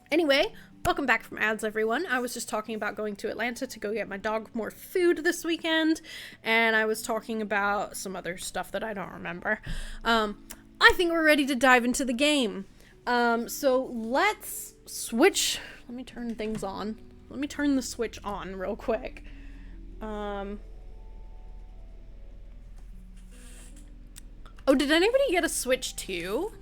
Anyway, welcome back from ads, everyone. I was just talking about going to Atlanta to go get my dog more food this weekend, and I was talking about some other stuff that I don't remember. I think we're ready to dive into the game. So let's switch. Let me turn things on. Let me turn the switch on real quick. Oh, did anybody get a Switch too?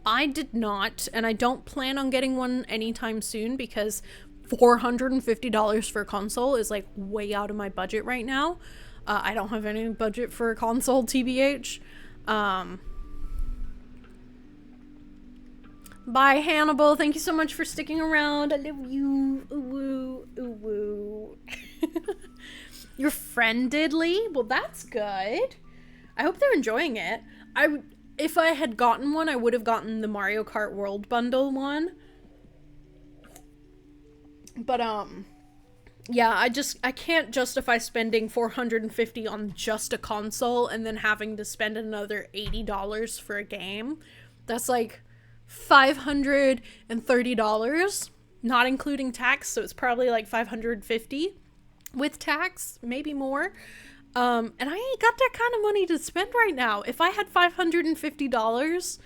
I did not, and I don't plan on getting one anytime soon because $450 for a console is like way out of my budget right now. I don't have any budget for a console, TBH. Bye, Hannibal. Thank you so much for sticking around. I love you. Ooh, woo, ooh, woo. Your friend did, Lee? Well, that's good. I hope they're enjoying it. If I had gotten one, I would have gotten the Mario Kart World Bundle one. But, yeah, I can't justify spending $450 on just a console and then having to spend another $80 for a game. That's like $530, not including tax, so it's probably like $550 with tax, maybe more. And I ain't got that kind of money to spend right now. If I had $550,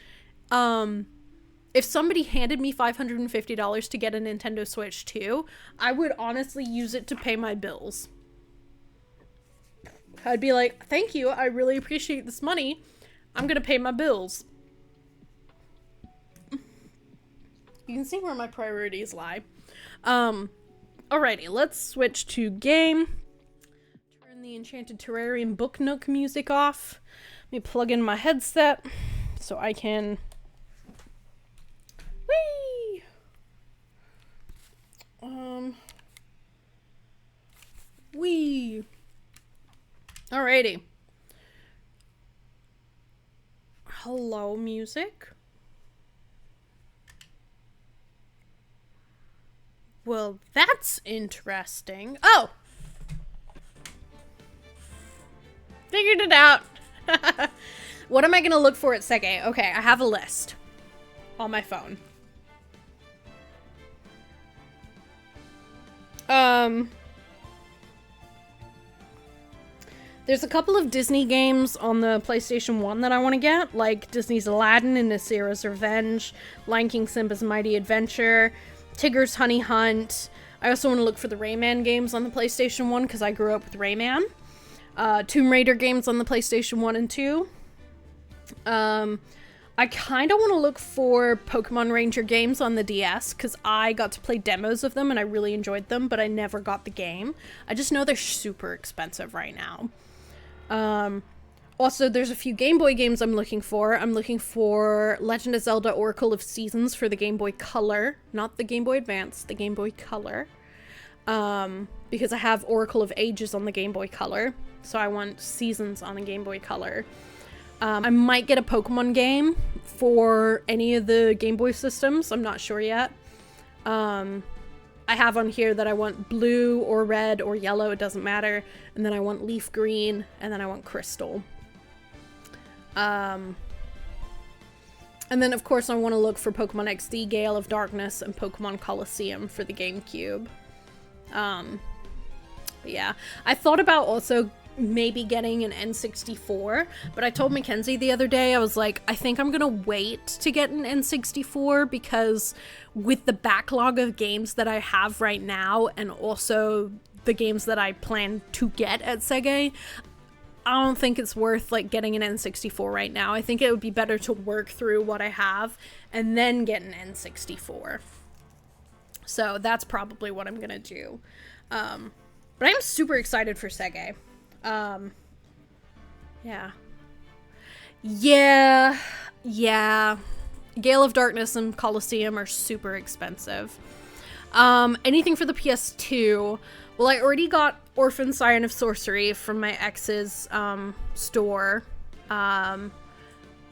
if somebody handed me $550 to get a Nintendo Switch 2, I would honestly use it to pay my bills. I'd be like, thank you, I really appreciate this money. I'm gonna pay my bills. You can see where my priorities lie. Alrighty, let's switch to game. The Enchanted Terrarium Book Nook music off. Let me plug in my headset so I can... Whee! Whee! Alrighty. Hello, music. Well, that's interesting. Oh! Figured it out. What am I gonna look for at Sege? Okay, I have a list on my phone. There's a couple of Disney games on the PlayStation 1 that I want to get, like Disney's Aladdin and Nasira's Revenge, Lion King Simba's Mighty Adventure, Tigger's Honey Hunt. I also want to look for the Rayman games on the PlayStation 1 because I grew up with Rayman. Tomb Raider games on the PlayStation 1 and 2. I kind of want to look for Pokemon Ranger games on the DS, because I got to play demos of them and I really enjoyed them, but I never got the game. I just know they're super expensive right now. Also, there's a few Game Boy games I'm looking for. I'm looking for Legend of Zelda Oracle of Seasons for the Game Boy Color, not the Game Boy Advance, the Game Boy Color. Because I have Oracle of Ages on the Game Boy Color. So I want Seasons on the Game Boy Color. I might get a Pokemon game for any of the Game Boy systems. I'm not sure yet. I have on here that I want blue or red or yellow. It doesn't matter. And then I want leaf green. And then I want crystal. And then, of course, I want to look for Pokemon XD, Gale of Darkness, and Pokemon Coliseum for the GameCube. Yeah. I thought about also maybe getting an N64, but I told Mackenzie the other day, I was like, I think I'm gonna wait to get an N64 because with the backlog of games that I have right now and also the games that I plan to get at Sega, I don't think it's worth like getting an N64 right now. I think it would be better to work through what I have and then get an N64. So that's probably what I'm gonna do. But I'm super excited for Sega. Yeah. Gale of Darkness and Coliseum are super expensive. Anything for the PS2. Well, I already got Orphan Scion of Sorcery from my ex's, store. And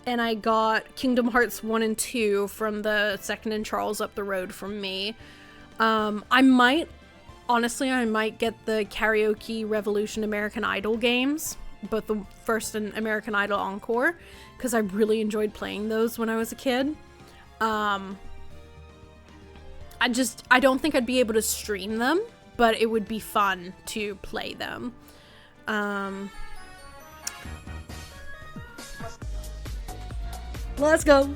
I got Kingdom Hearts 1 and 2 from the Second and Charles up the road from me. I might get the Karaoke Revolution American Idol games, both the first and American Idol Encore, because I really enjoyed playing those when I was a kid. I don't think I'd be able to stream them, but it would be fun to play them. Let's go.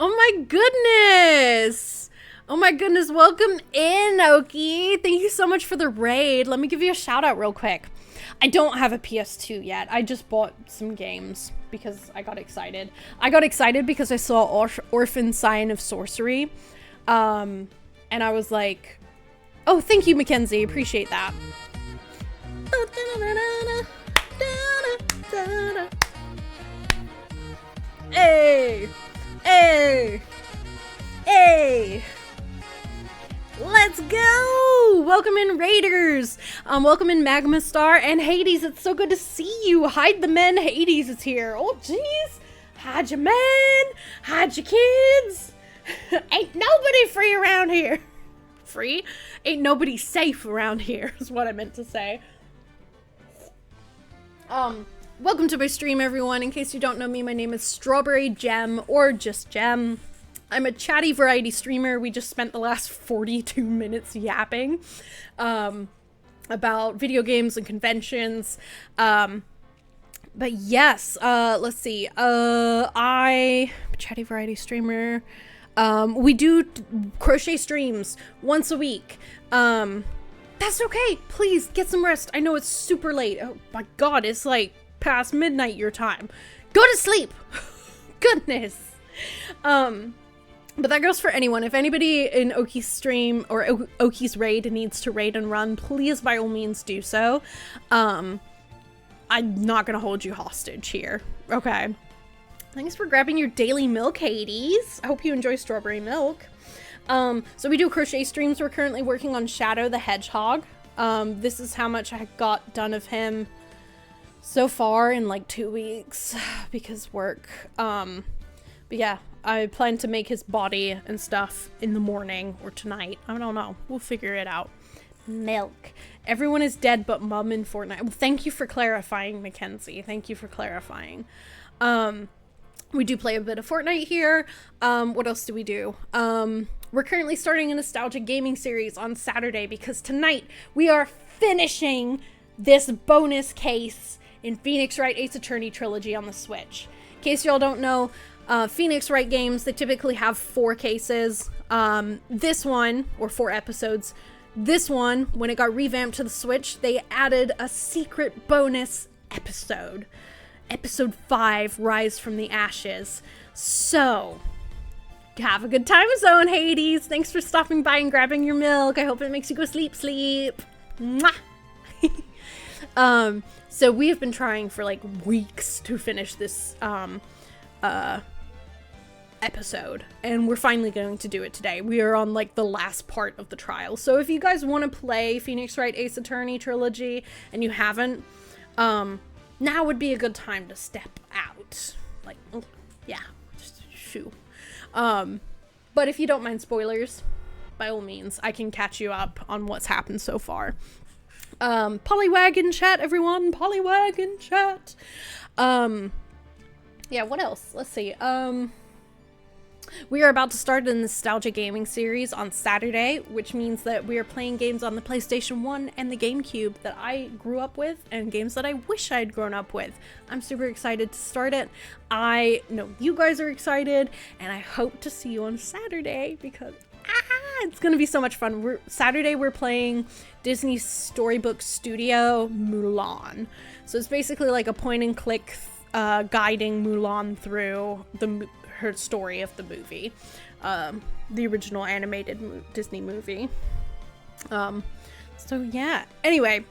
Oh my goodness! Oh my goodness, welcome in, Oki! Thank you so much for the raid. Let me give you a shout out real quick. I don't have a PS2 yet. I just bought some games because I got excited. I got excited because I saw Orphan Sign of Sorcery. And I was like, oh, thank you, Mackenzie. Appreciate that. Hey! Hey! Hey! Let's go! Welcome in, Raiders! Welcome in, Magma Star and Hades. It's so good to see you. Hide the men. Hades is here. Oh, jeez. Hide your men. Hide your kids. Ain't nobody free around here. Free? Ain't nobody safe around here is what I meant to say. Welcome to my stream, everyone. In case you don't know me, my name is Strawberry Gem, or just Gem. I'm a chatty variety streamer. We just spent the last 42 minutes yapping about video games and conventions. But yes, let's see. I'm a chatty variety streamer. We do crochet streams once a week. That's okay. Please get some rest. I know it's super late. Oh my god, it's like past midnight your time. Go to sleep. Goodness. But that goes for anyone. If anybody in Oki's stream or Oki's raid needs to raid and run, please by all means do so. I'm not gonna hold you hostage here. Okay. Thanks for grabbing your daily milk, Hades. I hope you enjoy strawberry milk. So we do crochet streams. We're currently working on Shadow the Hedgehog. This is how much I got done of him so far in like 2 weeks because work. But yeah, I plan to make his body and stuff in the morning or tonight. I don't know. We'll figure it out. Milk. Everyone is dead but Mum in Fortnite. Well, thank you for clarifying, Mackenzie. Thank you for clarifying. We do play a bit of Fortnite here. What else do we do? We're currently starting a nostalgia gaming series on Saturday because tonight we are finishing this bonus case in Phoenix Wright Ace Attorney Trilogy on the Switch. In case y'all don't know, Phoenix Wright games, they typically have 4 cases. This one, or 4 episodes, this one, when it got revamped to the Switch, they added a secret bonus episode. Episode 5, Rise from the Ashes. So, have a good time zone, Hades. Thanks for stopping by and grabbing your milk. I hope it makes you go sleep. Mwah! So we have been trying for like weeks to finish this, episode, and we're finally going to do it today. We are on like the last part of the trial. So if you guys want to play Phoenix Wright Ace Attorney Trilogy and you haven't, now would be a good time to step out. Like, yeah, just shoo. But if you don't mind spoilers, by all means, I can catch you up on what's happened so far. Polywagon chat, everyone. Polywagon chat. Yeah, what else? Let's see. We are about to start a nostalgia gaming series on Saturday, which means that we are playing games on the PlayStation 1 and the GameCube that I grew up with, and games that I wish I'd grown up with. I'm super excited to start it. I know you guys are excited, and I hope to see you on Saturday because it's gonna be so much fun. Saturday we're playing Disney's Storybook Studio Mulan. So it's basically like a point and click guiding Mulan through her story of the movie, the original animated Disney movie. So yeah, anyway,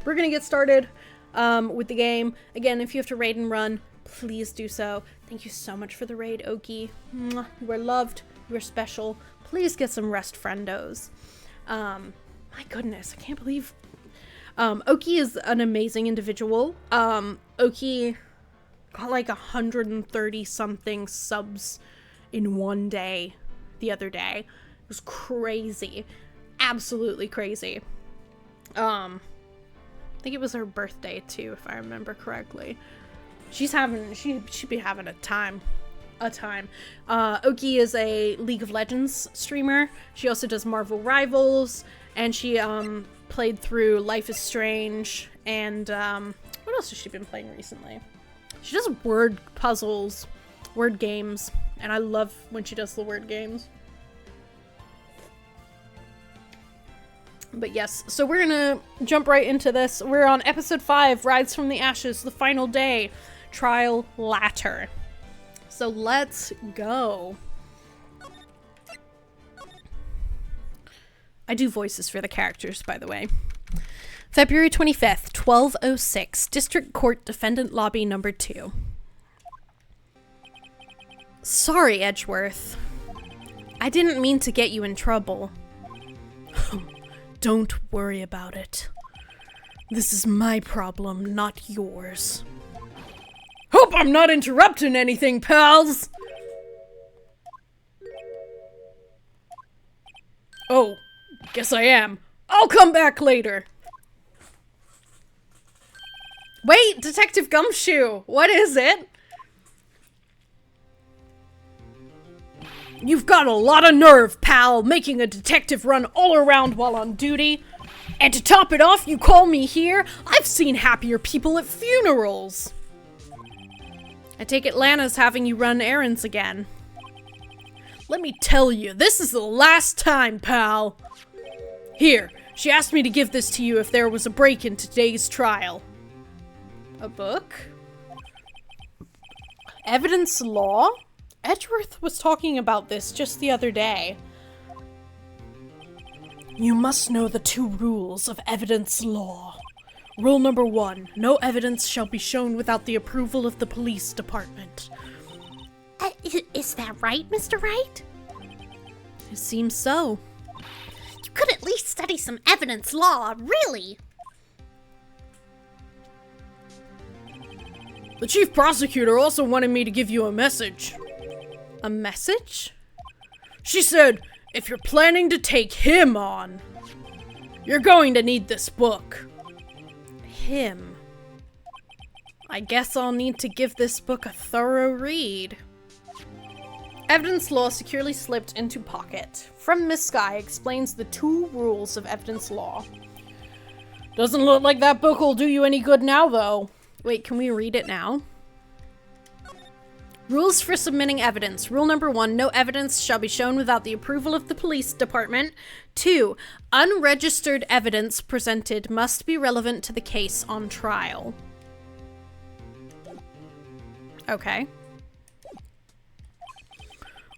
we're gonna get started with the game. Again, if you have to raid and run, please do so. Thank you so much for the raid, Oki. Mwah. You are loved, you are special. Please get some rest, friendos. My goodness, I can't believe Oki is an amazing individual. Oki got like 130 something subs in one day the other day. It was crazy. Absolutely crazy. think it was her birthday too, if I remember correctly. She'd be having a time. Oki is a League of Legends streamer. She also does Marvel Rivals, and she played through Life is Strange, and what else has she been playing recently? She does word puzzles, word games, and I love when she does the word games. But yes, so we're gonna jump right into this. We're on episode 5, Rise from the Ashes, the final day, Trial Latter. So let's go. I do voices for the characters, by the way. February 25th, 12:06, District Court Defendant Lobby number 2. Sorry, Edgeworth. I didn't mean to get you in trouble. Don't worry about it. This is my problem, not yours. Hope I'm not interrupting anything, pals! Oh, guess I am. I'll come back later. Wait, Detective Gumshoe, what is it? You've got a lot of nerve, pal, making a detective run all around while on duty. And to top it off, you call me here? I've seen happier people at funerals. I take it Lana's having you run errands again. Let me tell you, this is the last time, pal. Here, she asked me to give this to you if there was a break in today's trial. A book? Evidence law? Edgeworth was talking about this just the other day. You must know the 2 rules of evidence law. Rule number 1, no evidence shall be shown without the approval of the police department. Is that right, Mr. Wright? It seems so. You could at least study some evidence law, really. The chief prosecutor also wanted me to give you a message. A message? She said, if you're planning to take him on, you're going to need this book. Him. I guess I'll need to give this book a thorough read. Evidence law securely slipped into pocket. From Miss Sky explains the 2 rules of evidence law. Doesn't look like that book will do you any good now, though. Wait, can we read it now? Rules for submitting evidence. Rule number 1, no evidence shall be shown without the approval of the police department. 2, unregistered evidence presented must be relevant to the case on trial. Okay.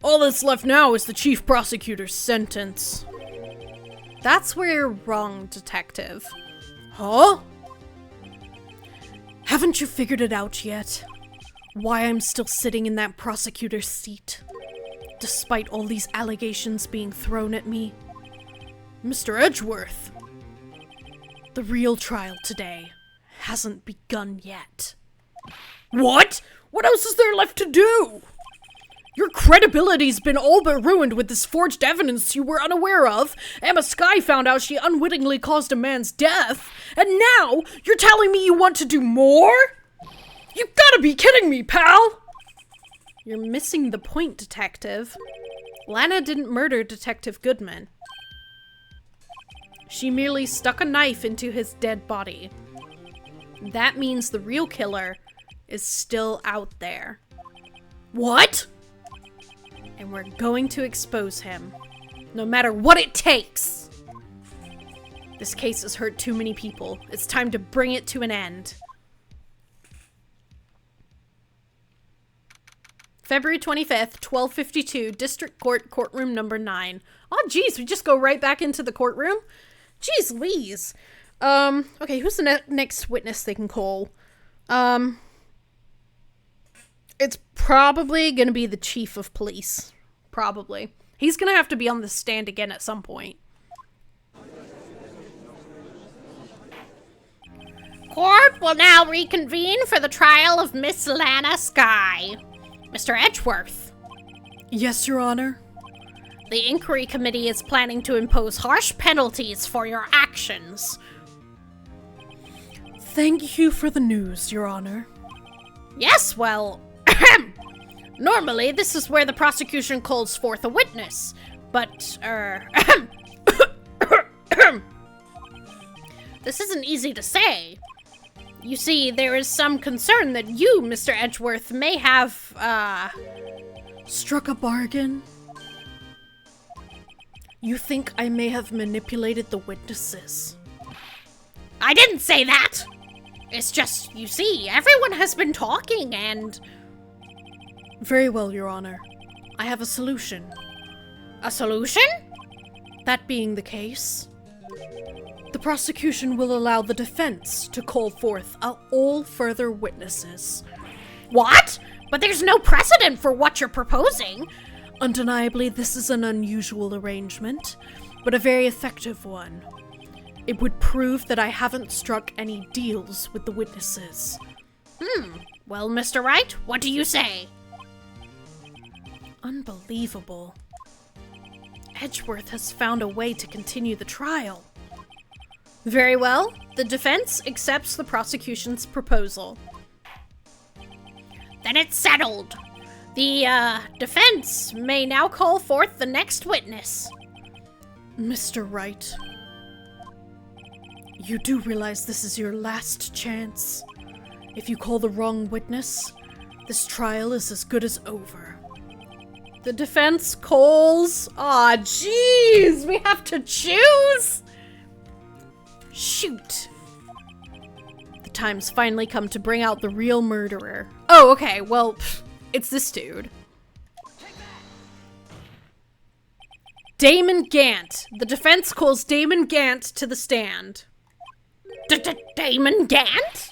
All that's left now is the chief prosecutor's sentence. That's where you're wrong, detective. Huh? Haven't you figured it out yet? Why I'm still sitting in that prosecutor's seat, despite all these allegations being thrown at me? Mr. Edgeworth, the real trial today hasn't begun yet. What? What else is there left to do? Your credibility's been all but ruined with this forged evidence you were unaware of. Emma Sky found out she unwittingly caused a man's death, and now you're telling me you want to do more? You gotta be kidding me, pal! You're missing the point, detective. Lana didn't murder Detective Goodman. She merely stuck a knife into his dead body. That means the real killer is still out there. What? And we're going to expose him, no matter what it takes. This case has hurt too many people. It's time to bring it to an end. February 25th, 12:52, District Court, Courtroom Number 9. Oh, geez, we just go right back into the courtroom? Jeez Louise. Okay, who's the next witness they can call? It's probably gonna be the chief of police. Probably. He's gonna have to be on the stand again at some point. Court will now reconvene for the trial of Miss Lana Sky. Mr. Edgeworth. Yes, Your Honor. The inquiry committee is planning to impose harsh penalties for your actions. Thank you for the news, Your Honor. Yes, well, normally this is where the prosecution calls forth a witness, but, this isn't easy to say. You see, there is some concern that you, Mr. Edgeworth, may have, struck a bargain? You think I may have manipulated the witnesses? I didn't say that! It's just, you see, everyone has been talking and... Very well, Your Honor. I have a solution. A solution? That being the case, the prosecution will allow the defense to call forth all further witnesses. What? But there's no precedent for what you're proposing. Undeniably, this is an unusual arrangement, but a very effective one. It would prove that I haven't struck any deals with the witnesses. Well, Mr. Wright, what do you say? Unbelievable. Edgeworth has found a way to continue the trial. Very well. The defense accepts the prosecution's proposal. Then it's settled. The, defense may now call forth the next witness. Mr. Wright, you do realize this is your last chance. If you call the wrong witness, this trial is as good as over. The defense calls... Aw, jeez! We have to choose? Shoot. The time's finally come to bring out the real murderer. Oh, okay, well, it's this dude. Damon Gant. The defense calls Damon Gant to the stand. Damon Gant?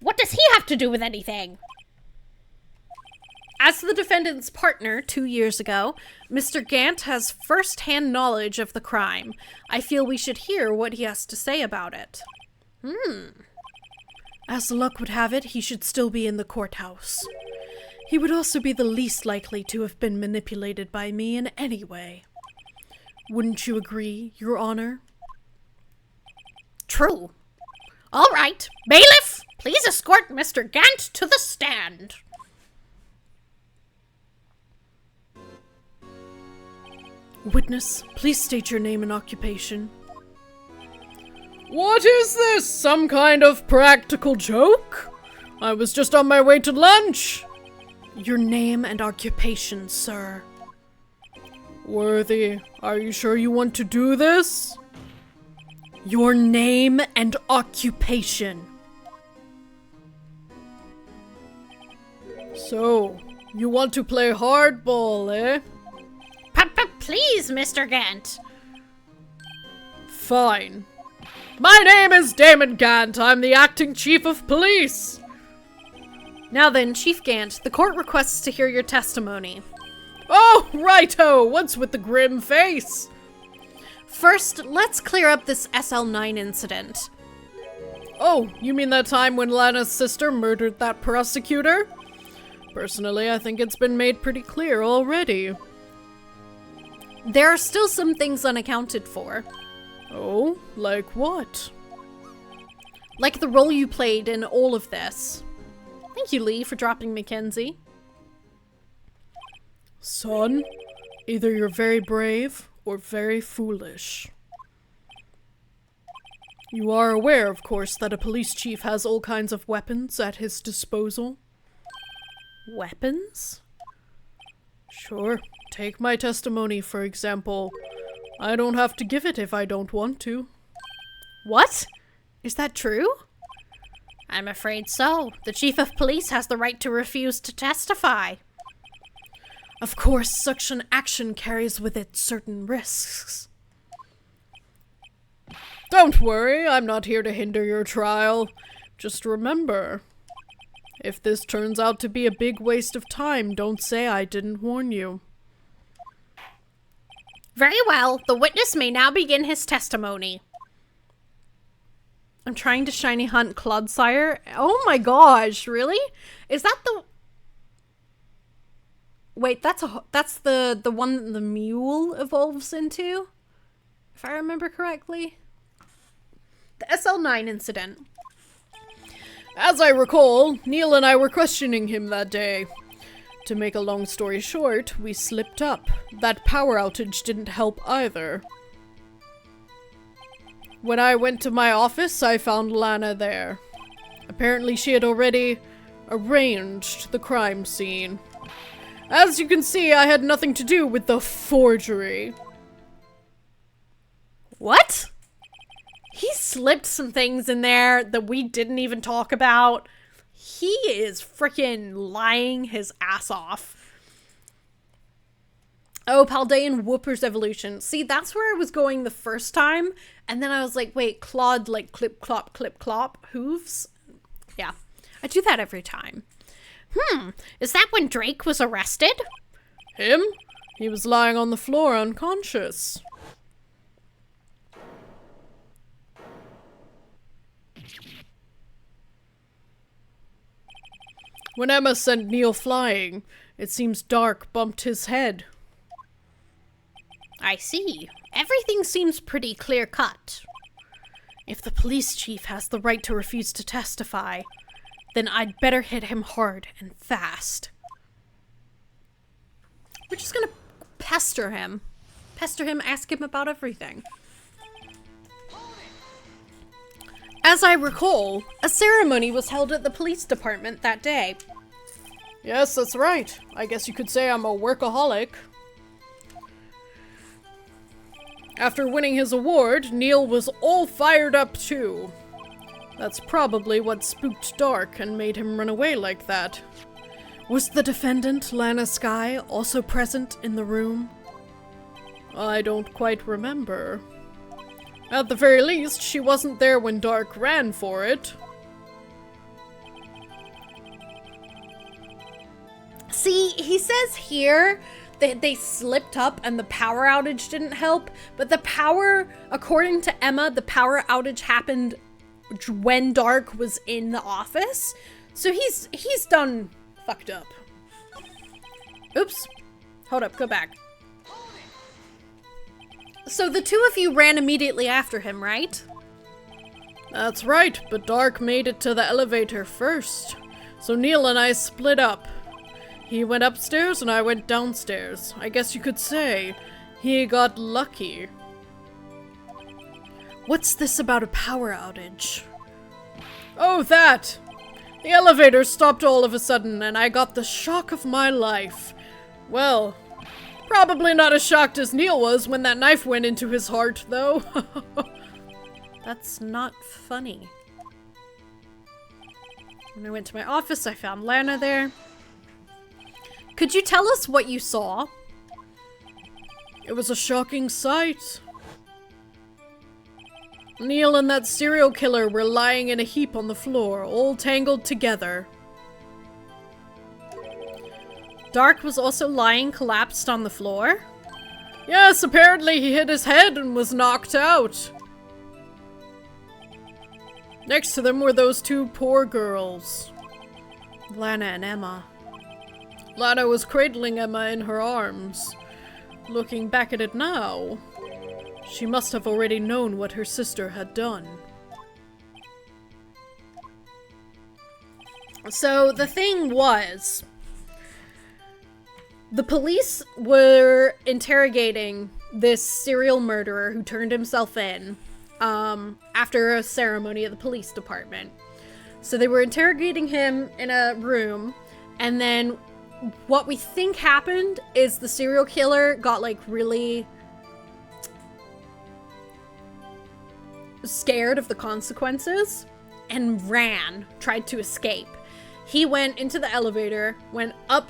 What does he have to do with anything? As the defendant's partner 2 years ago, Mr. Gant has first-hand knowledge of the crime. I feel we should hear what he has to say about it. As luck would have it, he should still be in the courthouse. He would also be the least likely to have been manipulated by me in any way. Wouldn't you agree, Your Honor? True. All right. Bailiff, please escort Mr. Gant to the stand. Witness, please state your name and occupation. What is this? Some kind of practical joke? I was just on my way to lunch. Your name and occupation, sir. Worthy, are you sure you want to do this? Your name and occupation. So, you want to play hardball, eh? Please, Mr. Gant. Fine. My name is Damon Gant. I'm the acting chief of police. Now then, Chief Gant, the court requests to hear your testimony. Oh, righto! What's with the grim face? First, let's clear up this SL9 incident. Oh, you mean that time when Lana's sister murdered that prosecutor? Personally, I think it's been made pretty clear already. There are still some things unaccounted for. Oh, like what? Like the role you played in all of this. Thank you, Lee, for dropping Mackenzie. Son, either you're very brave or very foolish. You are aware, of course, that a police chief has all kinds of weapons at his disposal. Weapons? Sure. Take my testimony, for example. I don't have to give it if I don't want to. What? Is that true? I'm afraid so. The chief of police has the right to refuse to testify. Of course, such an action carries with it certain risks. Don't worry, I'm not here to hinder your trial. Just remember, if this turns out to be a big waste of time, don't say I didn't warn you. Very well. The witness may now begin his testimony. I'm trying to shiny hunt Clodsire. Oh my gosh, really? Is that the... Wait, that's the one the mule evolves into? If I remember correctly. The SL9 incident. As I recall, Neil and I were questioning him that day. To make a long story short, we slipped up. That power outage didn't help either. When I went to my office, I found Lana there. Apparently she had already arranged the crime scene. As you can see, I had nothing to do with the forgery. What? He slipped some things in there that we didn't even talk about. He is freaking lying his ass off. Oh, Paldean Whooper's evolution. See, that's where I was going the first time. And then I was like, wait, clawed like clip, clop, hooves? Yeah, I do that every time. Is that when Drake was arrested? Him? He was lying on the floor unconscious. When Emma sent Neil flying, it seems Dark bumped his head. I see. Everything seems pretty clear-cut. If the police chief has the right to refuse to testify, then I'd better hit him hard and fast. We're just gonna pester him. Ask him about everything. As I recall, a ceremony was held at the police department that day. Yes, that's right. I guess you could say I'm a workaholic. After winning his award, Neil was all fired up too. That's probably what spooked Dark and made him run away like that. Was the defendant, Lana Skye, also present in the room? I don't quite remember. At the very least, she wasn't there when Dark ran for it. See, he says here that they slipped up and the power outage didn't help, but the power, according to Emma, the power outage happened when Dark was in the office. So he's done fucked up. Oops. Hold up, go back. So the two of you ran immediately after him, right? That's right, but Dark made it to the elevator first. So Neil and I split up. He went upstairs and I went downstairs. I guess you could say he got lucky. What's this about a power outage? Oh, that! The elevator stopped all of a sudden and I got the shock of my life. Well, probably not as shocked as Neil was when that knife went into his heart, though. That's not funny. When I went to my office, I found Lana there. Could you tell us what you saw? It was a shocking sight. Neil and that serial killer were lying in a heap on the floor, all tangled together. Dark was also lying collapsed on the floor? Yes, apparently he hit his head and was knocked out. Next to them were those two poor girls. Lana and Emma. Lana was cradling Emma in her arms. Looking back at it now, she must have already known what her sister had done. So the thing was, the police were interrogating this serial murderer who turned himself in after a ceremony at the police department. So they were interrogating him in a room, and then what we think happened is the serial killer got like really scared of the consequences and tried to escape. He went into the elevator, went up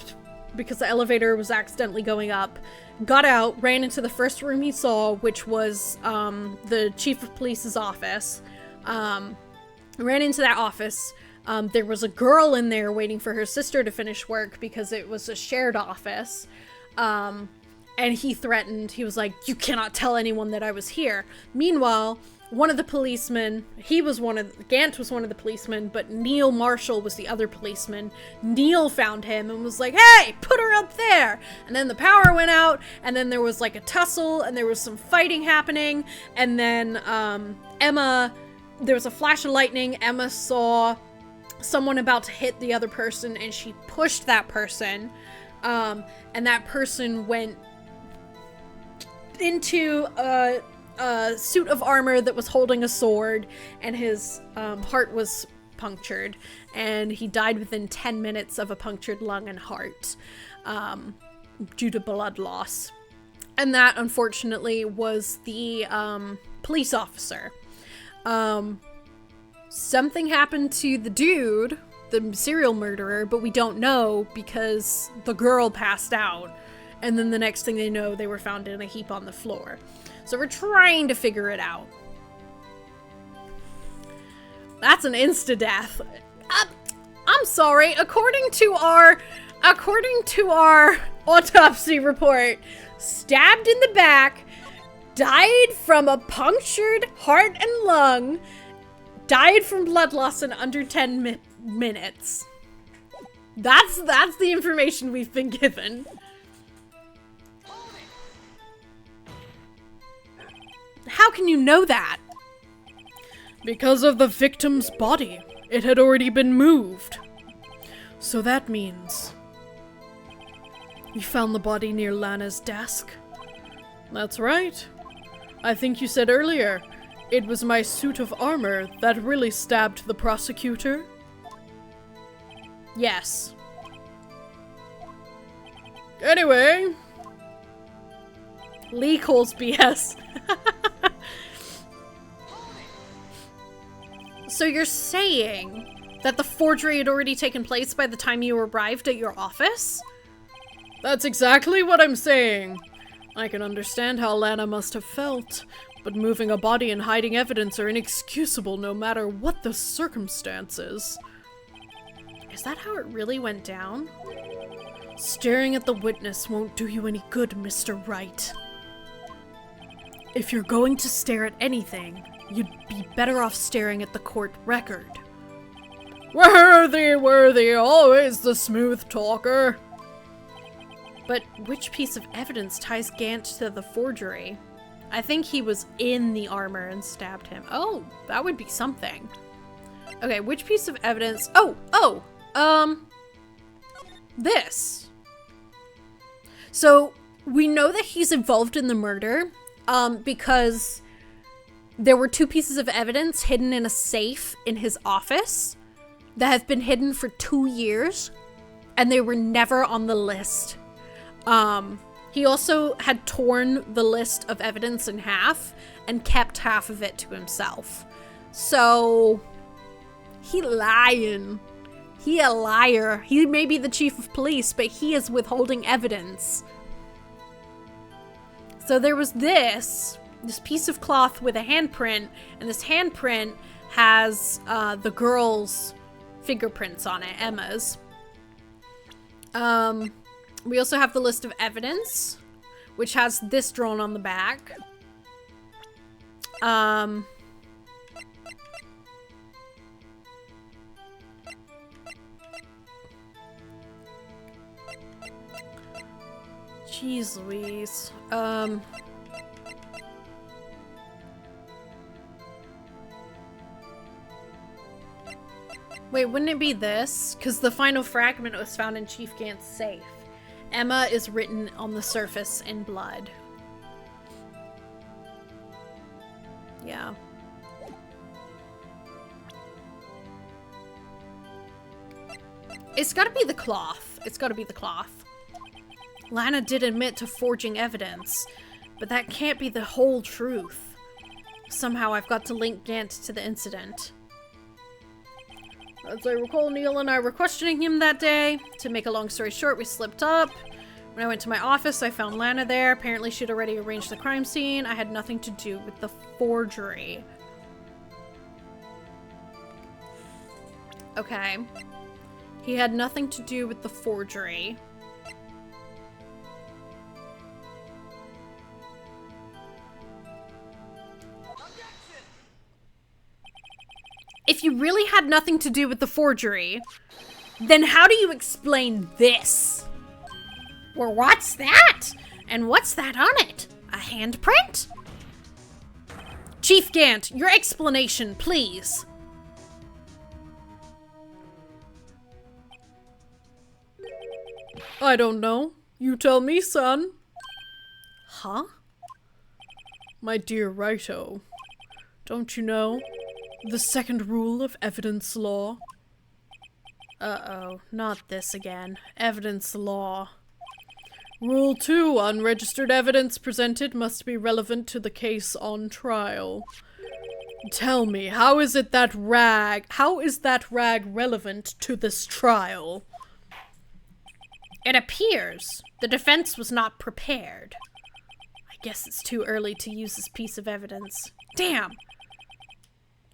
because the elevator was accidentally going up, got out, ran into the first room he saw, which was the chief of police's office. Ran into that office. There was a girl in there waiting for her sister to finish work because it was a shared office. And he threatened, he was like, "You cannot tell anyone that I was here." Meanwhile, one of the policemen, Gant was one of the policemen, but Neil Marshall was the other policeman. Neil found him and was like, "Hey, put her up there!" And then the power went out, and then there was like a tussle, and there was some fighting happening, and then Emma, there was a flash of lightning. Emma saw someone about to hit the other person, and she pushed that person, and that person went into a suit of armor that was holding a sword, and his heart was punctured, and he died within 10 minutes of a punctured lung and heart due to blood loss. And that, unfortunately, was the police officer. Something happened to the dude, the serial murderer, but we don't know because the girl passed out. And then the next thing they know, they were found in a heap on the floor. So we're trying to figure it out. That's an insta-death. I'm sorry. According to our autopsy report, stabbed in the back, died from a punctured heart and lung, died from blood loss in under 10 minutes. That's the information we've been given. How can you know that? Because of the victim's body. It had already been moved. So that means you found the body near Lana's desk? That's right. I think you said earlier, it was my suit of armor that really stabbed the prosecutor? Yes. Anyway. Lee calls BS. So you're saying that the forgery had already taken place by the time you arrived at your office? That's exactly what I'm saying. I can understand how Lana must have felt, but moving a body and hiding evidence are inexcusable no matter what the circumstances. Is that how it really went down? Staring at the witness won't do you any good, Mr. Wright. If you're going to stare at anything, you'd be better off staring at the court record. Worthy, always the smooth talker. But which piece of evidence ties Gant to the forgery? I think he was in the armor and stabbed him. Oh, that would be something. Okay, which piece of evidence? This. So, we know that he's involved in the murder, because there were 2 pieces of evidence hidden in a safe in his office that have been hidden for 2 years, and they were never on the list. He also had torn the list of evidence in half and kept half of it to himself. So, he lying. He a liar. He may be the chief of police, but he is withholding evidence. So there was this piece of cloth with a handprint, and this handprint has the girl's fingerprints on it, Emma's. We also have the list of evidence, which has this drawn on the back. Jeez Louise. Wait, wouldn't it be this? Because the final fragment was found in Chief Gant's safe. Emma is written on the surface in blood. Yeah. It's gotta be the cloth. It's gotta be the cloth. Lana did admit to forging evidence, but that can't be the whole truth. Somehow I've got to link Gant to the incident. As I recall, Neil and I were questioning him that day. To make a long story short, we slipped up. When I went to my office, I found Lana there. Apparently, she'd already arranged the crime scene. I had nothing to do with the forgery. Okay. He had nothing to do with the forgery. If you really had nothing to do with the forgery, then how do you explain this? Well, what's that? And what's that on it? A handprint? Chief Gant, your explanation, please. I don't know. You tell me, son. Huh? My dear Righto, don't you know the second rule of evidence law? Uh-oh, not this again. Evidence law. Rule 2, unregistered evidence presented must be relevant to the case on trial. Tell me, how is that rag relevant to this trial? It appears the defense was not prepared. I guess it's too early to use this piece of evidence. Damn!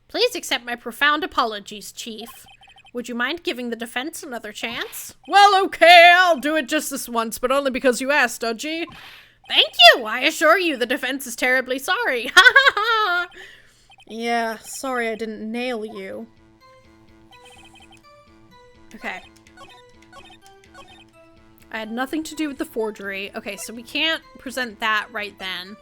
Please accept my profound apologies, Chief. Would you mind giving the defense another chance? Well, okay, I'll do it just this once, but only because you asked, Dodgy. Thank you! I assure you the defense is terribly sorry. Ha ha ha! Yeah, sorry I didn't nail you. Okay. I had nothing to do with the forgery. Okay, so we can't present that right then.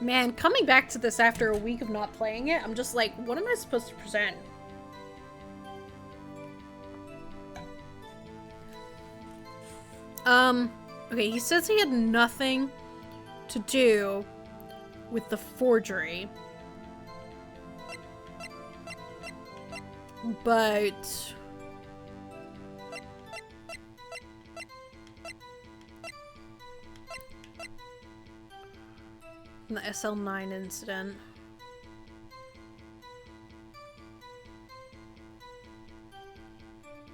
Man, coming back to this after a week of not playing it, I'm just like, what am I supposed to present? Okay, he says he had nothing to do with the forgery. But the SL9 incident.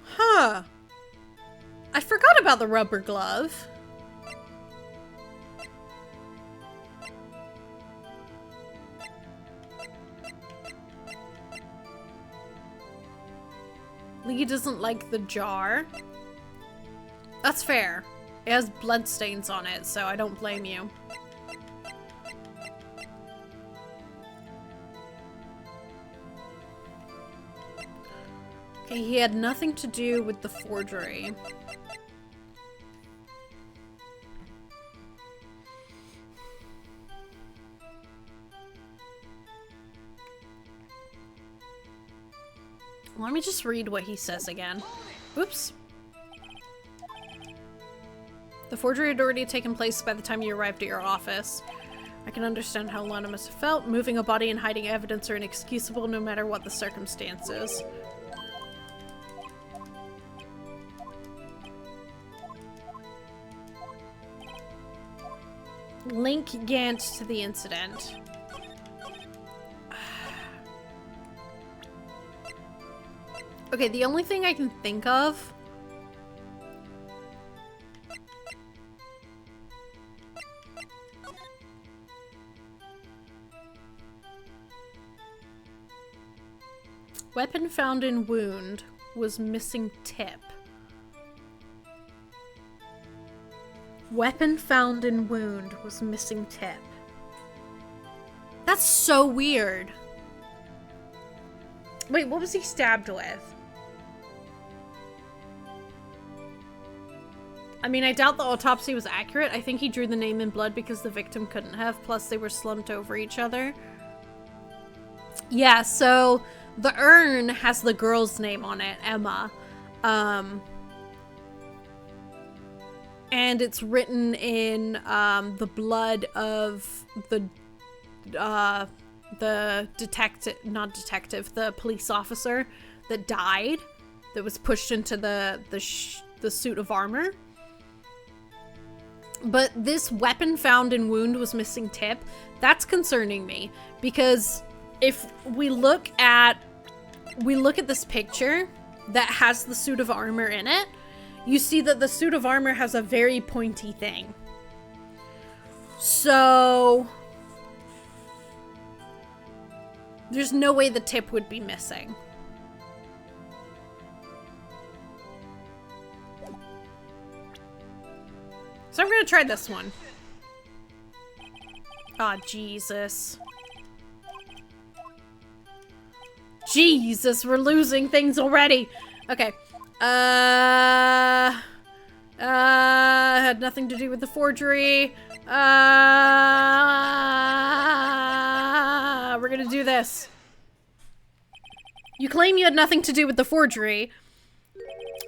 Huh. I forgot about the rubber glove. Lee doesn't like the jar. That's fair. It has bloodstains on it, so I don't blame you. Okay, he had nothing to do with the forgery. Let me just read what he says again. Oops. The forgery had already taken place by the time you arrived at your office. I can understand how Lana must have felt. Moving a body and hiding evidence are inexcusable no matter what the circumstances. Link Gantt to the incident. Okay, the only thing I can think of weapon found in wound was missing tip. Weapon found in wound was missing tip. That's so weird. Wait, what was he stabbed with? I mean, I doubt the autopsy was accurate. I think he drew the name in blood because the victim couldn't have, plus they were slumped over each other. Yeah, so the urn has the girl's name on it, Emma. And it's written in the blood of the police officer that died, that was pushed into the suit of armor. But this weapon found in wound was missing tip. That's concerning me, because if we look at this picture that has the suit of armor in it, you see that the suit of armor has a very pointy thing. So there's no way the tip would be missing. So I'm gonna try this one. Aw, Jesus. Jesus, we're losing things already. Okay. Had nothing to do with the forgery. We're gonna do this. You claim you had nothing to do with the forgery,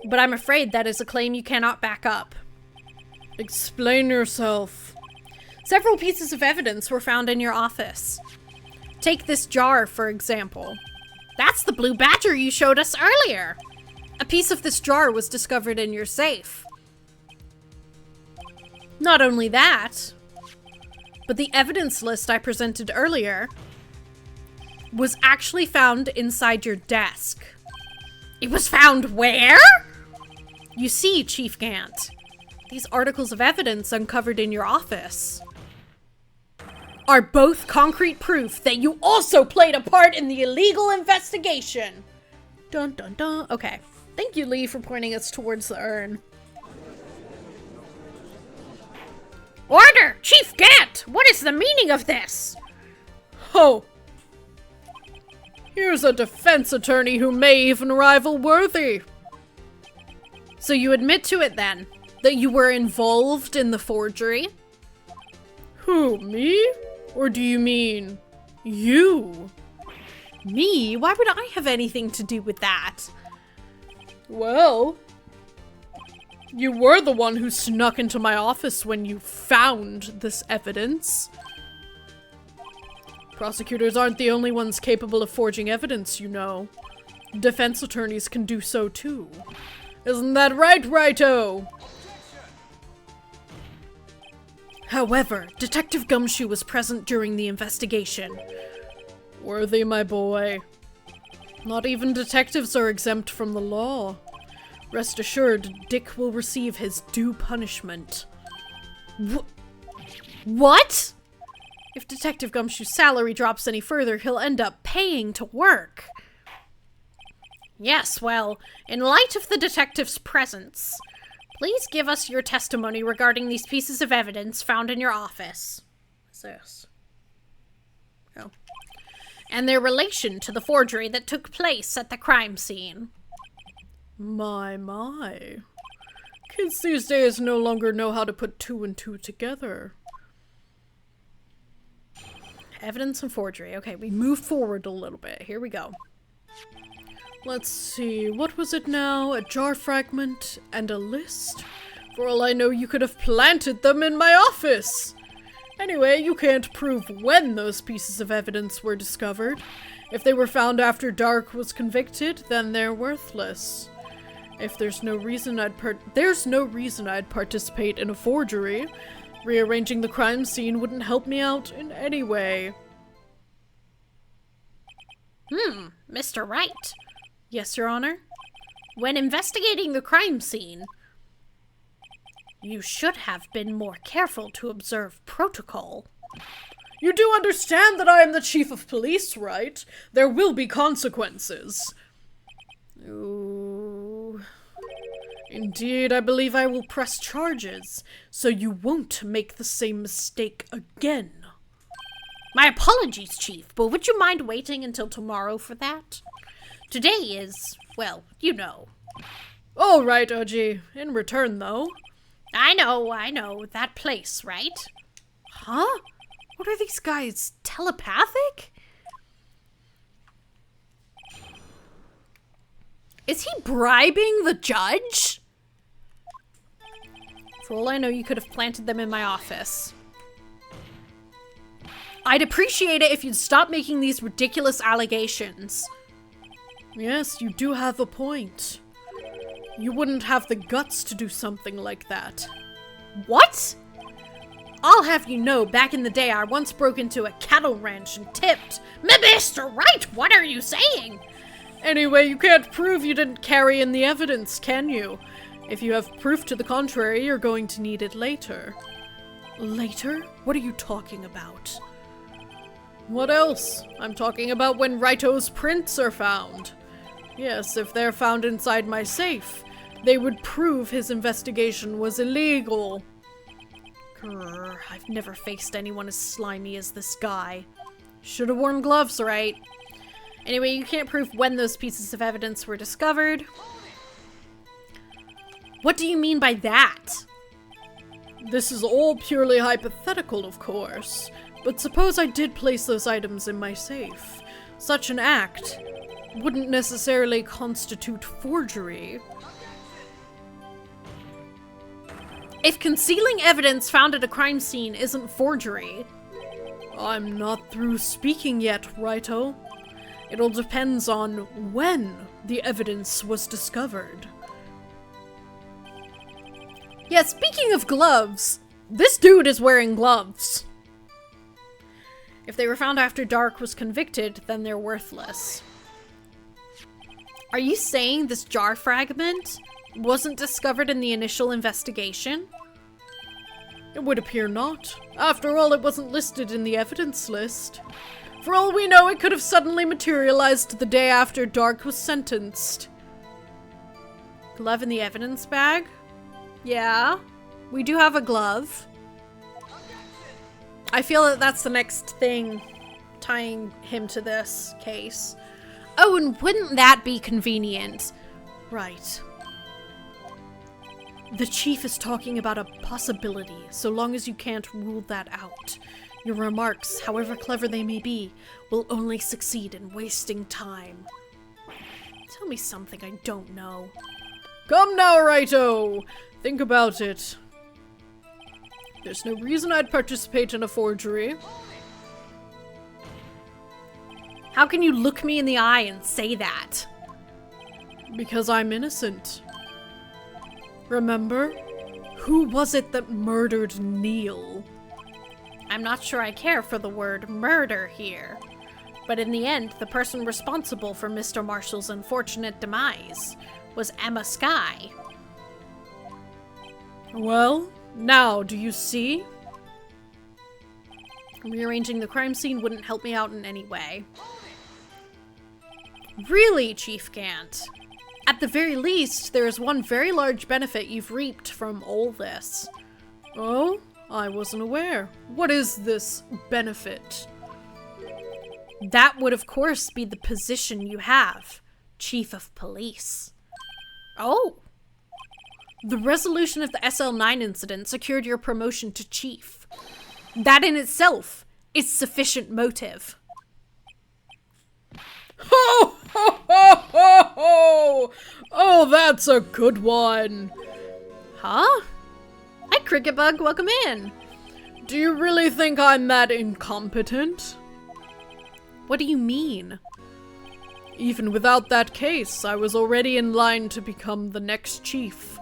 but I'm afraid that is a claim you cannot back up. Explain yourself. Several pieces of evidence were found in your office. Take this jar, for example. That's the blue badger you showed us earlier. A piece of this jar was discovered in your safe. Not only that, but the evidence list I presented earlier was actually found inside your desk. It was found where? You see, Chief Gant, these articles of evidence uncovered in your office are both concrete proof that you also played a part in the illegal investigation. Dun dun dun. Okay. Thank you, Lee, for pointing us towards the urn. Order! Chief Gant! What is the meaning of this? Oh! Here's a defense attorney who may even rival Worthy. So you admit to it then, that you were involved in the forgery? Who, me? Or do you mean you? Me? Why would I have anything to do with that? Well, you were the one who snuck into my office when you found this evidence. Prosecutors aren't the only ones capable of forging evidence, you know. Defense attorneys can do so too. Isn't that right, Righto? However, Detective Gumshoe was present during the investigation. Worthy, my boy. Not even detectives are exempt from the law. Rest assured, Dick will receive his due punishment. What? If Detective Gumshoe's salary drops any further, he'll end up paying to work. Yes, well, in light of the detective's presence, please give us your testimony regarding these pieces of evidence found in your office. What's this? Oh. And their relation to the forgery that took place at the crime scene. My. Kids these days no longer know how to put two and two together. Evidence and forgery. Okay, we move forward a little bit. Here we go. Let's see, what was it now? A jar fragment and a list? For all I know, you could have planted them in my office! Anyway, you can't prove when those pieces of evidence were discovered. If they were found after Dark was convicted, then they're worthless. If there's no reason I'd participate in a forgery. Rearranging the crime scene wouldn't help me out in any way. Mr. Wright. Yes, Your Honor? When investigating the crime scene, you should have been more careful to observe protocol. You do understand that I am the chief of police, right? There will be consequences. Ooh. Indeed, I believe I will press charges, so you won't make the same mistake again. My apologies, Chief, but would you mind waiting until tomorrow for that? Today is, well, you know. All right, Oji. In return, though. I know. That place, right? Huh? What are these guys, telepathic? Is he bribing the judge? For all I know, you could have planted them in my office. I'd appreciate it if you'd stop making these ridiculous allegations. Yes, you do have a point. You wouldn't have the guts to do something like that. What? I'll have you know, back in the day, I once broke into a cattle ranch and tipped. Mr. Wright, what are you saying? Anyway, you can't prove you didn't carry in the evidence, can you? If you have proof to the contrary, you're going to need it later. Later? What are you talking about? What else? I'm talking about when Righto's prints are found. Yes, if they're found inside my safe, they would prove his investigation was illegal. Grr, I've never faced anyone as slimy as this guy. Should have worn gloves, right? Anyway, you can't prove when those pieces of evidence were discovered. What do you mean by that? This is all purely hypothetical, of course, but suppose I did place those items in my safe. Such an act wouldn't necessarily constitute forgery. If concealing evidence found at a crime scene isn't forgery... I'm not through speaking yet, Righto. It all depends on when the evidence was discovered. Yeah, speaking of gloves, this dude is wearing gloves. If they were found after Dark was convicted, then they're worthless. Are you saying this jar fragment wasn't discovered in the initial investigation? It would appear not. After all, it wasn't listed in the evidence list. For all we know, it could have suddenly materialized the day after Dark was sentenced. Glove in the evidence bag? Yeah, we do have a glove. I feel that that's the next thing tying him to this case. Oh, and wouldn't that be convenient? Right. The chief is talking about a possibility, so long as you can't rule that out. Your remarks, however clever they may be, will only succeed in wasting time. Tell me something I don't know. Come now, Righto! Think about it. There's no reason I'd participate in a forgery. How can you look me in the eye and say that? Because I'm innocent. Remember? Who was it that murdered Neil? I'm not sure I care for the word murder here. But in the end, the person responsible for Mr. Marshall's unfortunate demise was Emma Skye. Well, now do you see? Rearranging the crime scene wouldn't help me out in any way. Really, Chief Gant? At the very least, there is one very large benefit you've reaped from all this. Oh? I wasn't aware. What is this benefit? That would, of course, be the position you have, Chief of Police. Oh. The resolution of the SL9 incident secured your promotion to Chief. That in itself is sufficient motive. Ho, ho, ho, ho, ho! Oh, that's a good one. Huh? Hi, Cricket Bug, welcome in. Do you really think I'm that incompetent? What do you mean? Even without that case, I was already in line to become the next chief.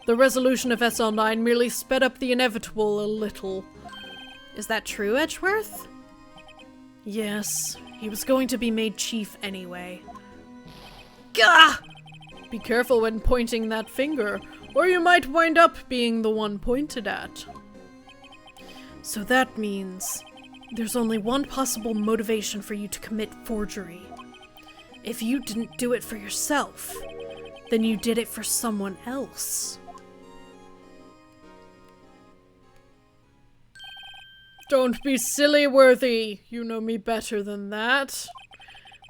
The resolution of SL9 merely sped up the inevitable a little. Is that true, Edgeworth? Yes, he was going to be made chief anyway. Gah! Be careful when pointing that finger, or you might wind up being the one pointed at. So that means there's only one possible motivation for you to commit forgery. If you didn't do it for yourself, then you did it for someone else. Don't be silly, Worthy. You know me better than that.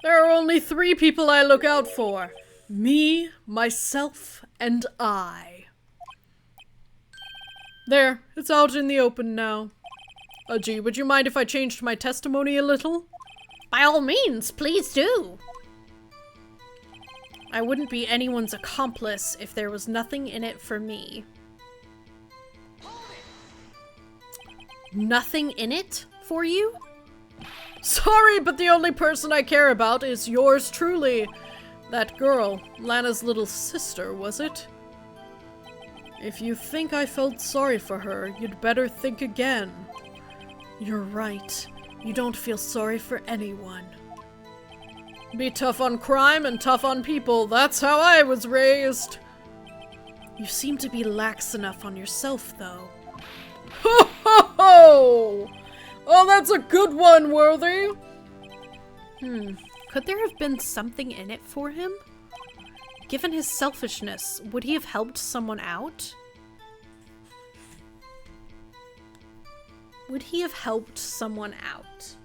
There are only 3 people I look out for. Me, myself, and I. There, it's out in the open now. Gee, would you mind if I changed my testimony a little? By all means, please do. I wouldn't be anyone's accomplice if there was nothing in it for me. Nothing in it for you? Sorry, but the only person I care about is yours truly. That girl, Lana's little sister, was it? If you think I felt sorry for her, you'd better think again. You're right. You don't feel sorry for anyone. Be tough on crime and tough on people. That's how I was raised. You seem to be lax enough on yourself, though. Ho ho ho! Oh, that's a good one, Worthy! Could there have been something in it for him? Given his selfishness, would he have helped someone out? Would he have helped someone out?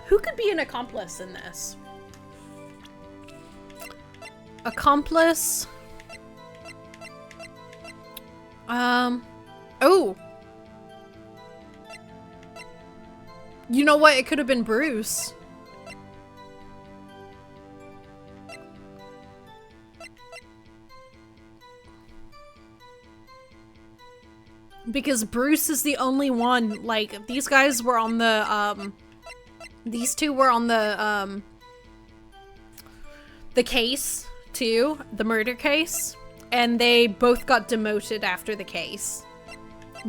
Who could be an accomplice in this? Accomplice. Oh. You know what? It could have been Bruce. Because Bruce is the only one, like, these guys were on the, these two were on the case, too, the murder case, and they both got demoted after the case.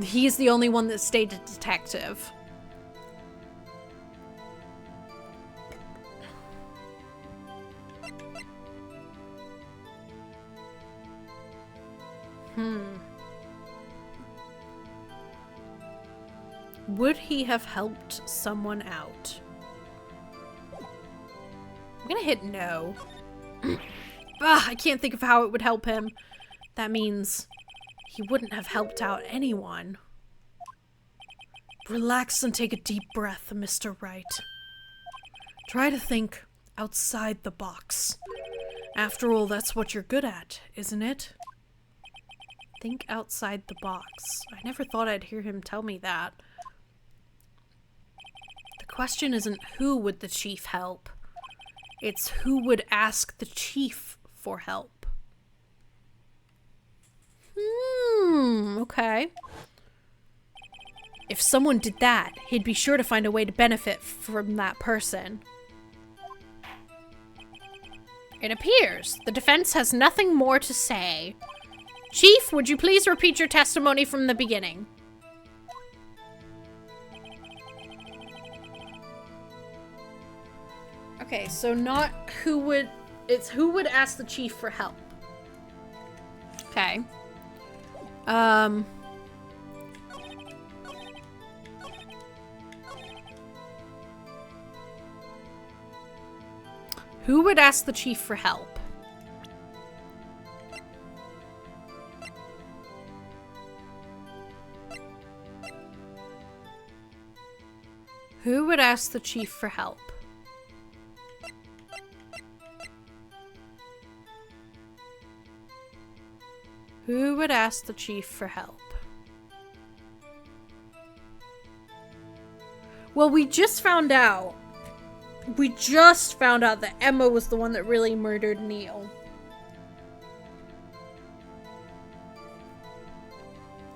He's the only one that stayed a detective. Would he have helped someone out? I'm gonna hit no. I can't think of how it would help him. That means he wouldn't have helped out anyone. Relax and take a deep breath, Mr. Wright. Try to think outside the box. After all, that's what you're good at, isn't it? Think outside the box. I never thought I'd hear him tell me that. The question isn't who would the chief help. It's who would ask the chief for help. Okay. If someone did that, he'd be sure to find a way to benefit from that person. It appears the defense has nothing more to say. Chief, would you please repeat your testimony from the beginning? Okay, so not who would... It's who would ask the chief for help. Okay. Who would ask the chief for help? Who would ask the chief for help? Who would ask the chief for help? Well, we just found out that Emma was the one that really murdered Neil.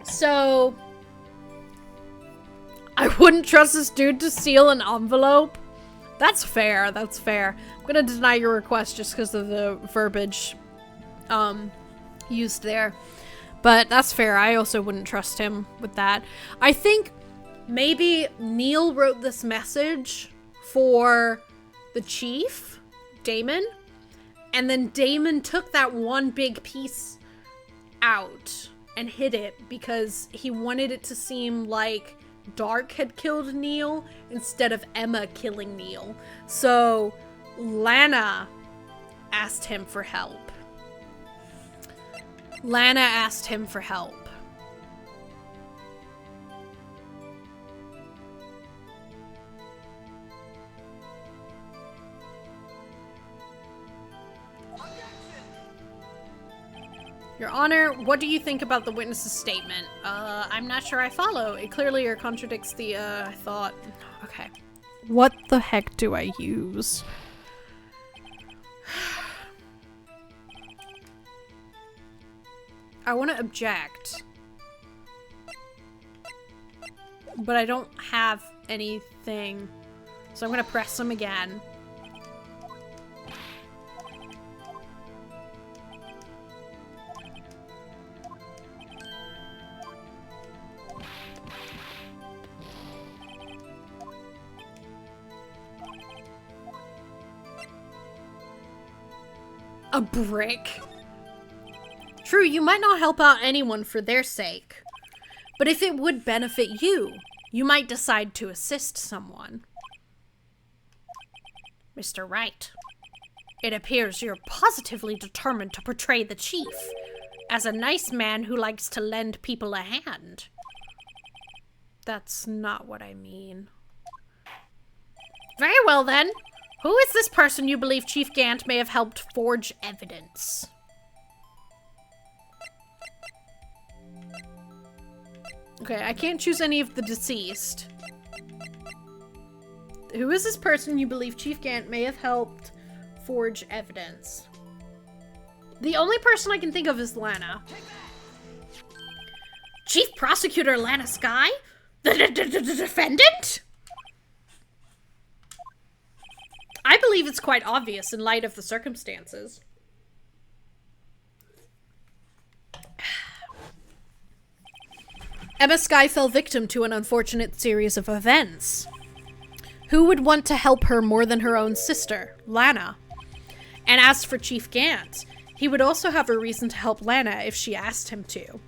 So, I wouldn't trust this dude to seal an envelope. That's fair, that's fair. I'm gonna deny your request just because of the verbiage, used there. But that's fair. I also wouldn't trust him with that. I think maybe Neil wrote this message for the chief, Damon, and then Damon took that one big piece out and hid it because he wanted it to seem like Dark had killed Neil instead of Emma killing Neil. So Lana asked him for help. Lana asked him for help. Your Honor, what do you think about the witness's statement? I'm not sure I follow. It clearly contradicts the, I thought. Okay. What the heck do I use? I want to object. But I don't have anything. So I'm going to press them again. A brick? True, you might not help out anyone for their sake. But if it would benefit you, you might decide to assist someone. Mr. Wright, it appears you're positively determined to portray the chief as a nice man who likes to lend people a hand. That's not what I mean. Very well, then. Who is this person you believe Chief Gant may have helped forge evidence? Okay, I can't choose any of the deceased. Who is this person you believe Chief Gant may have helped forge evidence? The only person I can think of is Lana. Chief Prosecutor Lana Sky? The defendant? I believe it's quite obvious in light of the circumstances. Emma Sky fell victim to an unfortunate series of events. Who would want to help her more than her own sister, Lana? And as for Chief Gant, he would also have a reason to help Lana if she asked him to.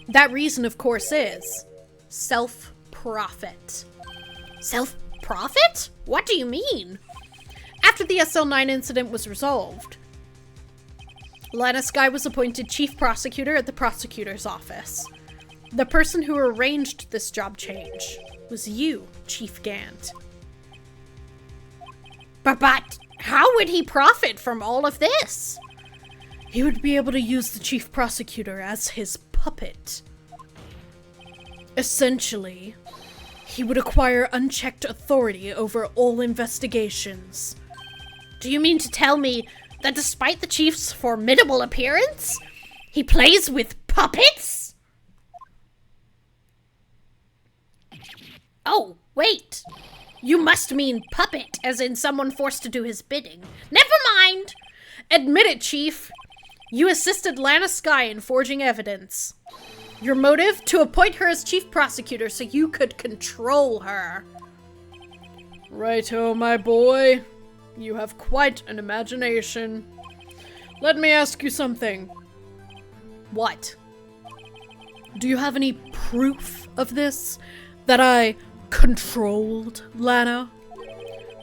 That reason, of course, is self-profit. Self-profit? What do you mean? After the SL9 incident was resolved, Lana Sky was appointed chief prosecutor at the prosecutor's office. The person who arranged this job change was you, Chief Gant. But how would he profit from all of this? He would be able to use the chief prosecutor as his puppet. Essentially, he would acquire unchecked authority over all investigations. Do you mean to tell me that despite the chief's formidable appearance, he plays with puppets? Oh, wait. You must mean puppet, as in someone forced to do his bidding. Never mind. Admit it, Chief. You assisted Lana Sky in forging evidence. Your motive? To appoint her as chief prosecutor so you could control her. Righto, my boy. You have quite an imagination. Let me ask you something. What? Do you have any proof of this? That I controlled Lana?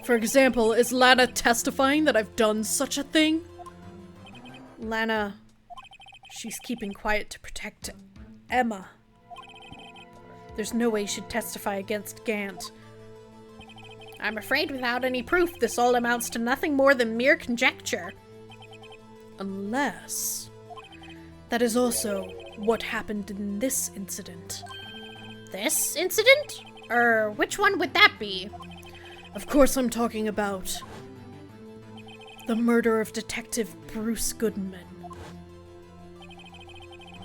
For example, is Lana testifying that I've done such a thing? Lana, she's keeping quiet to protect Emma. There's no way she'd testify against Gant. I'm afraid without any proof, this all amounts to nothing more than mere conjecture. Unless that is also what happened in this incident. This incident? Which one would that be? Of course I'm talking about the murder of Detective Bruce Goodman.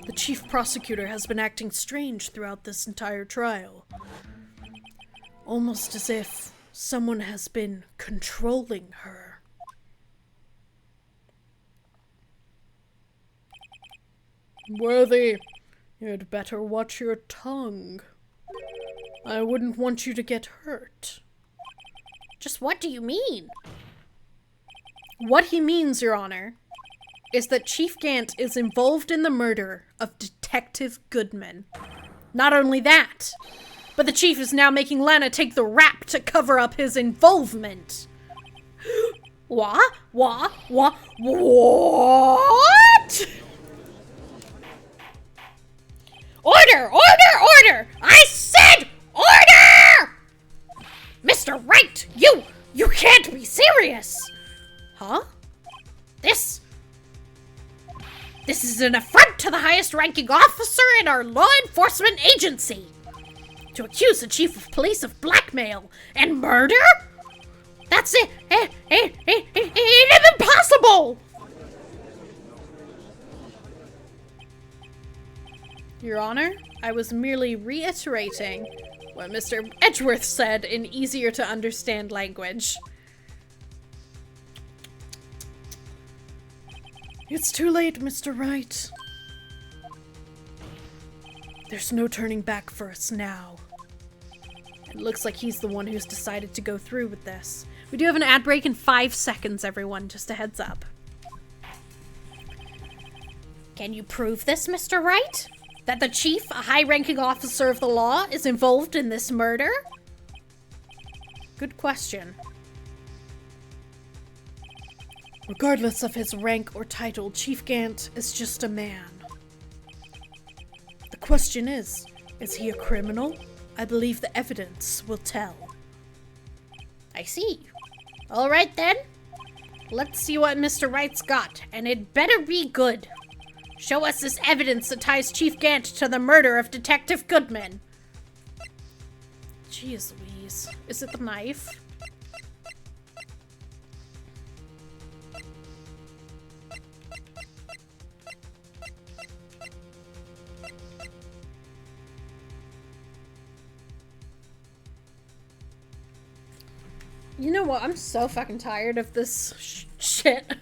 The chief prosecutor has been acting strange throughout this entire trial. Almost as if someone has been controlling her. Worthy, you'd better watch your tongue. I wouldn't want you to get hurt. Just what do you mean? What he means, Your Honor, is that Chief Gant is involved in the murder of Detective Goodman. Not only that, but the chief is now making Lana take the rap to cover up his involvement. What? What? Order! Order! Order! I said order! Mr. Wright, you can't be serious! Huh? This is an affront to the highest ranking officer in our law enforcement agency. To accuse the chief of police of blackmail and murder? That's it. It's impossible! Your Honor, I was merely reiterating what Mr. Edgeworth said in easier to understand language. It's too late, Mr. Wright. There's no turning back for us now. It looks like he's the one who's decided to go through with this. We do have an ad break in 5 seconds, everyone, just a heads up. Can you prove this, Mr. Wright? That the chief, a high-ranking officer of the law, is involved in this murder? Good question. Regardless of his rank or title, Chief Gant is just a man. The question is he a criminal? I believe the evidence will tell. I see. All right, then. Let's see what Mr. Wright's got, and it better be good. Show us this evidence that ties Chief Gant to the murder of Detective Goodman. Jeez Louise. Is it the knife? You know what? I'm so fucking tired of this shit.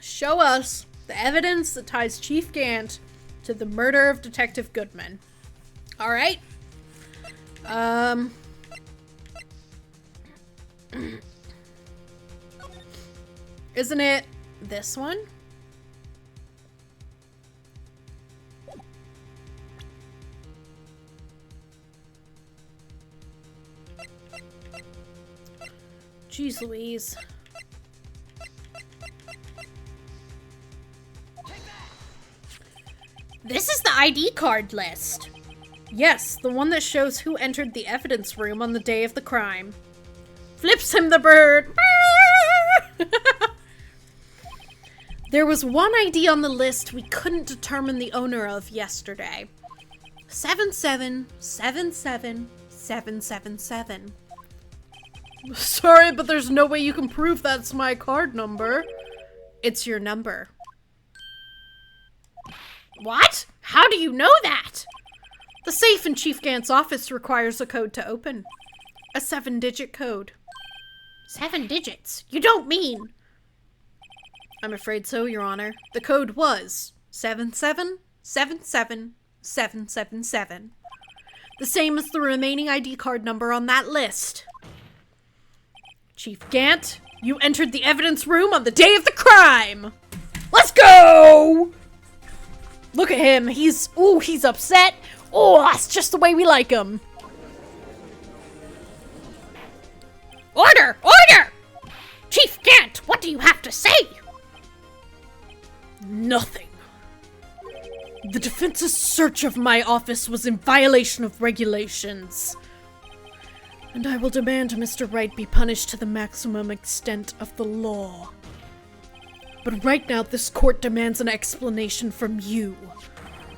Show us the evidence that ties Chief Gant to the murder of Detective Goodman. All right. Isn't it this one? Jeez Louise. This is the ID card list. Yes, the one that shows who entered the evidence room on the day of the crime. Flips him the bird. There was one ID on the list we couldn't determine the owner of yesterday. 7777777. Sorry, but there's no way you can prove that's my card number. It's your number. What? How do you know that? The safe in Chief Gant's office requires a code to open. A 7-digit code. 7 digits? You don't mean... I'm afraid so, Your Honor. The code was 7777777. The same as the remaining ID card number on that list. Chief Gant, you entered the evidence room on the day of the crime! Let's go! Look at him. He's upset. Oh, that's just the way we like him. Order! Order! Chief Gant, what do you have to say? Nothing. The defense's search of my office was in violation of regulations. And I will demand Mr. Wright be punished to the maximum extent of the law. But right now, this court demands an explanation from you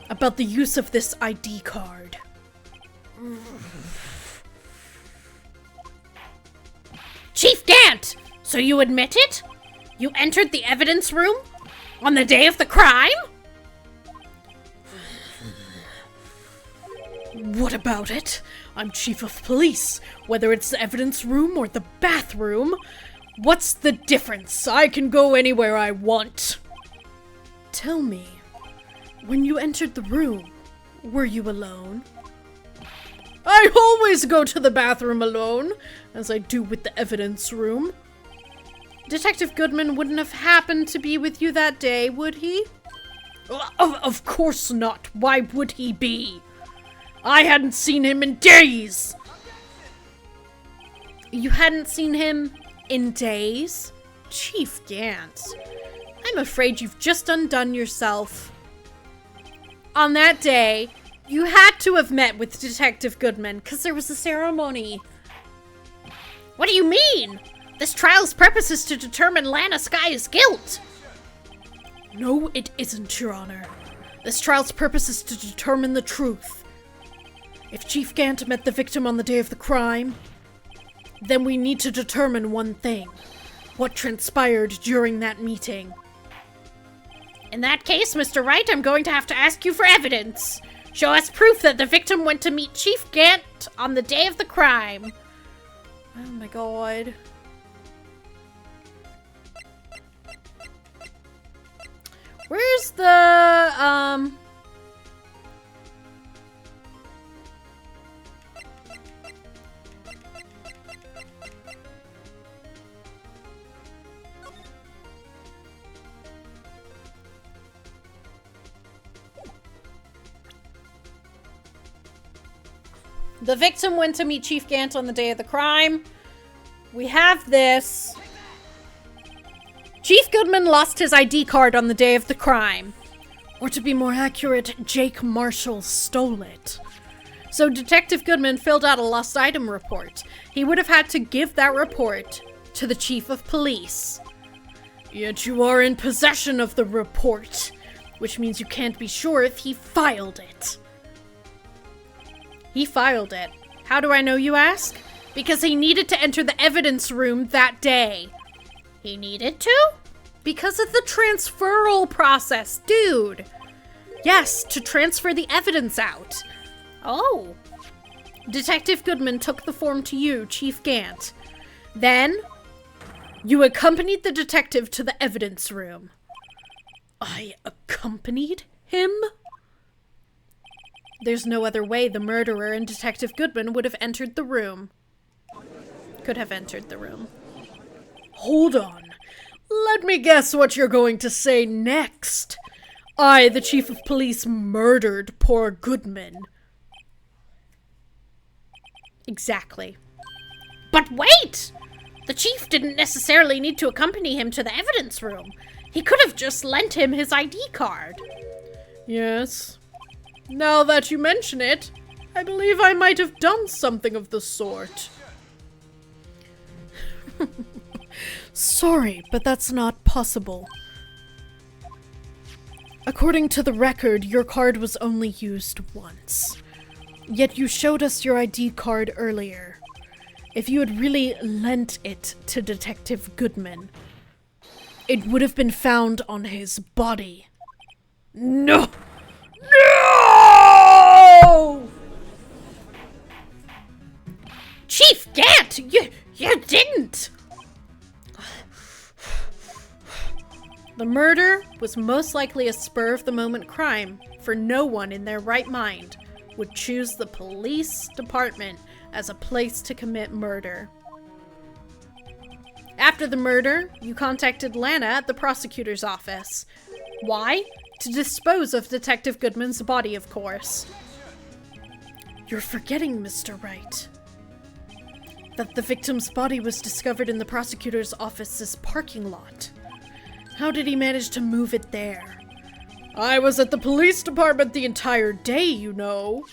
about the use of this ID card. Chief Gant! So you admit it? You entered the evidence room on the day of the crime? What about it? I'm chief of police. Whether it's the evidence room or the bathroom, what's the difference? I can go anywhere I want. Tell me, when you entered the room, were you alone? I always go to the bathroom alone, as I do with the evidence room. Detective Goodman wouldn't have happened to be with you that day, would he? Of course not. Why would he be? I hadn't seen him in days! You hadn't seen him in days? Chief Gant, I'm afraid you've just undone yourself. On that day, you had to have met with Detective Goodman, because there was a ceremony. What do you mean? This trial's purpose is to determine Lana Sky's guilt. No, it isn't, Your Honor. This trial's purpose is to determine the truth. If Chief Gant met the victim on the day of the crime, then we need to determine one thing. What transpired during that meeting? In that case, Mr. Wright, I'm going to have to ask you for evidence. Show us proof that the victim went to meet Chief Gant on the day of the crime. Oh my god. Where's the, The victim went to meet Chief Gant on the day of the crime. We have this. Chief Goodman lost his ID card on the day of the crime. Or to be more accurate, Jake Marshall stole it. So Detective Goodman filled out a lost item report. He would have had to give that report to the chief of police. Yet you are in possession of the report, which means you can't be sure if he filed it. He filed it. How do I know, you ask? Because he needed to enter the evidence room that day. He needed to? Because of the transferal process, dude. Yes, to transfer the evidence out. Oh. Detective Goodman took the form to you, Chief Gant. Then, you accompanied the detective to the evidence room. I accompanied him? There's no other way the murderer and Detective Goodman would have entered the room. Could have entered the room. Hold on. Let me guess what you're going to say next. I, the chief of police, murdered poor Goodman. Exactly. But wait! The chief didn't necessarily need to accompany him to the evidence room. He could have just lent him his ID card. Yes. Now that you mention it, I believe I might have done something of the sort. Sorry, but that's not possible. According to the record, your card was only used once. Yet you showed us your ID card earlier. If you had really lent it to Detective Goodman, it would have been found on his body. No! No! Chief Gant, you didn't! The murder was most likely a spur-of-the-moment crime, for no one in their right mind would choose the police department as a place to commit murder. After the murder, you contacted Lana at the prosecutor's office. Why? To dispose of Detective Goodman's body, of course. You're forgetting, Mr. Wright, that the victim's body was discovered in the prosecutor's office's parking lot. How did he manage to move it there? I was at the police department the entire day, you know.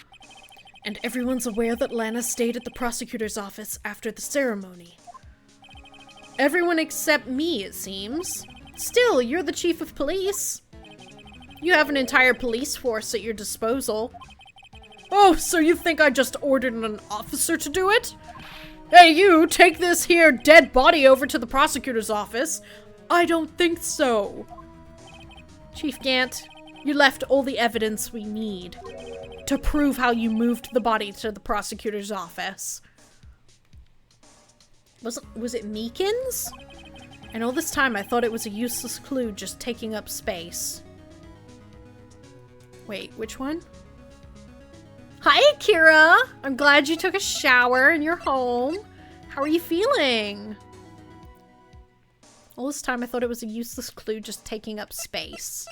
And everyone's aware that Lana stayed at the prosecutor's office after the ceremony. Everyone except me, it seems. Still, you're the chief of police. You have an entire police force at your disposal. Oh, so you think I just ordered an officer to do it? Hey, you, take this here dead body over to the prosecutor's office. I don't think so. Chief Gant, you left all the evidence we need to prove how you moved the body to the prosecutor's office. Was it Meekins? And all this time I thought it was a useless clue just taking up space. Wait, which one? Hi, Akira! I'm glad you took a shower and you're home. How are you feeling? All this time I thought it was a useless clue just taking up space.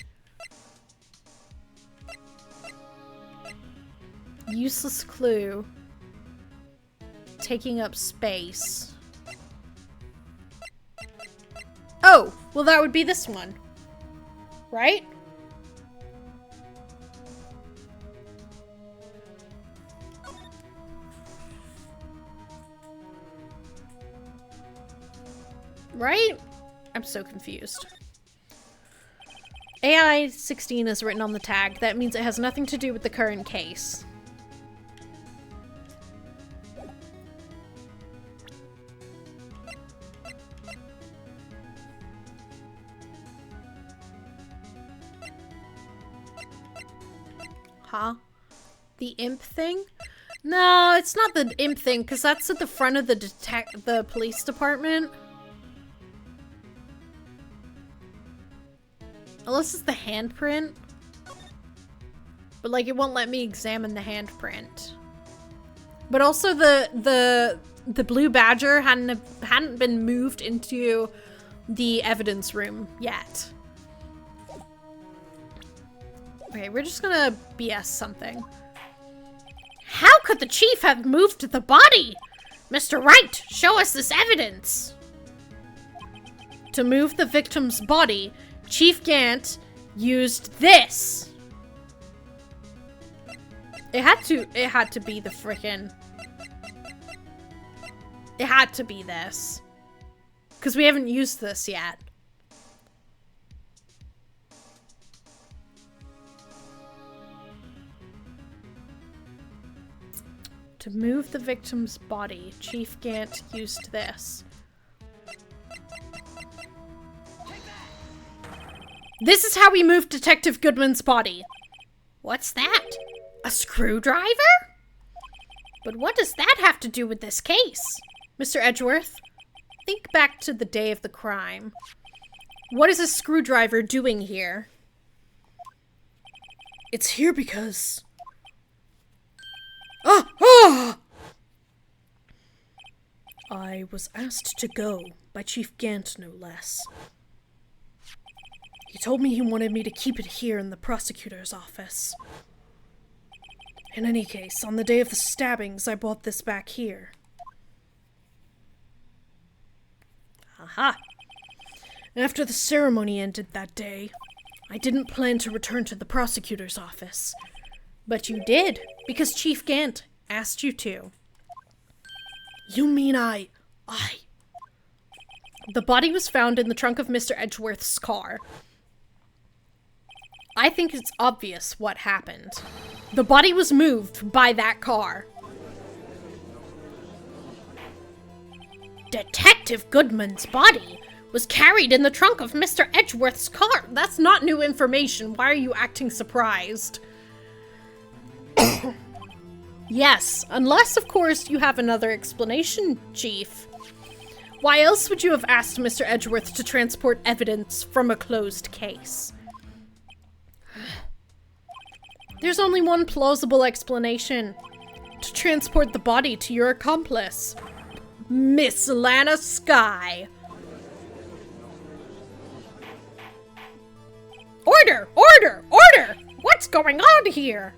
Useless clue. Taking up space. Oh, well that would be this one. Right? Right? I'm so confused. AI 16 is written on the tag. That means it has nothing to do with the current case. Huh? The imp thing? No, it's not the imp thing, because that's at the front of the police department. Unless it's the handprint. But like, it won't let me examine the handprint. But also the blue badger hadn't been moved into the evidence room yet. Okay, we're just gonna BS something. How could the chief have moved the body? Mr. Wright, show us this evidence. To move the victim's body, Chief Gant used this. It had to be the frickin'... It had to be this. Because we haven't used this yet. To move the victim's body, Chief Gant used this. This is how we moved Detective Goodman's body. What's that? A screwdriver? But what does that have to do with this case? Mr. Edgeworth, think back to the day of the crime. What is a screwdriver doing here? It's here because... Ah! I was asked to go by Chief Gant, no less. He told me he wanted me to keep it here in the prosecutor's office. In any case, on the day of the stabbings, I brought this back here. Aha! After the ceremony ended that day, I didn't plan to return to the prosecutor's office. But you did, because Chief Gant asked you to. You mean I... The body was found in the trunk of Mr. Edgeworth's car. I think it's obvious what happened. The body was moved by that car. Detective Goodman's body was carried in the trunk of Mr. Edgeworth's car. That's not new information. Why are you acting surprised? Yes, unless, of course, you have another explanation, Chief. Why else would you have asked Mr. Edgeworth to transport evidence from a closed case? There's only one plausible explanation. To transport the body to your accomplice, Miss Lana Skye. Order! Order! Order! What's going on here?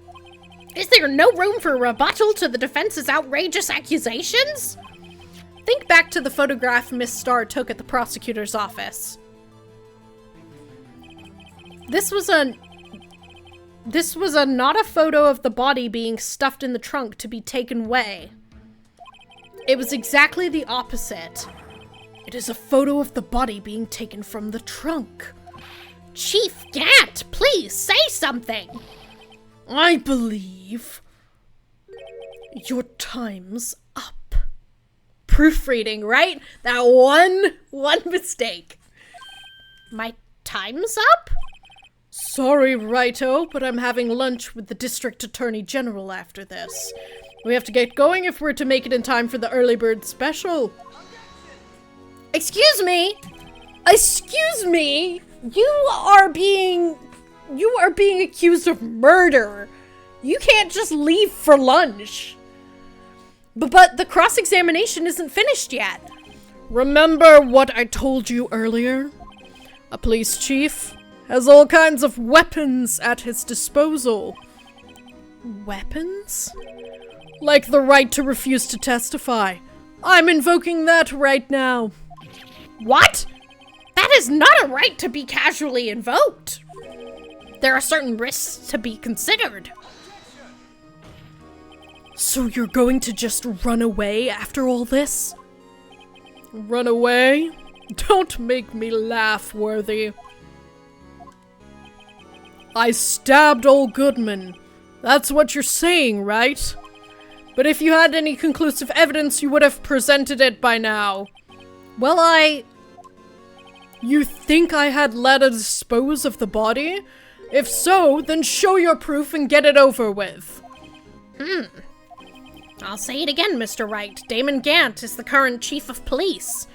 Is there no room for rebuttal to the defense's outrageous accusations? Think back to the photograph Miss Starr took at the prosecutor's office. This was not a photo of the body being stuffed in the trunk to be taken away. It was exactly the opposite. It is a photo of the body being taken from the trunk. Chief Gant, please say something. I believe your time's up. Proofreading, right? That one mistake. My time's up? Sorry, Righto, but I'm having lunch with the District Attorney General after this. We have to get going if we're to make it in time for the early bird special. Excuse me! Excuse me! You are being accused of murder. You can't just leave for lunch. But the cross-examination isn't finished yet. Remember what I told you earlier? A police chief has all kinds of weapons at his disposal. Weapons? Like the right to refuse to testify. I'm invoking that right now. What? That is not a right to be casually invoked. There are certain risks to be considered. So you're going to just run away after all this? Run away? Don't make me laugh, Worthy. I stabbed old Goodman. That's what you're saying, right? But if you had any conclusive evidence, you would have presented it by now. Well, You think I had Lana dispose of the body? If so, then show your proof and get it over with. I'll say it again, Mr. Wright. Damon Gant is the current chief of police.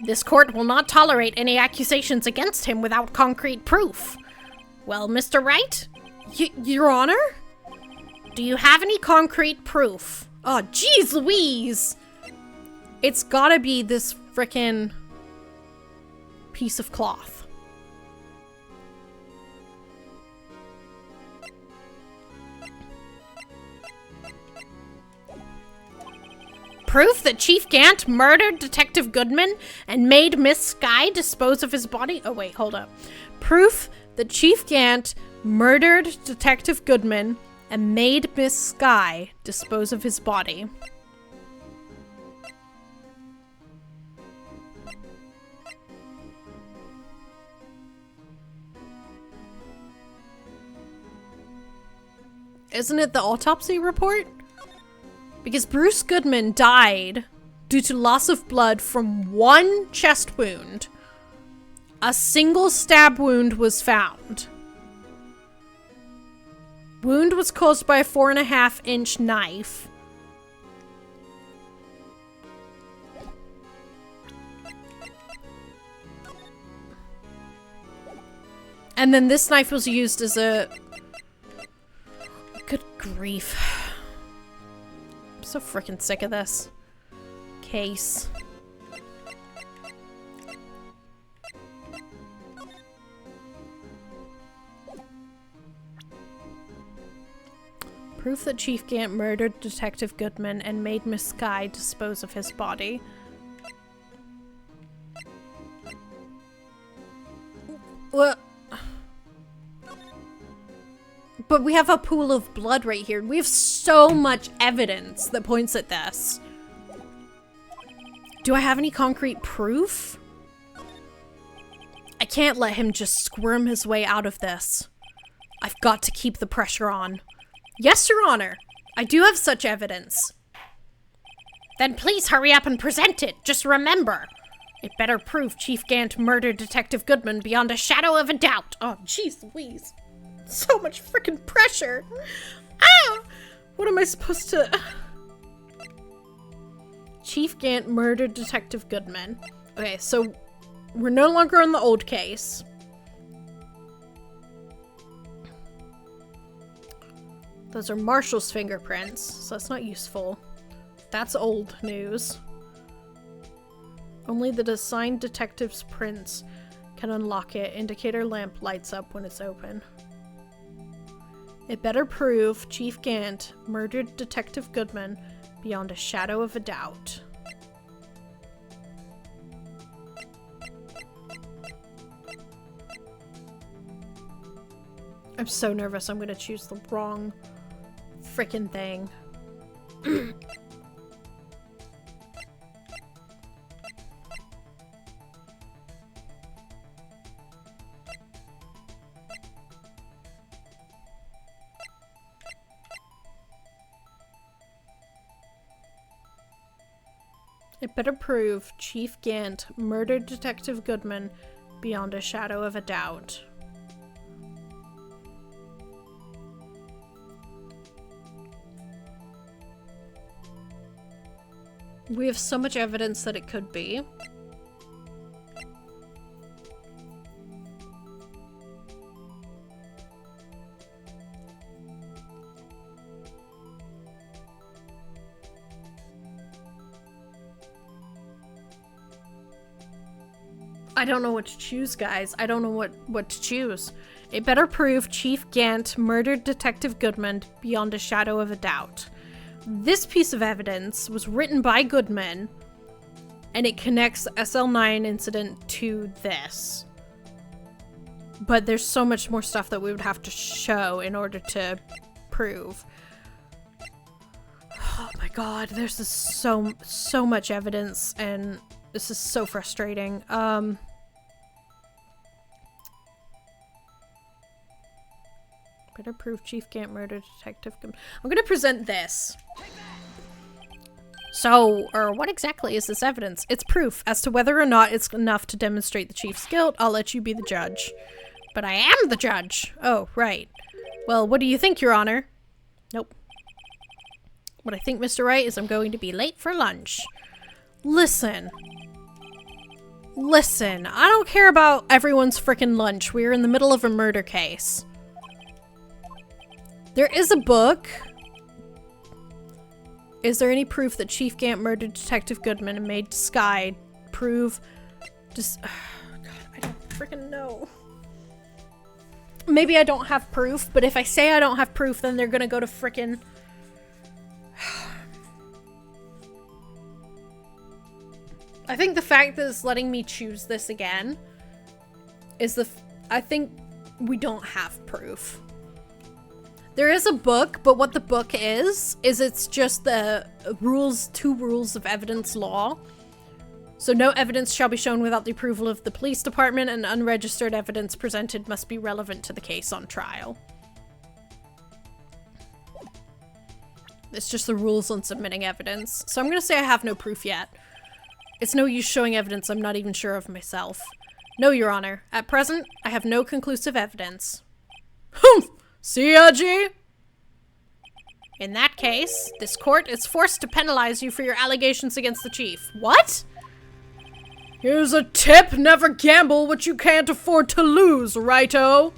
This court will not tolerate any accusations against him without concrete proof. Well, Mr. Wright? Your Honor? Do you have any concrete proof? Oh, jeez Louise! It's gotta be this frickin' piece of cloth. Proof that Chief Gant murdered Detective Goodman and made Miss Skye dispose of his body? Oh wait, hold up. Proof that Chief Gant murdered Detective Goodman and made Miss Sky dispose of his body. Isn't it the autopsy report? Because Bruce Goodman died due to loss of blood from one chest wound. A single stab wound was found. Wound was caused by a 4.5-inch knife. And then this knife was used as a... Good grief. I'm so freaking sick of this case. Proof that Chief Gant murdered Detective Goodman and made Miss Sky dispose of his body. What? But we have a pool of blood right here. We have so much evidence that points at this. Do I have any concrete proof? I can't let him just squirm his way out of this. I've got to keep the pressure on. Yes, Your Honor. I do have such evidence. Then please hurry up and present it. Just remember, it better prove Chief Gant murdered Detective Goodman beyond a shadow of a doubt. Oh, jeez Louise. So much freaking pressure. Ah! What am I supposed to... Chief Gant murdered Detective Goodman. Okay, so we're no longer on the old case. Those are Marshall's fingerprints, so that's not useful. That's old news. Only the assigned detective's prints can unlock it. Indicator lamp lights up when it's open. It better prove Chief Gant murdered Detective Goodman beyond a shadow of a doubt. I'm so nervous I'm gonna choose the wrong frickin' thing. It better prove Chief Gant murdered Detective Goodman beyond a shadow of a doubt. We have so much evidence that it could be. I don't know what to choose, guys. I don't know what to choose. It better prove Chief Gant murdered Detective Goodman beyond a shadow of a doubt. This piece of evidence was written by Goodman, and it connects the SL9 incident to this. But there's so much more stuff that we would have to show in order to prove. Oh my god, there's just so much evidence, and this is so frustrating. Better prove Chief Gant murdered Detective Goodman. I'm gonna present this. So, or what exactly is this evidence? It's proof. As to whether or not it's enough to demonstrate the chief's guilt, I'll let you be the judge. But I am the judge. Oh, right. Well, what do you think, Your Honor? Nope. What I think, Mr. Wright, is I'm going to be late for lunch. Listen. Listen, I don't care about everyone's frickin' lunch. We're in the middle of a murder case. There is a book. Is there any proof that Chief Gant murdered Detective Goodman and made Sky prove... Just... God, I don't freaking know. Maybe I don't have proof, but if I say I don't have proof, then they're gonna go to frickin'... I think the fact that it's letting me choose this again is I think we don't have proof. There is a book, but what the book is it's just the two rules of evidence law. So no evidence shall be shown without the approval of the police department, and unregistered evidence presented must be relevant to the case on trial. It's just the rules on submitting evidence. So I'm gonna say I have no proof yet. It's no use showing evidence I'm not even sure of myself. No, Your Honor. At present, I have no conclusive evidence. Humph! See, Aji? In that case, this court is forced to penalize you for your allegations against the chief. What? Here's a tip. Never gamble what you can't afford to lose, righto?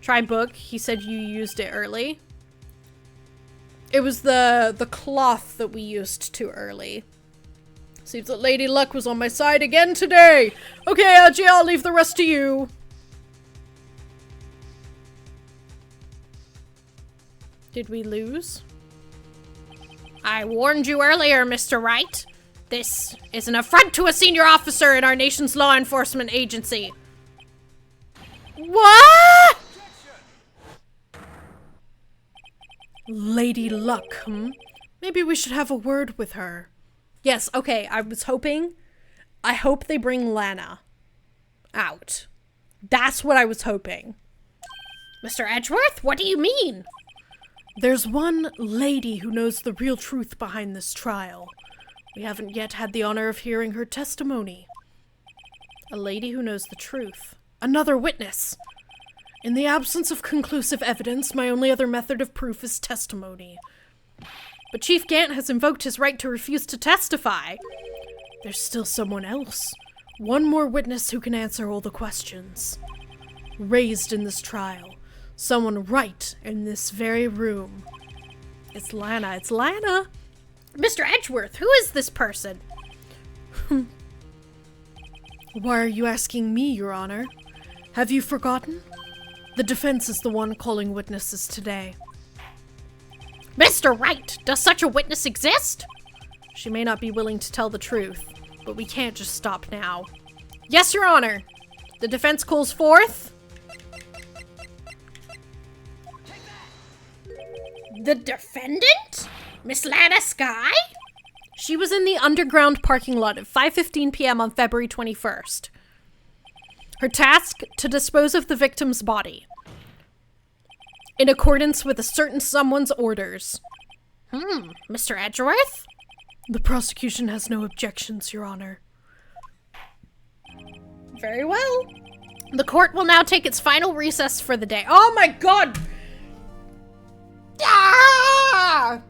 Try book. He said you used it early. It was the cloth that we used too early. Seems that Lady Luck was on my side again today. Okay, Aji, I'll leave the rest to you. Did we lose? I warned you earlier, Mr. Wright. This is an affront to a senior officer in our nation's law enforcement agency. What? Lady Luck, Maybe we should have a word with her. Yes, okay, I hope they bring Lana out. That's what I was hoping. Mr. Edgeworth, what do you mean? There's one lady who knows the real truth behind this trial. We haven't yet had the honor of hearing her testimony. A lady who knows the truth. Another witness. In the absence of conclusive evidence, my only other method of proof is testimony. But Chief Gant has invoked his right to refuse to testify. There's still someone else. One more witness who can answer all the questions. Raised in this trial. Someone right in this very room. It's Lana. It's Lana. Mr. Edgeworth, who is this person? Why are you asking me, Your Honor? Have you forgotten? The defense is the one calling witnesses today. Mr. Wright, does such a witness exist? She may not be willing to tell the truth, but we can't just stop now. Yes, Your Honor. The defense calls forth... The defendant? Miss Lana Skye? She was in the underground parking lot at 5:15 p.m. on February 21st. Her task, to dispose of the victim's body. In accordance with a certain someone's orders. Mr. Edgeworth? The prosecution has no objections, Your Honor. Very well. The court will now take its final recess for the day. Oh my god! Ah!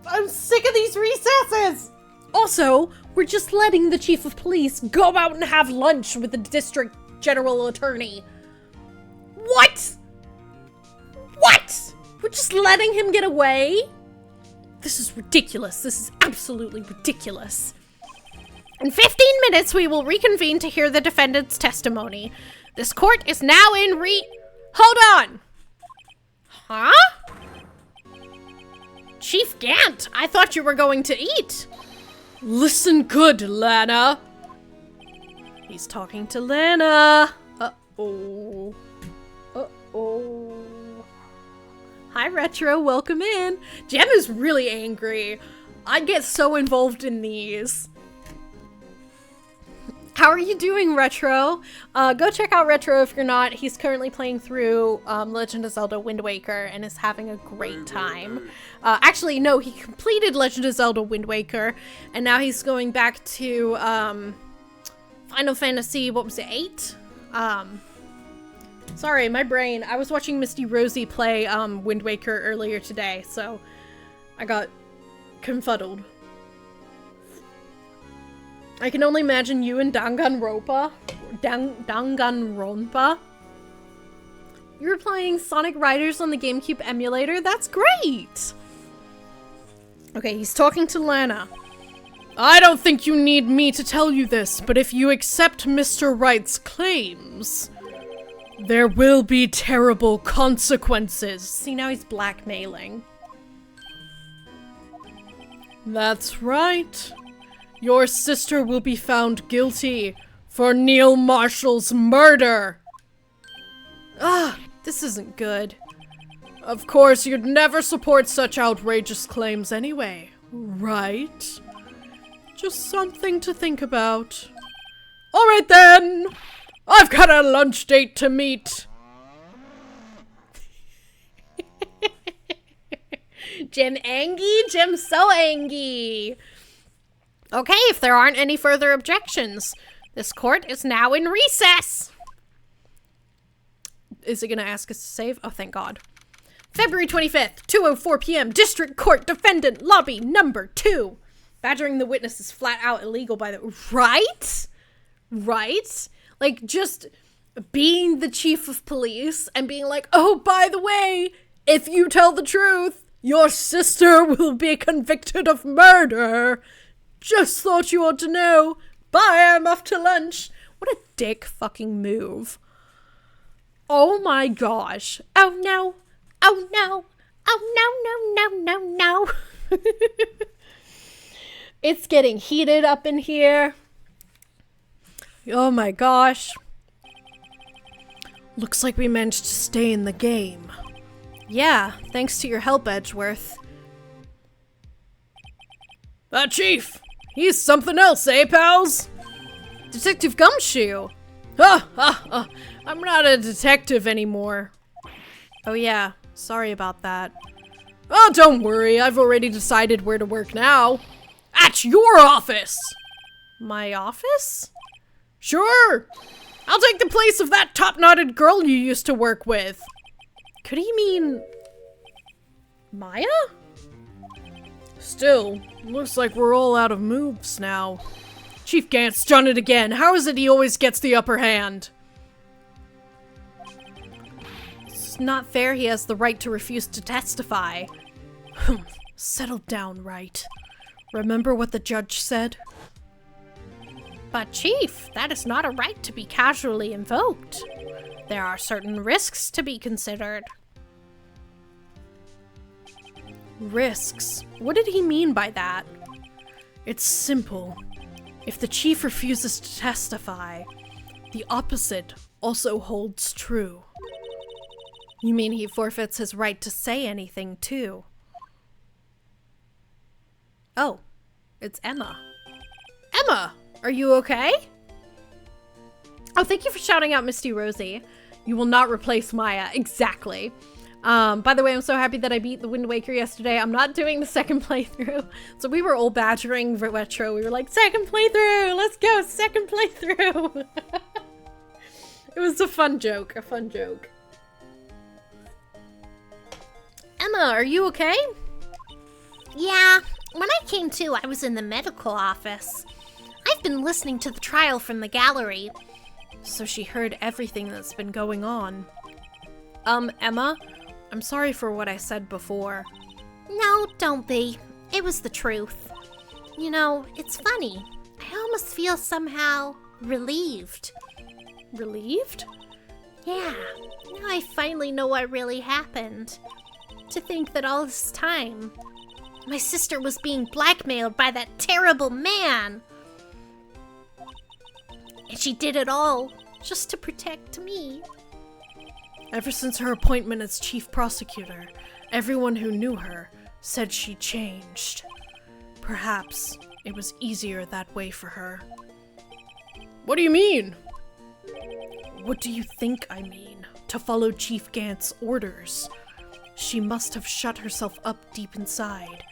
I'm sick of these recesses! Also, we're just letting the chief of police go out and have lunch with the district general attorney. What? What? We're just letting him get away? This is ridiculous. This is absolutely ridiculous. In 15 minutes, we will reconvene to hear the defendant's testimony. This court is now in Hold on! Huh? Chief Gant, I thought you were going to eat. Listen good, Lana. He's talking to Lana. Uh-oh. Uh-oh. Hi, Retro. Welcome in. Jem is really angry. I get so involved in these. How are you doing, Retro? Go check out Retro if you're not. He's currently playing through Legend of Zelda Wind Waker and is having a great time. Actually, no, he completed Legend of Zelda Wind Waker, and now he's going back to Final Fantasy, what was it, 8? Sorry, my brain. I was watching Misty Rosie play Wind Waker earlier today, so I got confuddled. I can only imagine you and Danganronpa. You were playing Sonic Riders on the GameCube emulator? That's great! Okay, he's talking to Lana. I don't think you need me to tell you this, but if you accept Mr. Wright's claims, there will be terrible consequences. See, now he's blackmailing. That's right. Your sister will be found guilty for Neil Marshall's murder. This isn't good. Of course, you'd never support such outrageous claims anyway, right? Just something to think about. Alright then! I've got a lunch date to meet! Jim Angie? Jim so angry. Okay, if there aren't any further objections, this court is now in recess. Is it gonna ask us to save? Oh, thank God. February 25th, 2:04 p.m. District Court Defendant Lobby Number 2. Badgering the witness is flat out illegal by the... Right? Right? Like, just being the chief of police and being like, oh, by the way, if you tell the truth, your sister will be convicted of murder. Just thought you ought to know. Bye, I'm off to lunch. What a dick fucking move. Oh my gosh. Oh no. Oh no. Oh no, no, no, no, no. It's getting heated up in here. Oh my gosh. Looks like we managed to stay in the game. Yeah, thanks to your help, Edgeworth. Chief! He's something else, eh, pals? Detective Gumshoe! I'm not a detective anymore. Oh yeah, sorry about that. Oh, don't worry, I've already decided where to work now. At your office! My office? Sure! I'll take the place of that top-knotted girl you used to work with. Could he mean... Maya? Still, looks like we're all out of moves now. Chief Gant's done it again. How is it he always gets the upper hand? It's not fair he has the right to refuse to testify. Settle down, Wright. Remember what the judge said? But Chief, that is not a right to be casually invoked. There are certain risks to be considered. Risks? What did he mean by that? It's simple. If the chief refuses to testify, the opposite also holds true. You mean he forfeits his right to say anything, too? Oh, it's Emma. Emma, are you okay? Oh, thank you for shouting out Misty Rosie. You will not replace Maya. Exactly. By the way, I'm so happy that I beat the Wind Waker yesterday. I'm not doing the second playthrough. So we were all badgering Retro. We were like, second playthrough! Let's go! Second playthrough! It was a fun joke. A fun joke. Emma, are you okay? Yeah, when I came to, I was in the medical office. I've been listening to the trial from the gallery. So she heard everything that's been going on. Emma, I'm sorry for what I said before. No, don't be. It was the truth. You know, it's funny. I almost feel somehow relieved. Relieved? Yeah, now I finally know what really happened. To think that all this time, my sister was being blackmailed by that terrible man. And she did it all just to protect me. Ever since her appointment as chief prosecutor, everyone who knew her said she changed. Perhaps it was easier that way for her. What do you mean? What do you think I mean? To follow Chief Gant's orders. She must have shut herself up deep inside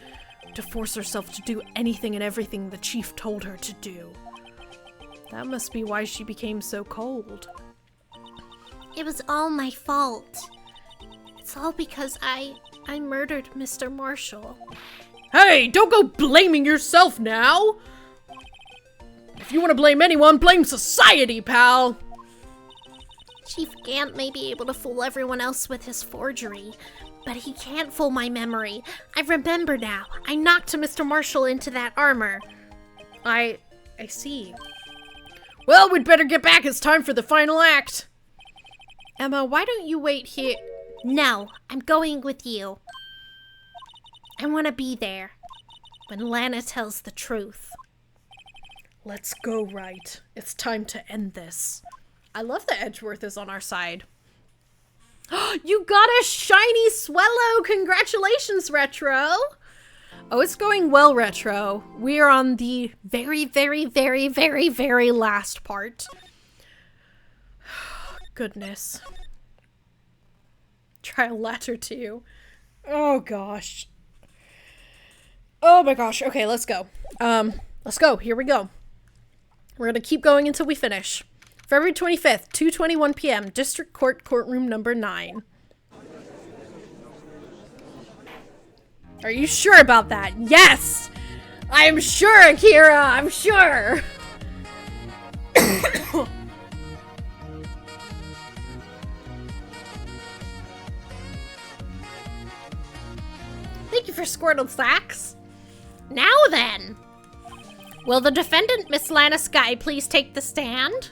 to force herself to do anything and everything the chief told her to do. That must be why she became so cold. It was all my fault. It's all because I murdered Mr. Marshall. Hey, don't go blaming yourself now! If you want to blame anyone, blame society, pal! Chief Gant may be able to fool everyone else with his forgery, but he can't fool my memory. I remember now. I knocked Mr. Marshall into that armor. I see. Well, we'd better get back. It's time for the final act. Emma, why don't you wait here? No, I'm going with you. I want to be there when Lana tells the truth. Let's go, Wright. It's time to end this. I love that Edgeworth is on our side. You got a shiny Swellow! Congratulations, Retro! Oh, it's going well, Retro. We are on the very, very, very, very, very last part. Goodness. Trial Letter 2. Oh, gosh. Oh, my gosh. Okay, let's go. Let's go. Here we go. We're gonna keep going until we finish. February 25th, 2:21 p.m., District Court, Courtroom number 9. Are you sure about that? Yes! I'm sure, Akira! I'm sure! Thank you for Squirtle Sacks. Now then, will the defendant, Miss Lana Sky, please take the stand?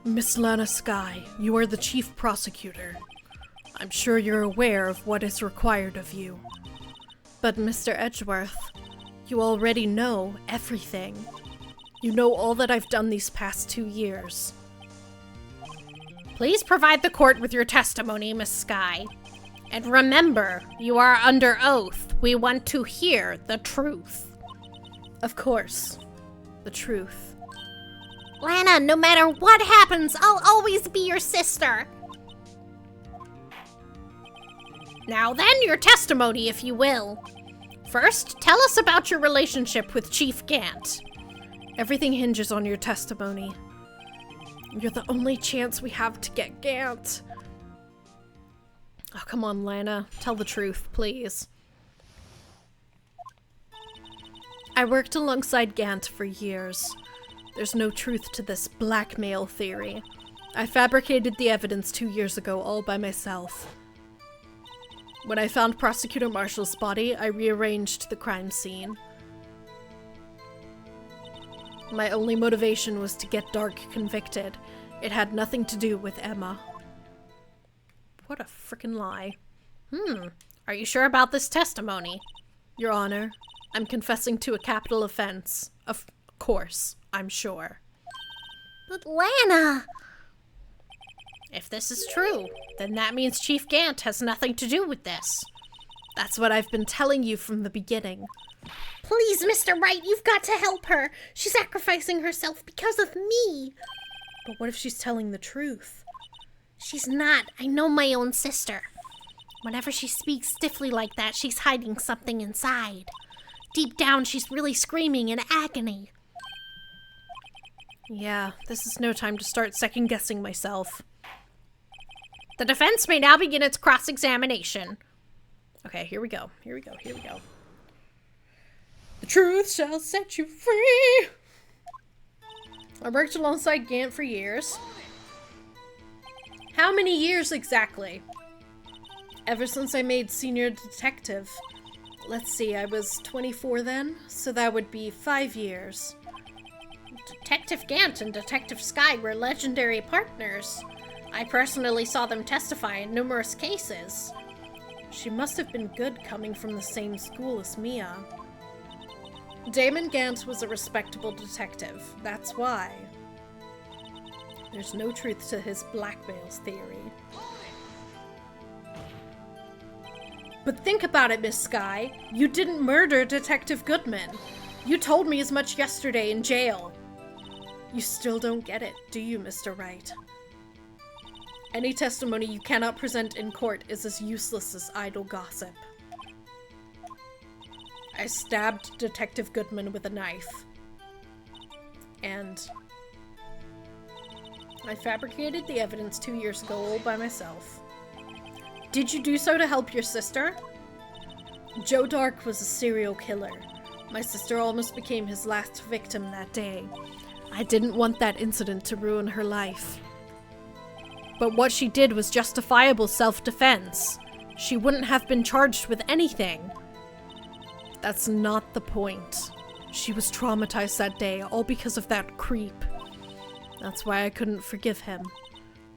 Miss Lana Sky, you are the chief prosecutor. I'm sure you're aware of what is required of you. But Mr. Edgeworth, you already know everything. You know all that I've done these past 2 years. Please provide the court with your testimony, Miss Sky. And remember, you are under oath. We want to hear the truth. Of course, the truth. Lana, no matter what happens, I'll always be your sister. Now then, your testimony, if you will. First, tell us about your relationship with Chief Gant. Everything hinges on your testimony. You're the only chance we have to get Gant. Oh, come on, Lana. Tell the truth, please. I worked alongside Gant for years. There's no truth to this blackmail theory. I fabricated the evidence 2 years ago all by myself. When I found Prosecutor Marshall's body, I rearranged the crime scene. My only motivation was to get Dark convicted. It had nothing to do with Emma. What a frickin' lie. Are you sure about this testimony? Your Honor, I'm confessing to a capital offense. Of course, I'm sure. But Lana! If this is true, then that means Chief Gant has nothing to do with this. That's what I've been telling you from the beginning. Please, Mr. Wright, you've got to help her. She's sacrificing herself because of me. But what if she's telling the truth? She's not. I know my own sister. Whenever she speaks stiffly like that, she's hiding something inside. Deep down, she's really screaming in agony. Yeah, this is no time to start second-guessing myself. The defense may now begin its cross-examination. Okay, here we go. Here we go. Here we go. The truth shall set you free! I worked alongside Gant for years. How many years exactly? Ever since I made senior detective. Let's see, I was 24 then, so that would be 5 years. Detective Gant and Detective Sky were legendary partners. I personally saw them testify in numerous cases. She must have been good coming from the same school as Mia. Damon Gant was a respectable detective, that's why. There's no truth to his blackmails theory. But think about it, Miss Sky. You didn't murder Detective Goodman. You told me as much yesterday in jail. You still don't get it, do you, Mr. Wright? Any testimony you cannot present in court is as useless as idle gossip. I stabbed Detective Goodman with a knife. And I fabricated the evidence 2 years ago all by myself. Did you do so to help your sister? Joe Dark was a serial killer. My sister almost became his last victim that day. I didn't want that incident to ruin her life. But what she did was justifiable self-defense. She wouldn't have been charged with anything. That's not the point. She was traumatized that day, all because of that creep. That's why I couldn't forgive him.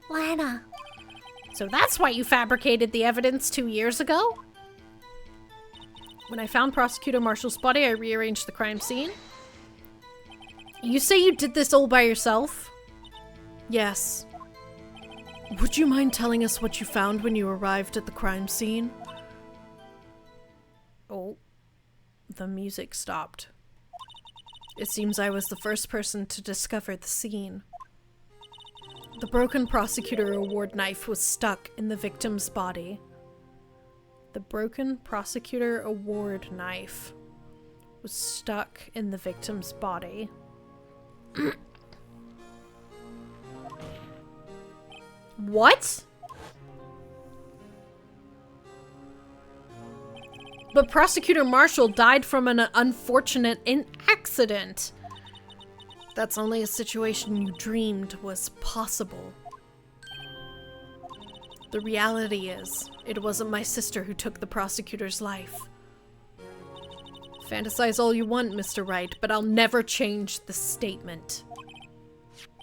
Lana. So that's why you fabricated the evidence 2 years ago? When I found Prosecutor Marshall's body, I rearranged the crime scene. You say you did this all by yourself? Yes. Would you mind telling us what you found when you arrived at the crime scene? Oh, The music stopped. It seems I was the first person to discover the scene. The broken prosecutor award knife was stuck in the victim's body. The broken prosecutor award knife was stuck in the victim's body. what? But Prosecutor Marshall died from an unfortunate accident. That's only a situation you dreamed was possible. The reality is, it wasn't my sister who took the prosecutor's life. Fantasize all you want, Mr. Wright, but I'll never change the statement.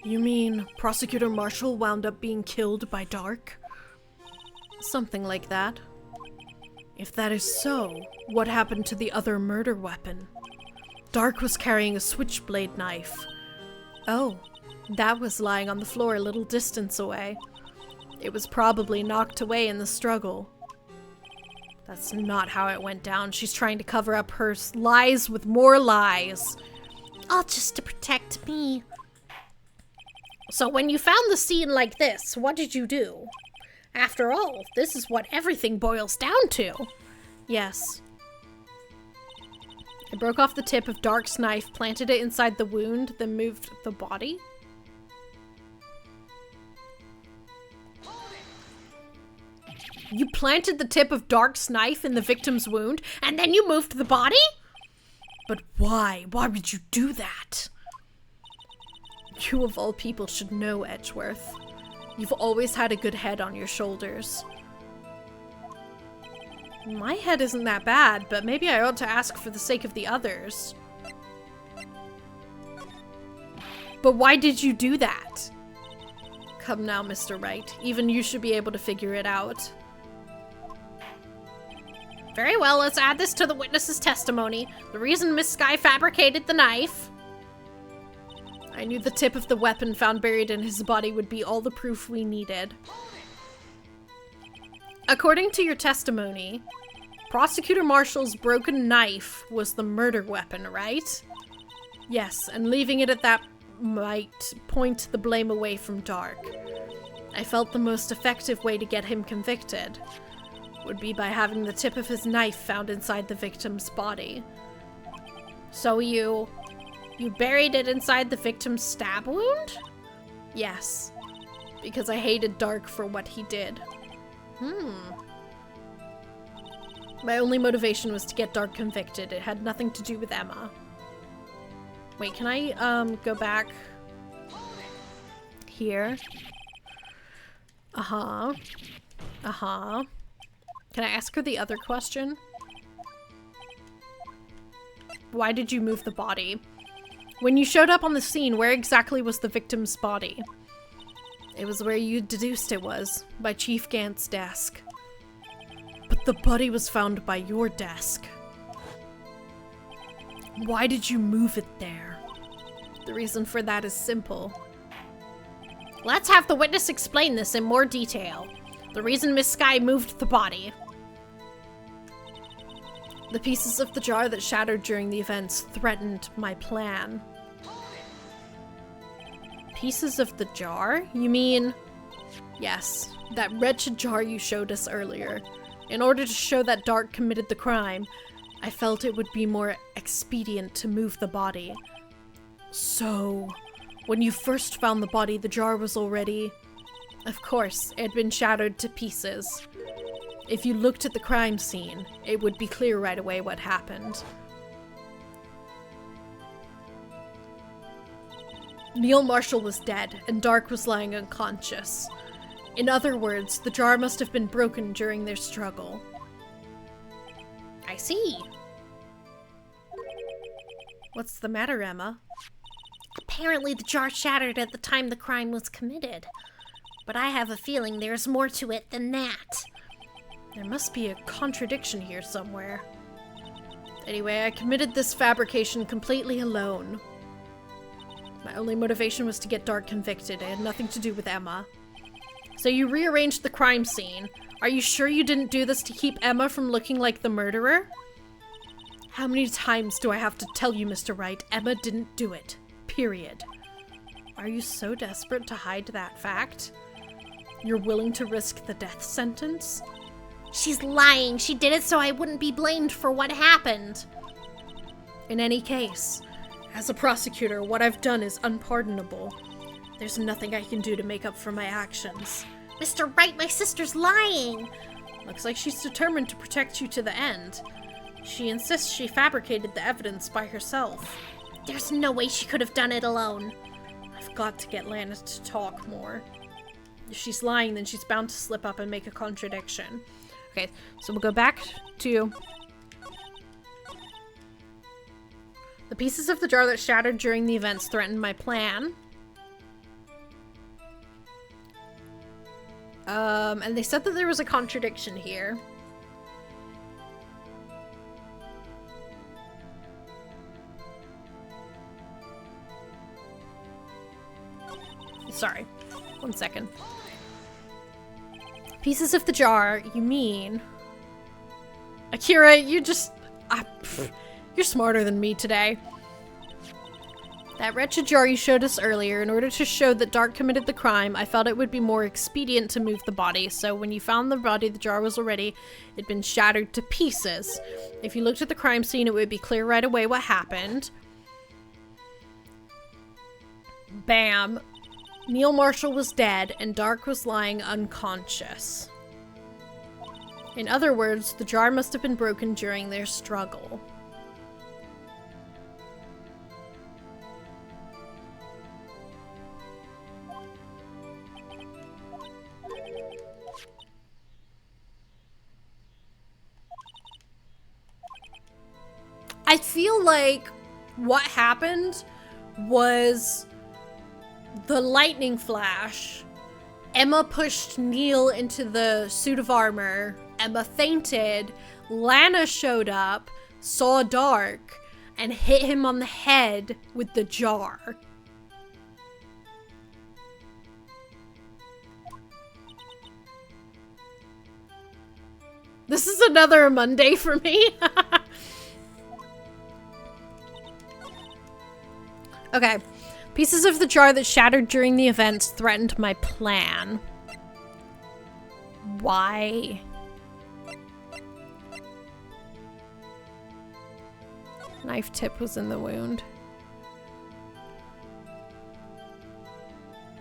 You mean Prosecutor Marshall wound up being killed by Dark? Something like that. If that is so, what happened to the other murder weapon? Dark was carrying a switchblade knife. Oh, that was lying on the floor a little distance away. It was probably knocked away in the struggle. That's not how it went down. She's trying to cover up her lies with more lies. All just to protect me. So when you found the scene like this, what did you do? After all, this is what everything boils down to. Yes. I broke off the tip of Dark's knife, planted it inside the wound, then moved the body. You planted the tip of Dark's knife in the victim's wound, And then you moved the body? but why? Why would you do that? You of all people should know, Edgeworth. You've always had a good head on your shoulders. My head isn't that bad, but maybe I ought to ask for the sake of the others. But why did you do that? Come now, Mr. Wright. Even you should be able to figure it out. Very well, let's add this to the witness's testimony. The reason Miss Sky fabricated the knife. I knew the tip of the weapon found buried in his body would be all the proof we needed. According to your testimony, Prosecutor Marshall's broken knife was the murder weapon, right? Yes, and leaving it at that might point the blame away from Dark. I felt the most effective way to get him convicted would be by having the tip of his knife found inside the victim's body. So you buried it inside the victim's stab wound? Yes, because I hated Dark for what he did. My only motivation was to get Dark convicted. It had nothing to do with Emma. Wait, can I, go back here? Uh-huh. Uh-huh. Can I ask her the other question? Why did you move the body? When you showed up on the scene, where exactly was the victim's body? It was where you deduced it was, by Chief Gant's desk. But the body was found by your desk. Why did you move it there? The reason for that is simple. Let's have the witness explain this in more detail. The reason Miss Sky moved the body. The pieces of the jar that shattered during the events threatened my plan. Pieces of the jar? You mean... Yes, that wretched jar you showed us earlier. In order to show that Dark committed the crime, I felt it would be more expedient to move the body. So, when you first found the body, the jar was already... Of course, it had been shattered to pieces. If you looked at the crime scene, it would be clear right away what happened. Neil Marshall was dead, and Dark was lying unconscious. In other words, the jar must have been broken during their struggle. I see. What's the matter, Emma? Apparently the jar shattered at the time the crime was committed. But I have a feeling there's more to it than that. There must be a contradiction here somewhere. Anyway, I committed this fabrication completely alone. My only motivation was to get Dark convicted. It had nothing to do with Emma. So you rearranged the crime scene. Are you sure you didn't do this to keep Emma from looking like the murderer? How many times do I have to tell you, Mr. Wright? Emma didn't do it. Period. Are you so desperate to hide that fact? You're willing to risk the death sentence? She's lying. She did it so I wouldn't be blamed for what happened. In any case, as a prosecutor, what I've done is unpardonable. There's nothing I can do to make up for my actions. Mr. Wright, my sister's lying. Looks like she's determined to protect you to the end. She insists she fabricated the evidence by herself. There's no way she could have done it alone. I've got to get Lana to talk more. If she's lying, then she's bound to slip up and make a contradiction. Okay, so we'll go back to... The pieces of the jar that shattered during the events threatened my plan. And they said that there was a contradiction here. Sorry. 1 second. Pieces of the jar, you mean... Akira, you just... you're smarter than me today. That wretched jar you showed us earlier, in order to show that Dark committed the crime, I felt it would be more expedient to move the body, so when you found the body, the jar was already... It'd been shattered to pieces. If you looked at the crime scene, it would be clear right away what happened. Bam. Neil Marshall was dead, and Dark was lying unconscious. In other words, the jar must have been broken during their struggle. I feel like what happened was the lightning flash. Emma pushed Neil into the suit of armor. Emma fainted. Lana showed up, saw Dark, and hit him on the head with the jar. This is another Monday for me. Okay. Pieces of the jar that shattered during the events threatened my plan. Why? Knife tip was in the wound.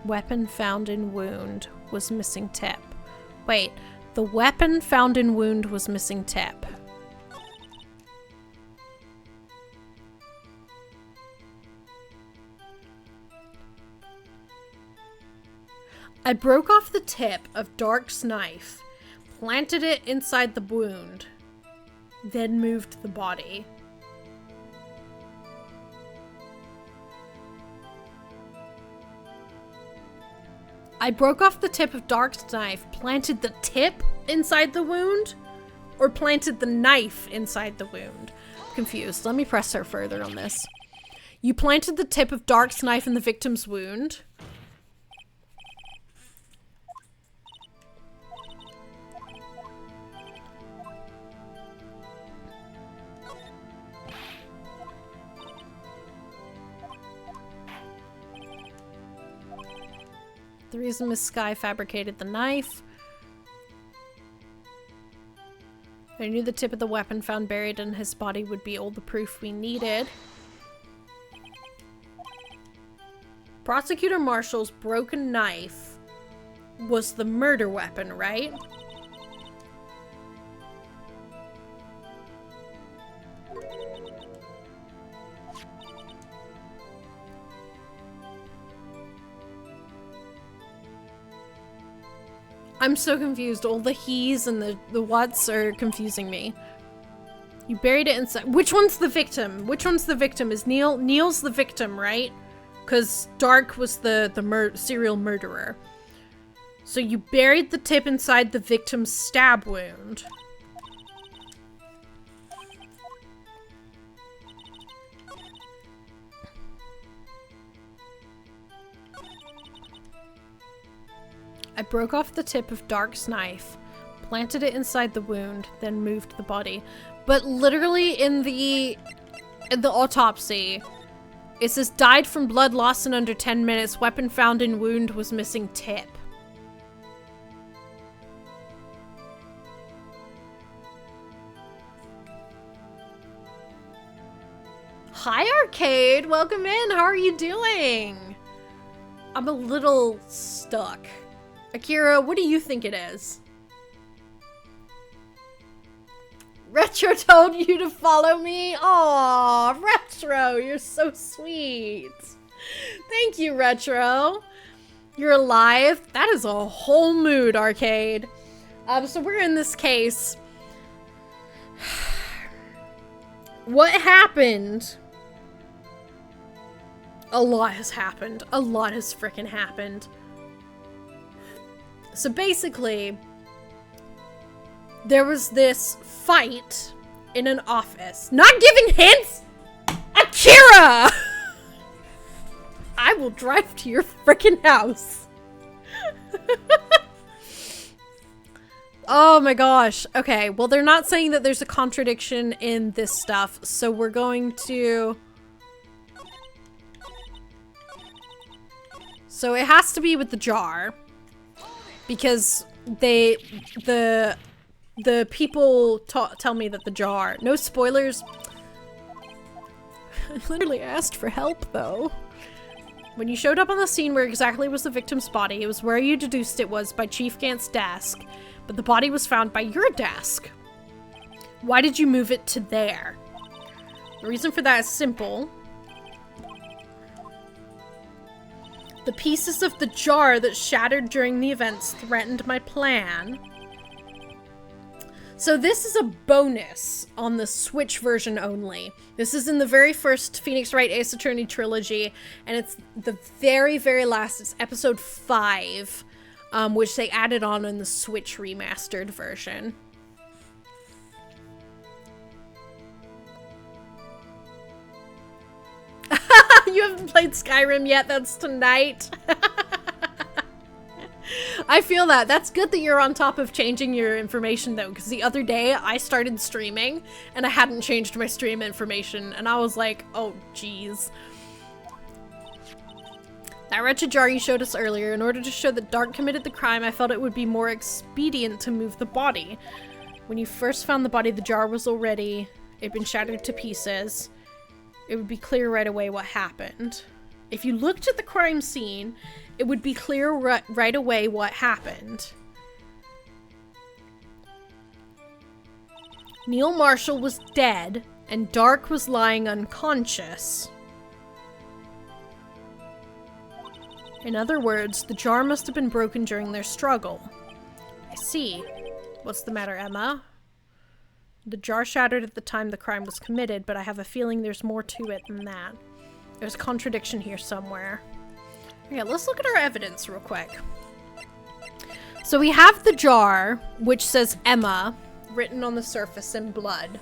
Weapon found in wound was missing tip. Wait, the weapon found in wound was missing tip. I broke off the tip of Dark's knife, planted it inside the wound, then moved the body. I broke off the tip of Dark's knife, planted the tip inside the wound, or planted the knife inside the wound? I'm confused. Let me press her further on this. You planted the tip of Dark's knife in the victim's wound. The reason Miss Sky fabricated the knife. I knew the tip of the weapon found buried in his body would be all the proof we needed. Prosecutor Marshall's broken knife was the murder weapon, right? I'm so confused. All the he's and the what's are confusing me. You buried it inside. Which one's the victim? Which one's the victim? Is Neil? Neil's the victim, right? Because Dark was the serial murderer. So you buried the tip inside the victim's stab wound. I broke off the tip of Dark's knife, planted it inside the wound, then moved the body. But literally in the autopsy, it says died from blood loss in under 10 minutes. Weapon found in wound was missing tip. Hi, Arcade. Welcome in. How are you doing? I'm a little stuck. Akira, what do you think it is? Retro told you to follow me? Aw, Retro, you're so sweet. Thank you, Retro. You're alive? That is a whole mood, Arcade. So we're in this case. What happened? A lot has happened. A lot has frickin' happened. So basically, there was this fight in an office. Not giving hints! Akira! I will drive to your frickin' house. Oh my gosh. Okay, well they're not saying that there's a contradiction in this stuff, so we're going to... So it has to be with the jar. Because the people tell me that the jar... No spoilers. I literally asked for help, though. When you showed up on the scene where exactly was the victim's body, it was where you deduced it was by Chief Gant's desk, but the body was found by your desk. Why did you move it to there? The reason for that is simple. The pieces of the jar that shattered during the events threatened my plan. So this is a bonus on the Switch version only. This is in the very first Phoenix Wright Ace Attorney trilogy, and it's the very, very last. It's episode 5, which they added on in the Switch remastered version. You haven't played Skyrim yet? That's tonight. I feel that. That's good that you're on top of changing your information, though, because the other day I started streaming and I hadn't changed my stream information, and I was like, oh, geez. That wretched jar you showed us earlier, in order to show that Dark committed the crime, I felt it would be more expedient to move the body. When you first found the body, the jar was already... It'd been shattered to pieces. It would be clear right away what happened. If you looked at the crime scene, it would be clear right away what happened. Neil Marshall was dead, and Dark was lying unconscious. In other words, the jar must have been broken during their struggle. I see. What's the matter, Emma? The jar shattered at the time the crime was committed, but I have a feeling there's more to it than that. There's a contradiction here somewhere. Okay, let's look at our evidence real quick. So we have the jar, which says Emma, written on the surface in blood.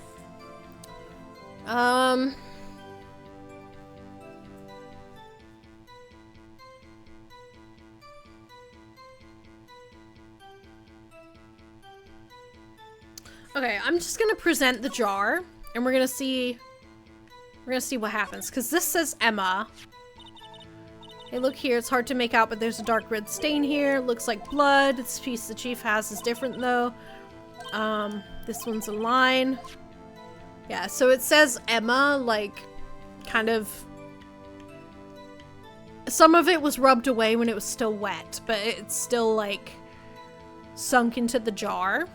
Okay, I'm just gonna present the jar, and we're gonna see what happens, because this says Emma. Hey, look here, it's hard to make out, but there's a dark red stain here. Looks like blood. This piece the chief has is different, though. This one's a line. Yeah, so it says Emma, like, kind of... Some of it was rubbed away when it was still wet, but it's still, like, sunk into the jar.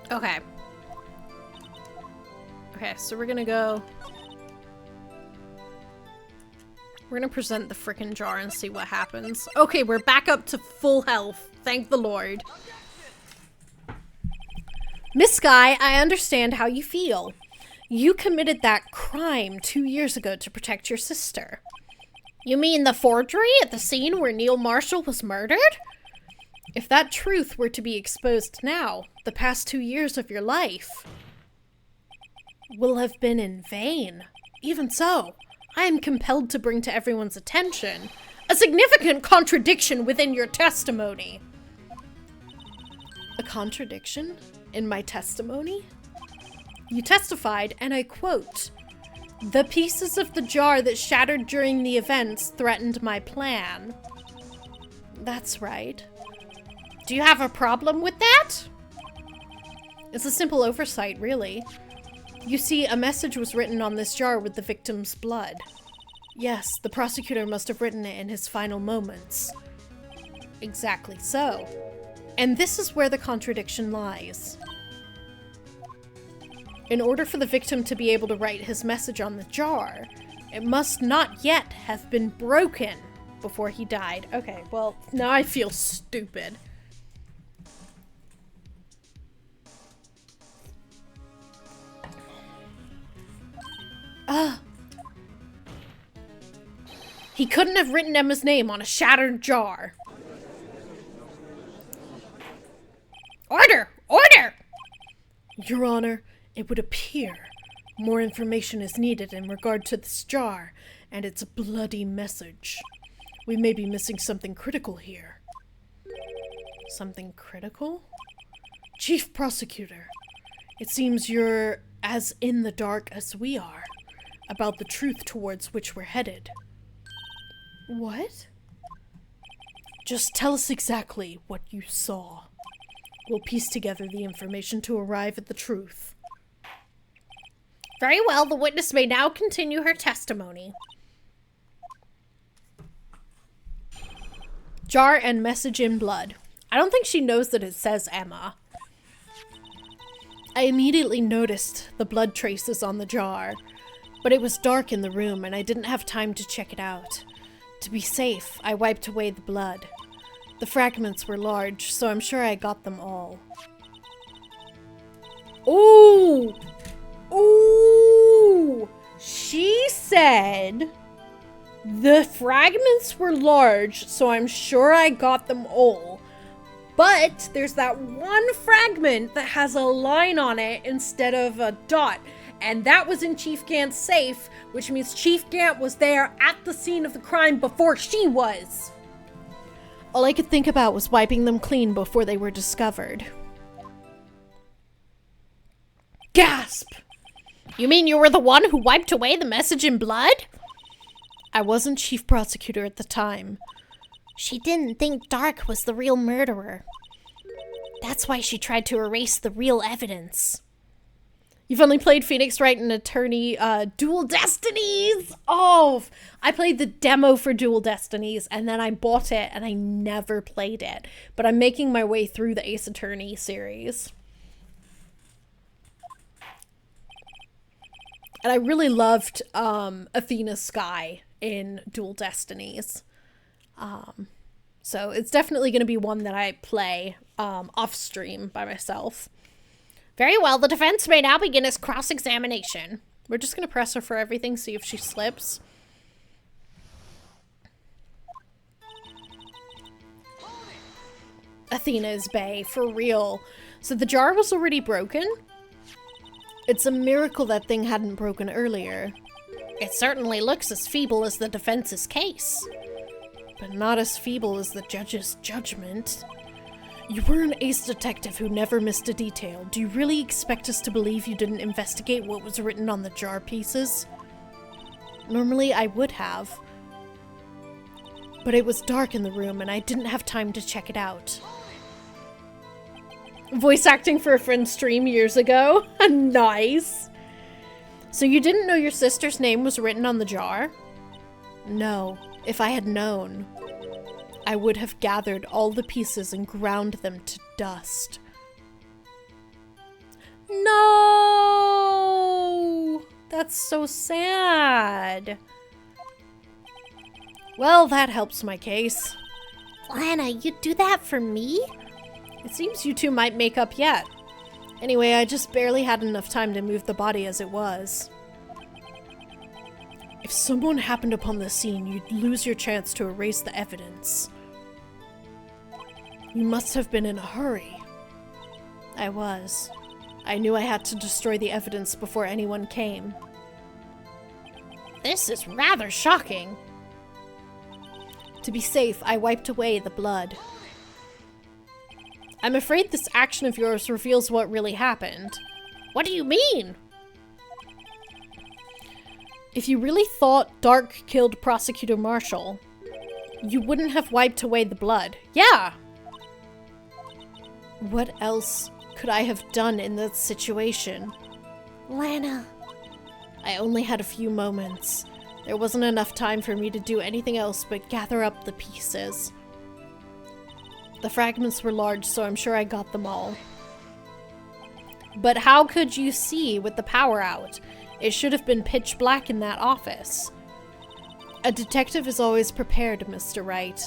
Okay. Okay, so we're gonna go... We're gonna present the frickin' jar and see what happens. Okay, we're back up to full health. Thank the Lord. Miss Sky, I understand how you feel. You committed that crime 2 years ago to protect your sister. You mean the forgery at the scene where Neil Marshall was murdered? If that truth were to be exposed now, the past 2 years of your life will have been in vain. Even so, I am compelled to bring to everyone's attention a significant contradiction within your testimony. A contradiction in my testimony? You testified, and I quote, "The pieces of the jar that shattered during the events threatened my plan." That's right. Do you have a problem with that? It's a simple oversight, really. You see, a message was written on this jar with the victim's blood. Yes, the prosecutor must have written it in his final moments. Exactly so. And this is where the contradiction lies. In order for the victim to be able to write his message on the jar, it must not yet have been broken before he died. Okay, well, now I feel stupid. He couldn't have written Emma's name on a shattered jar. Order! Order! Your Honor, it would appear more information is needed in regard to this jar and its bloody message. We may be missing something critical here. Something critical? Chief Prosecutor, it seems you're as in the dark as we are about the truth towards which we're headed. What? Just tell us exactly what you saw. We'll piece together the information to arrive at the truth. Very well, the witness may now continue her testimony. Jar and message in blood. I don't think she knows that it says Emma. I immediately noticed the blood traces on the jar, but it was dark in the room and I didn't have time to check it out. To be safe, I wiped away the blood. The fragments were large, so I'm sure I got them all. Ooh! Ooh! She said the fragments were large, so I'm sure I got them all. But there's that one fragment that has a line on it instead of a dot. And that was in Chief Gant's safe, which means Chief Gant was there at the scene of the crime before she was. All I could think about was wiping them clean before they were discovered. Gasp! You mean you were the one who wiped away the message in blood? I wasn't Chief Prosecutor at the time. She didn't think Dark was the real murderer. That's why she tried to erase the real evidence. You've only played Phoenix Wright and Attorney Dual Destinies. Oh, I played the demo for Dual Destinies and then I bought it and I never played it. But I'm making my way through the Ace Attorney series. And I really loved Athena Sky in Dual Destinies. So it's definitely going to be one that I play off stream by myself. Very well, the defense may now begin its cross-examination. We're just going to press her for everything, see if she slips. Athena is bae, for real. So the jar was already broken? It's a miracle that thing hadn't broken earlier. It certainly looks as feeble as the defense's case. But not as feeble as the judge's judgment. You were an ace detective who never missed a detail. Do you really expect us to believe you didn't investigate what was written on the jar pieces? Normally I would have. But it was dark in the room and I didn't have time to check it out. Voice acting for a friend's stream years ago. Nice. So you didn't know your sister's name was written on the jar? No. If I had known, I would have gathered all the pieces and ground them to dust. No! That's so sad. Well, that helps my case. Lana, you'd do that for me? It seems you two might make up yet. Anyway, I just barely had enough time to move the body as it was. If someone happened upon the scene, you'd lose your chance to erase the evidence. You must have been in a hurry. I was. I knew I had to destroy the evidence before anyone came. This is rather shocking. To be safe, I wiped away the blood. I'm afraid this action of yours reveals what really happened. What do you mean? If you really thought Dark killed Prosecutor Marshall, you wouldn't have wiped away the blood. Yeah. What else could I have done in that situation? Lana. I only had a few moments. There wasn't enough time for me to do anything else but gather up the pieces. The fragments were large, so I'm sure I got them all. But how could you see with the power out? It should have been pitch black in that office. A detective is always prepared, Mr. Wright.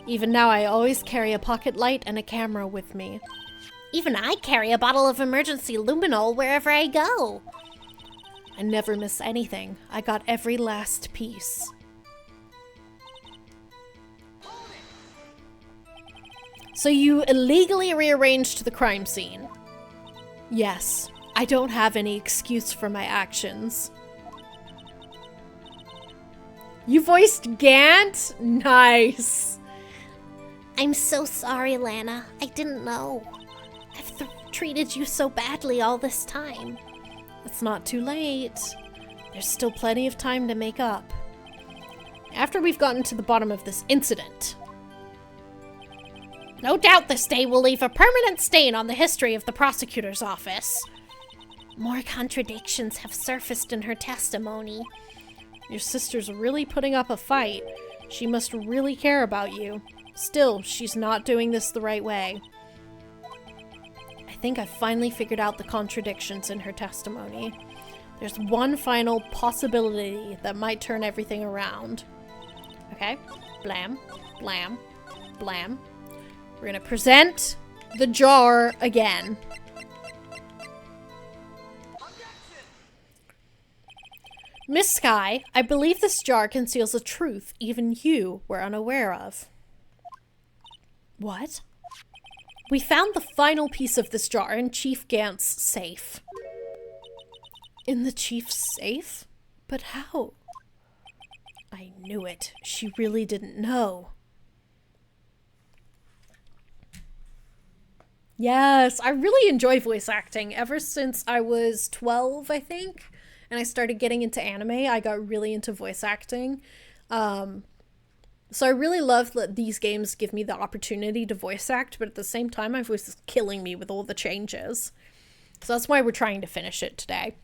Even now, I always carry a pocket light and a camera with me. Even I carry a bottle of emergency luminol wherever I go. I never miss anything. I got every last piece. So you illegally rearranged the crime scene? Yes. I don't have any excuse for my actions. You voiced Gant? Nice. I'm so sorry, Lana. I didn't know. I've treated you so badly all this time. It's not too late. There's still plenty of time to make up. After we've gotten to the bottom of this incident, no doubt this day will leave a permanent stain on the history of the prosecutor's office. More contradictions have surfaced in her testimony. Your sister's really putting up a fight. She must really care about you. Still, she's not doing this the right way. I think I finally figured out the contradictions in her testimony. There's one final possibility that might turn everything around. Okay, blam, blam, blam. We're gonna present the jar again. Miss Sky, I believe this jar conceals a truth even you were unaware of. What? We found the final piece of this jar in Chief Gant's safe. In the chief's safe? But how? I knew it. She really didn't know. Yes, I really enjoy voice acting. Ever since I was 12, I think, and I started getting into anime, I got really into voice acting. So I really love that these games give me the opportunity to voice act, but at the same time, my voice is killing me with all the changes. So that's why we're trying to finish it today.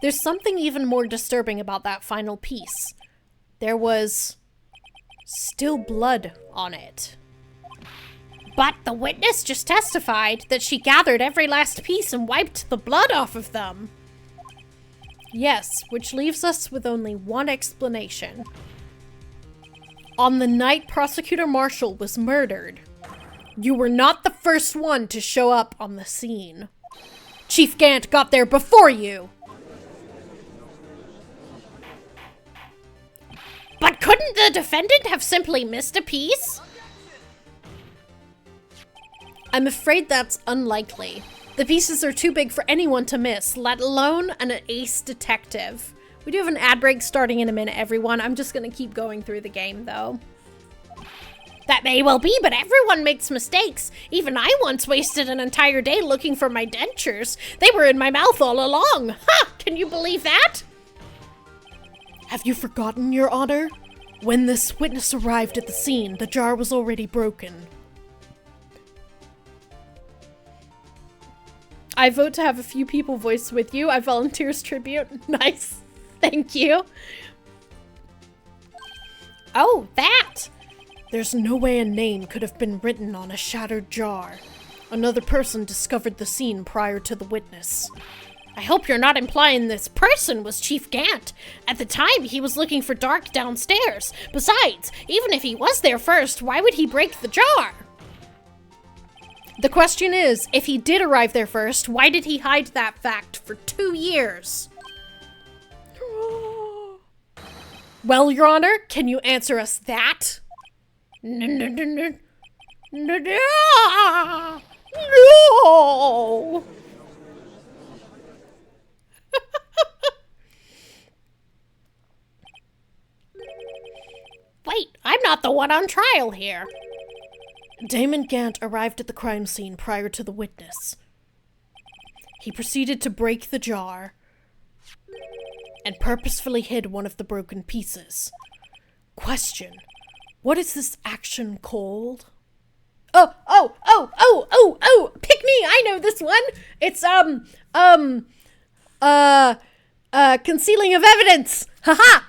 There's something even more disturbing about that final piece. There was still blood on it. But the witness just testified that she gathered every last piece and wiped the blood off of them. Yes, which leaves us with only one explanation. On the night Prosecutor Marshall was murdered, you were not the first one to show up on the scene. Chief Gant got there before you! But couldn't the defendant have simply missed a piece? I'm afraid that's unlikely. The pieces are too big for anyone to miss, let alone an ace detective. We do have an ad break starting in a minute, everyone. I'm just gonna keep going through the game, though. That may well be, but everyone makes mistakes. Even I once wasted an entire day looking for my dentures. They were in my mouth all along. Ha! Can you believe that? Have you forgotten, Your Honor? When this witness arrived at the scene, the jar was already broken. I vote to have a few people voice with you. I volunteer as tribute. Nice. Thank you. Oh, that! There's no way a name could have been written on a shattered jar. Another person discovered the scene prior to the witness. I hope you're not implying this person was Chief Gant. At the time, he was looking for Dark downstairs. Besides, even if he was there first, why would he break the jar? The question is, if he did arrive there first, why did he hide that fact for 2 years? Well, Your Honor, can you answer us that? No. I'm not the one on trial here. Damon Gant arrived at the crime scene prior to the witness. He proceeded to break the jar and purposefully hid one of the broken pieces. Question: what is this action called? Oh, pick me, I know this one. It's, concealing of evidence. Haha.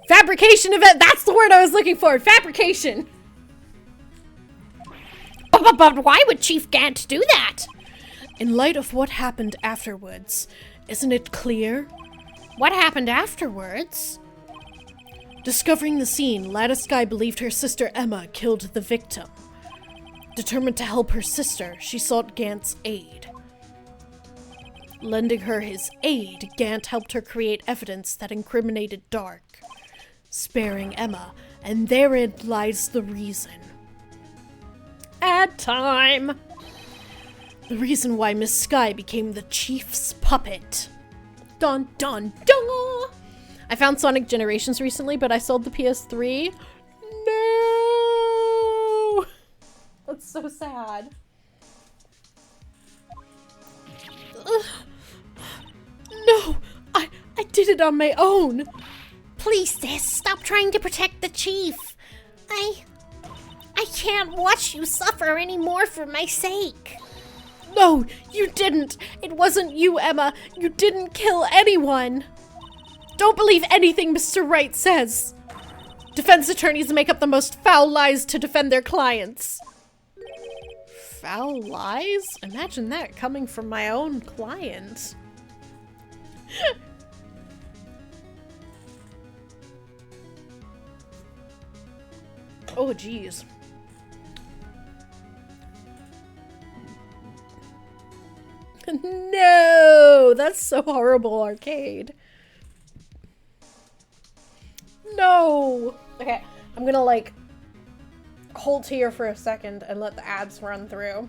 Fabrication of it, that's the word I was looking for, fabrication. But why would Chief Gant do that? In light of what happened afterwards, isn't it clear? What happened afterwards? Discovering the scene, Ladisky believed her sister Emma killed the victim. Determined to help her sister, she sought Gant's aid. Lending her his aid, Gant helped her create evidence that incriminated Dark, sparing Emma, and therein lies the reason. Ad time. The reason why Miss Sky became the Chief's puppet. Dun dun dun! I found Sonic Generations recently, but I sold the PS3. No! That's so sad. No! I did it on my own! Please, sis, stop trying to protect the chief. I can't watch you suffer anymore for my sake. No, you didn't! It wasn't you, Emma! You didn't kill anyone! Don't believe anything Mr. Wright says! Defense attorneys make up the most foul lies to defend their clients. Foul lies? Imagine that coming from my own client. Oh, jeez. No! That's so horrible, Arcade. No! Okay, I'm gonna, like, hold here for a second and let the ads run through.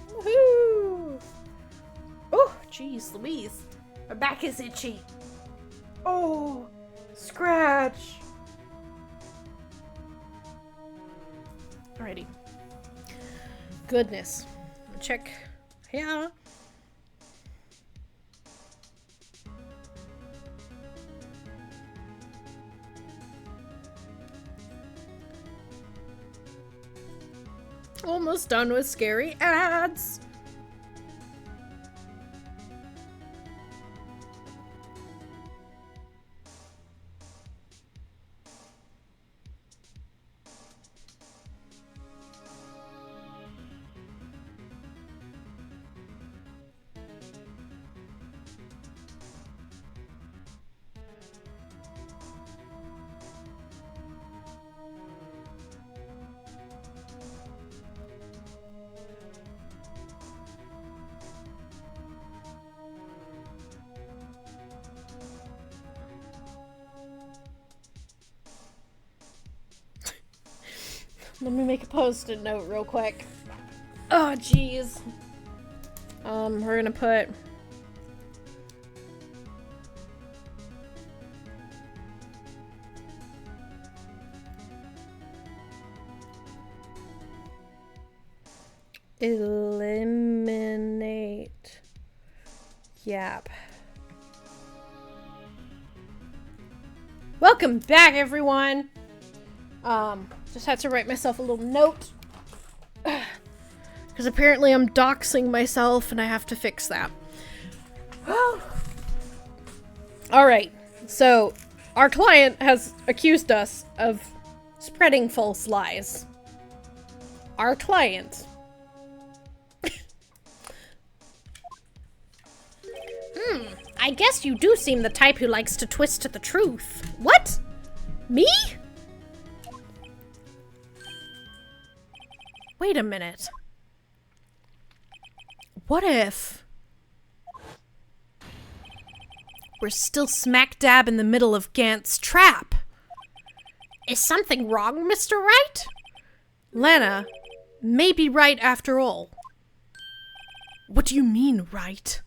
Woohoo! Oh, jeez Louise. My back is itchy. Oh, scratch. Alrighty. Goodness. Check. Yeah. Almost done with scary ads. Let me make a post-it note real quick. Oh, jeez. We're gonna put... eliminate Yap. Welcome back, everyone. Just had to write myself a little note. Because apparently I'm doxing myself and I have to fix that. Alright, so our client has accused us of spreading false lies. Our client. I guess you do seem the type who likes to twist the truth. What? Me? Wait a minute. What if we're still smack dab in the middle of Gant's trap? Is something wrong, Mr. Wright? Lana may be right after all. What do you mean, right?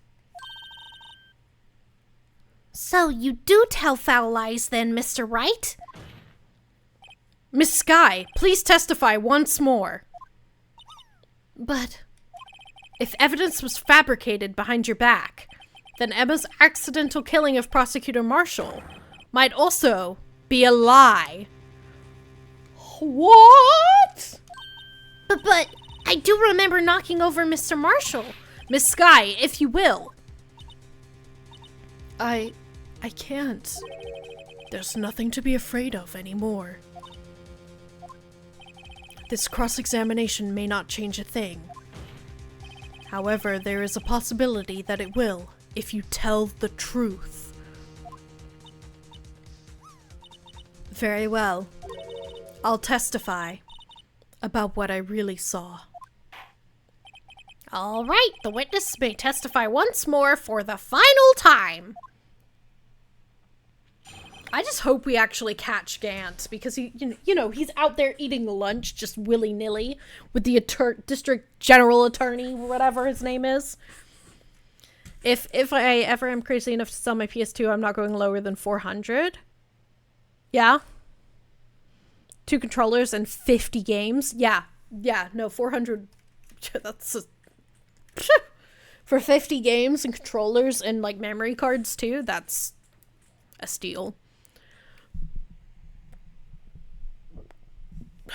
So you do tell foul lies then, Mr. Wright? Miss Skye, please testify once more. But If evidence was fabricated behind your back, then Emma's accidental killing of Prosecutor Marshall might also be a lie. What? but I do remember knocking over Mr. Marshall. Miss Skye, if you will. I can't. There's nothing to be afraid of anymore. This cross-examination may not change a thing. However, there is a possibility that it will, if you tell the truth. Very well. I'll testify about what I really saw. All right, the witness may testify once more for the final time. I just hope we actually catch Gant, because he, he's out there eating lunch just willy-nilly with the district general attorney, whatever his name is. If I ever am crazy enough to sell my PS2, I'm not going lower than 400. Yeah. 2 controllers and 50 games. Yeah, no, 400. That's for 50 games and controllers and like memory cards too. That's a steal.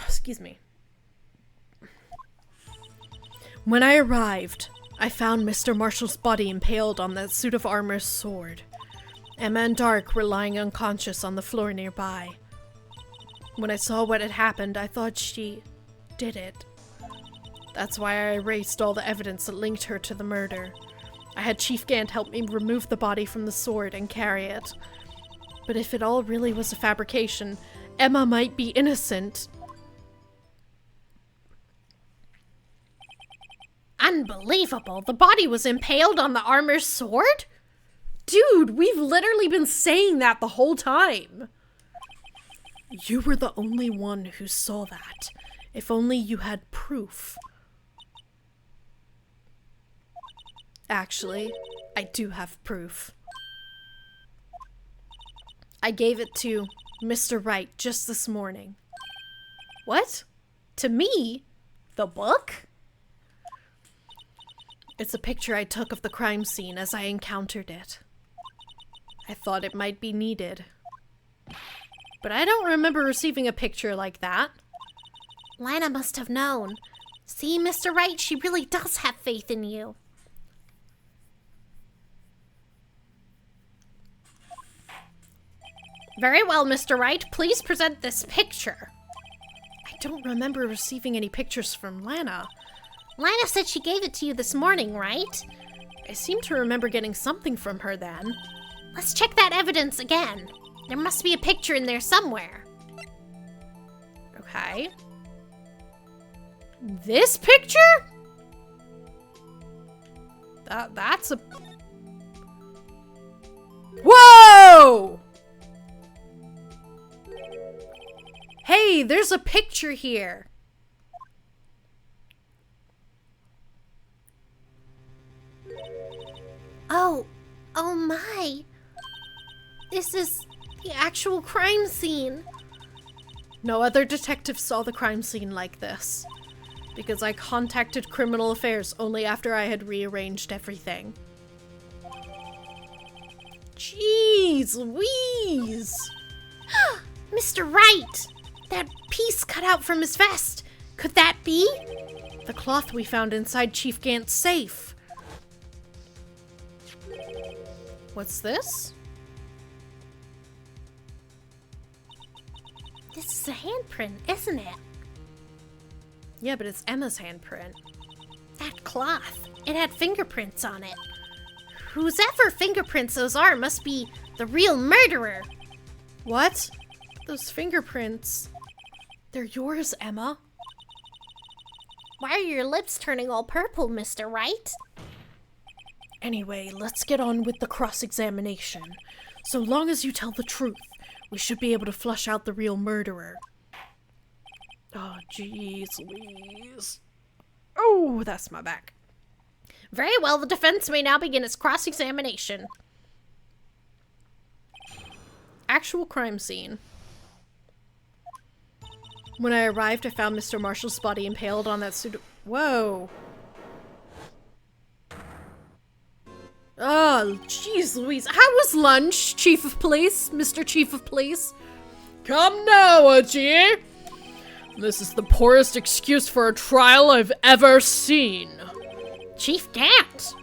Excuse me. When I arrived, I found Mr. Marshall's body impaled on that suit of armor's sword. Emma and Dark were lying unconscious on the floor nearby. When I saw what had happened, I thought she did it. That's why I erased all the evidence that linked her to the murder. I had Chief Gant help me remove the body from the sword and carry it. But if it all really was a fabrication, Emma might be innocent. Unbelievable. The body was impaled on the armor's sword? Dude, we've literally been saying that the whole time. You were the only one who saw that. If only you had proof. Actually, I do have proof. I gave it to Mr. Wright just this morning. What? To me? The book? It's a picture I took of the crime scene as I encountered it. I thought it might be needed. But I don't remember receiving a picture like that. Lana must have known. See, Mr. Wright, she really does have faith in you. Very well, Mr. Wright. Please present this picture. I don't remember receiving any pictures from Lana. Lana said she gave it to you this morning, right? I seem to remember getting something from her then. Let's check that evidence again. There must be a picture in there somewhere. Okay. This picture? That's a... Whoa! Hey, there's a picture here. Oh my. This is the actual crime scene. No other detective saw the crime scene like this, because I contacted Criminal Affairs only after I had rearranged everything. Jeez Louise! Mr. Wright! That piece cut out from his vest. Could that be? The cloth we found inside Chief Gant's safe. What's this? This is a handprint, isn't it? Yeah, but it's Emma's handprint. That cloth. It had fingerprints on it. Whosever fingerprints those are must be the real murderer. What? Those fingerprints. They're yours, Emma. Why are your lips turning all purple, Mr. Wright? Anyway, let's get on with the cross-examination. So long as you tell the truth, we should be able to flush out the real murderer. Oh, jeez Louise. Oh, that's my back. Very well, the defense may now begin its cross-examination. Actual crime scene. When I arrived, I found Mr. Marshall's body impaled on that Whoa. Oh, jeez Louise. How was lunch, Chief of Police? Mr. Chief of Police? Come now, Ajie. This is the poorest excuse for a trial I've ever seen. Chief Gant!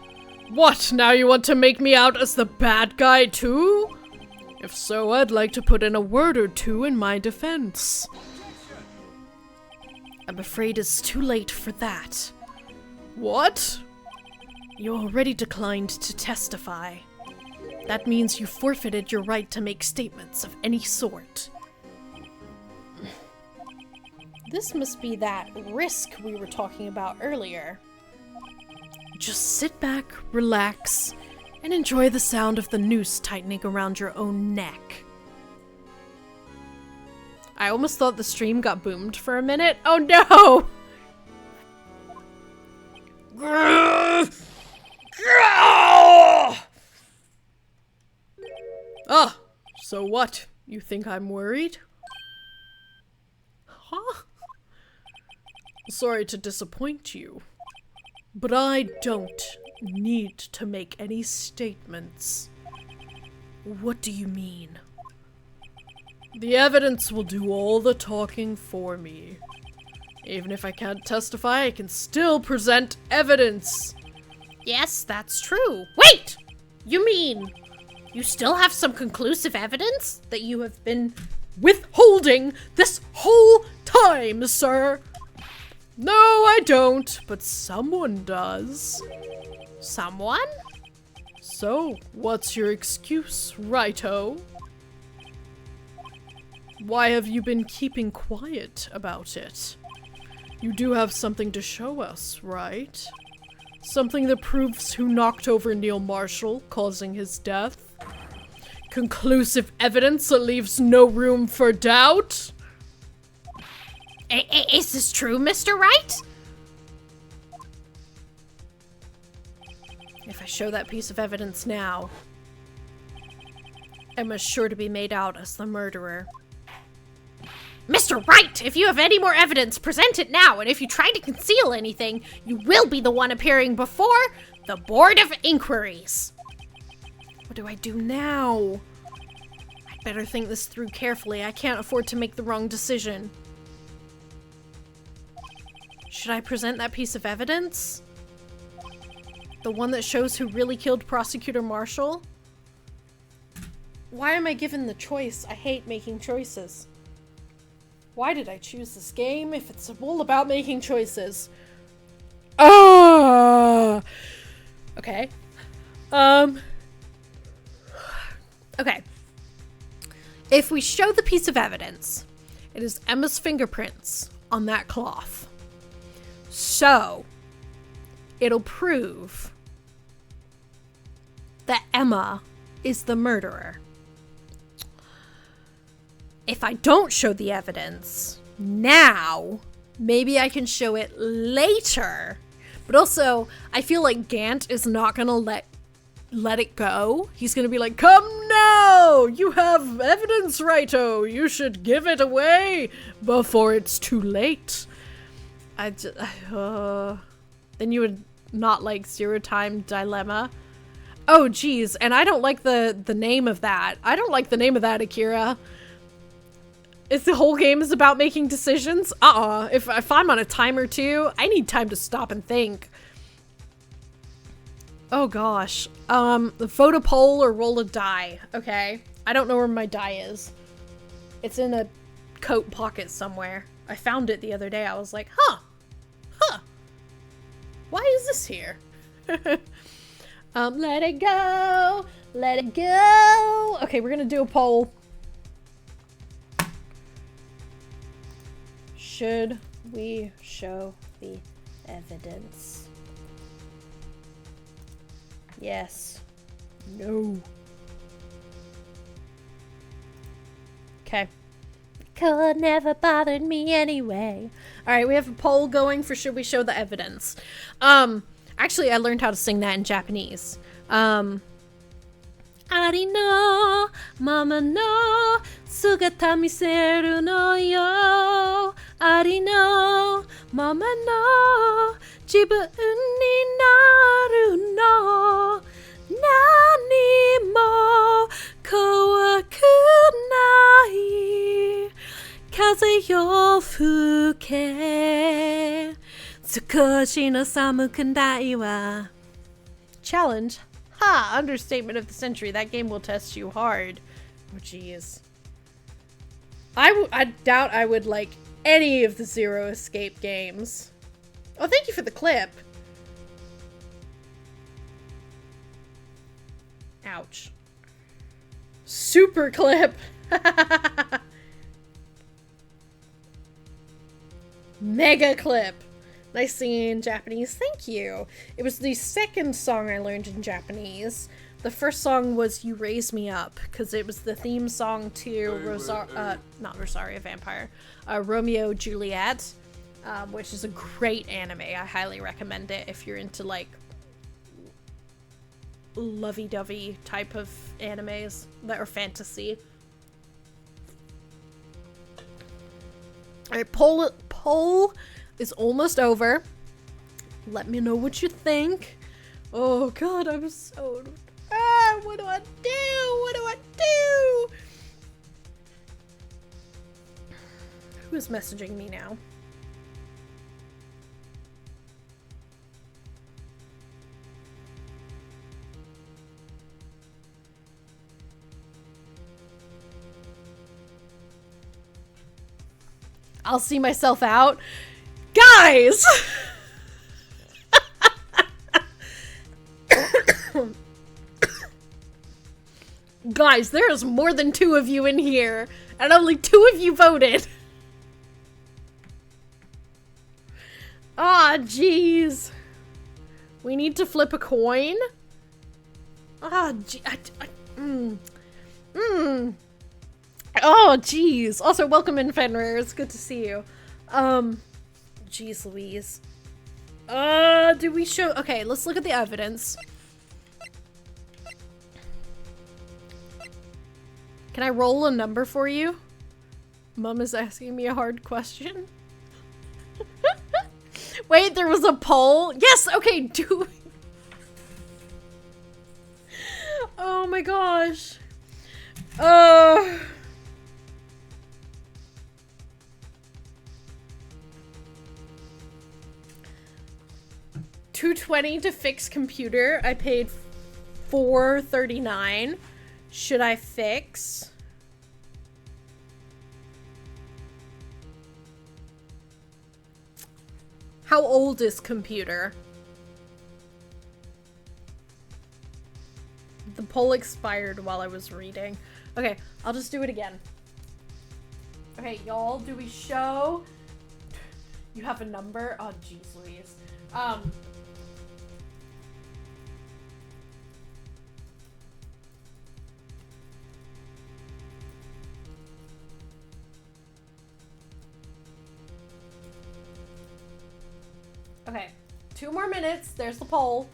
What, now you want to make me out as the bad guy too? If so, I'd like to put in a word or two in my defense. I'm afraid it's too late for that. What? You already declined to testify. That means you forfeited your right to make statements of any sort. This must be that risk we were talking about earlier. Just sit back, relax, and enjoy the sound of the noose tightening around your own neck. I almost thought the stream got boomed for a minute. Oh no! Ah, so what? You think I'm worried? Huh? Sorry to disappoint you, but I don't need to make any statements. What do you mean? The evidence will do all the talking for me. Even if I can't testify, I can still present evidence. Yes, that's true. Wait! You mean you still have some conclusive evidence That you have been Withholding this whole time, sir. No, I don't, but someone does. Someone? So, what's your excuse, Righto? Why have you been keeping quiet about it? You do have something to show us, right? Something that proves who knocked over Neil Marshall, causing his death? Conclusive evidence that leaves no room for doubt? Is this true, Mr. Wright? If I show that piece of evidence now, Emma's sure to be made out as the murderer. Mr. Wright, if you have any more evidence, present it now, and if you try to conceal anything, you will be the one appearing before the Board of Inquiries. What do I do now? I'd better think this through carefully. I can't afford to make the wrong decision. Should I present that piece of evidence? The one that shows who really killed Prosecutor Marshall? Why am I given the choice? I hate making choices. Why did I choose this game if it's all about making choices? Ah! Okay. Okay. If we show the piece of evidence, it is Emma's fingerprints on that cloth. So, it'll prove that Emma is the murderer. If I don't show the evidence now, maybe I can show it later. But also, I feel like Gant is not gonna let it go. He's gonna be like, come now! You have evidence, Righto! You should give it away before it's too late. Then you would not like Zero Time Dilemma. Oh, geez, and I don't like the name of that. I don't like the name of that, Akira. If the whole game is about making decisions? If I'm on a timer too, I need time to stop and think. Oh gosh. Vote a poll or roll a die. Okay. I don't know where my die is. It's in a coat pocket somewhere. I found it the other day. I was like, huh. Why is this here? Let it go. Let it go. Okay, we're gonna do a poll. Should we show the evidence? Yes. No. Okay. Could never bothered me anyway. Alright, we have a poll going for should we show the evidence. Actually, I learned how to sing that in Japanese. Ari no mama no sugata miseru no yo. Ari no mama no jibun ni naru no. Nani mo kowaku nai. Kaze yo fuke. Tsukoshi no samukundai wa. Challenge. Ha! Understatement of the century. That game will test you hard. Oh, jeez. I doubt I would like any of the Zero Escape games. Oh, thank you for the clip. Ouch. Super clip. Mega clip. Nice singing in Japanese. Thank you. It was the second song I learned in Japanese. The first song was You Raise Me Up, because it was the theme song to not Rosario Vampire, Romeo Juliet, which is a great anime. I highly recommend it if you're into like lovey-dovey type of animes that are fantasy. Alright, poll is almost over. Let me know what you think. Oh god, I'm so... what do I do? What do I do? Who is messaging me now? I'll see myself out. Guys! Guys, there's more than 2 of you in here, and only 2 of you voted. Ah, jeez. We need to flip a coin? Ah, Oh, jeez. Also, welcome in, Fenrir. It's good to see you. Jeez Louise. Do we show... Okay, let's look at the evidence. Can I roll a number for you? Mom is asking me a hard question. Wait, there was a poll? Yes, okay, do... Oh my gosh. 220 to fix computer. I paid $4.39. Should I fix? How old is computer? The poll expired while I was reading. Okay, I'll just do it again. Okay, y'all, do we show? You have a number? Oh, jeez Louise. Okay, 2 more minutes. There's the poll.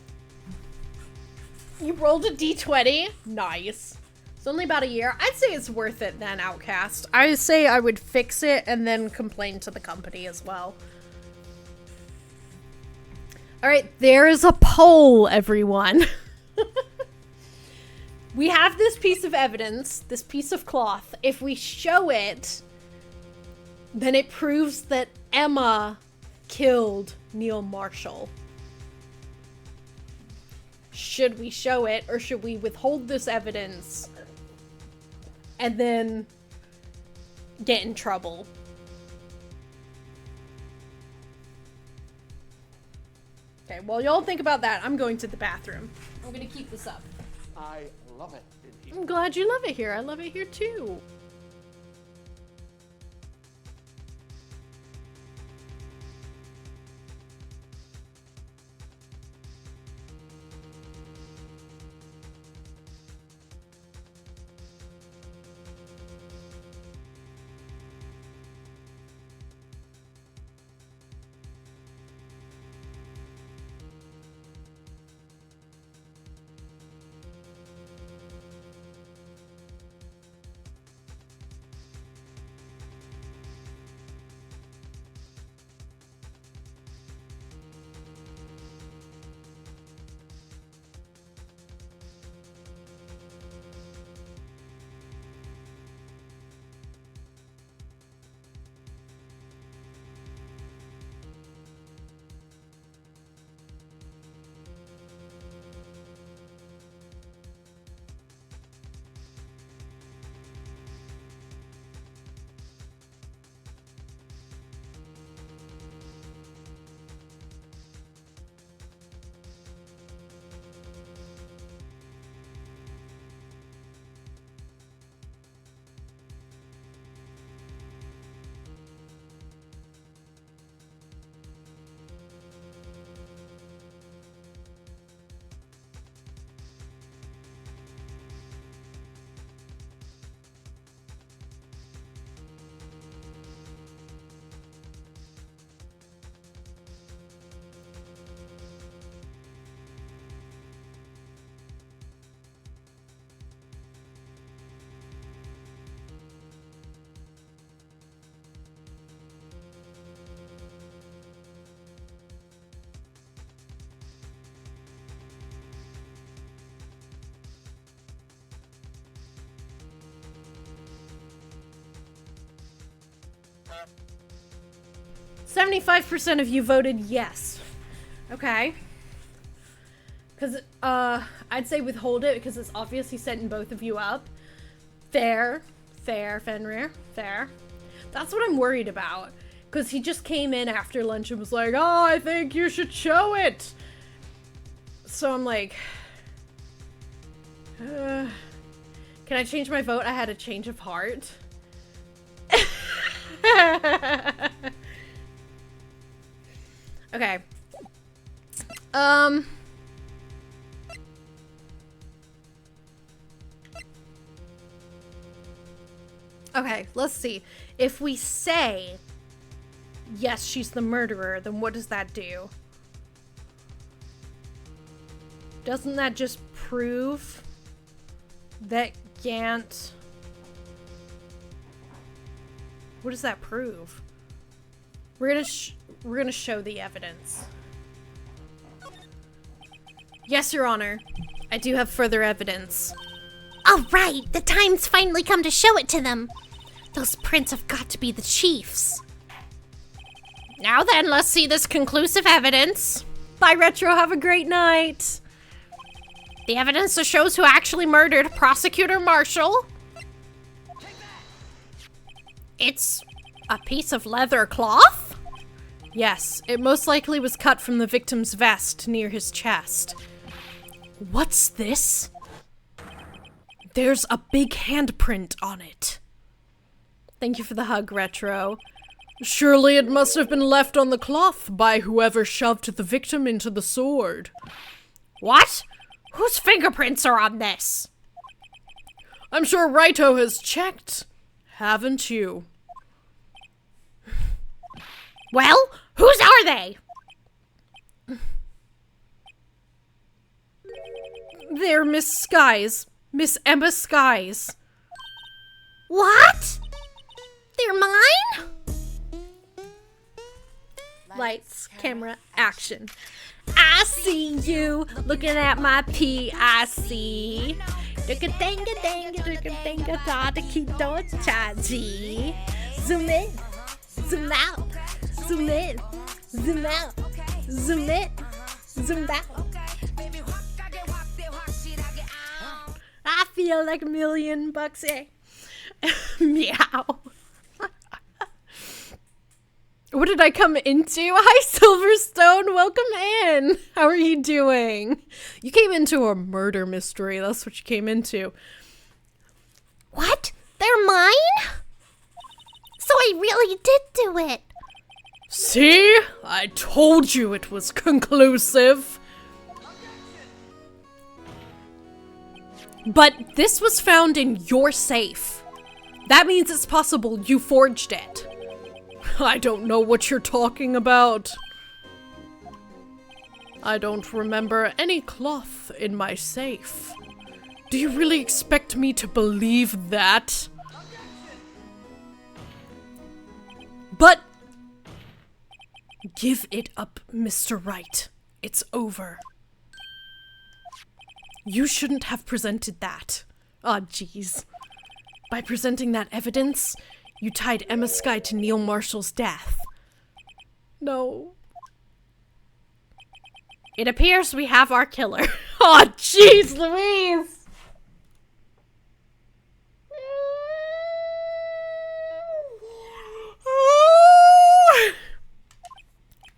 You rolled a d20. Nice. It's only about a year. I'd say it's worth it then, Outcast. I say I would fix it and then complain to the company as well. Alright, there is a poll, everyone. We have this piece of evidence, this piece of cloth. If we show it, then it proves that Emma killed Neil Marshall. Should we show it, or should we withhold this evidence and then get in trouble? Okay, while y'all think about that, I'm going to the bathroom. I'm gonna keep this up. I love it in here. I'm glad you love it here. I love it here too. 75% of you voted yes. Okay. Because, I'd say withhold it because it's obviously setting both of you up. Fair. Fair, Fenrir. Fair. That's what I'm worried about. Because he just came in after lunch and was like, oh, I think you should show it. So I'm like, can I change my vote? I had a change of heart. Okay. Okay, let's see. If we say, yes, she's the murderer, then what does that do? Doesn't that just prove that Gant... What does that prove? We're gonna show the evidence. Yes, Your Honor. I do have further evidence. All right, the time's finally come to show it to them. Those prints have got to be the chief's. Now then, let's see this conclusive evidence. Bye, Retro. Have a great night. The evidence that shows who actually murdered Prosecutor Marshall. It's a piece of leather cloth? Yes, it most likely was cut from the victim's vest near his chest. What's this? There's a big handprint on it. Thank you for the hug, Retro. Surely it must have been left on the cloth by whoever shoved the victim into the sword. What? Whose fingerprints are on this? I'm sure Righto has checked. Haven't you? Well, whose are they? They're Miss Skies. Miss Emma Skies. What? They're mine? Lights, camera, action. I see you looking at my PIC. Zoom in, zoom out, zoom in, zoom out, zoom in, zoom out. I feel like $1,000,000, eh? Meow. What did I come into? Hi, Silverstone. Welcome in. How are you doing? You came into a murder mystery. That's what you came into. What? They're mine? So I really did do it. See? I told you it was conclusive. But this was found in your safe. That means it's possible you forged it. I don't know what you're talking about. I don't remember any cloth in my safe. Do you really expect me to believe that? But give it up, Mr. Wright. It's over. You shouldn't have presented that. Ah, jeez. By presenting that evidence, you tied Emma Sky to Neil Marshall's death. No. It appears we have our killer. Oh, jeez, Louise!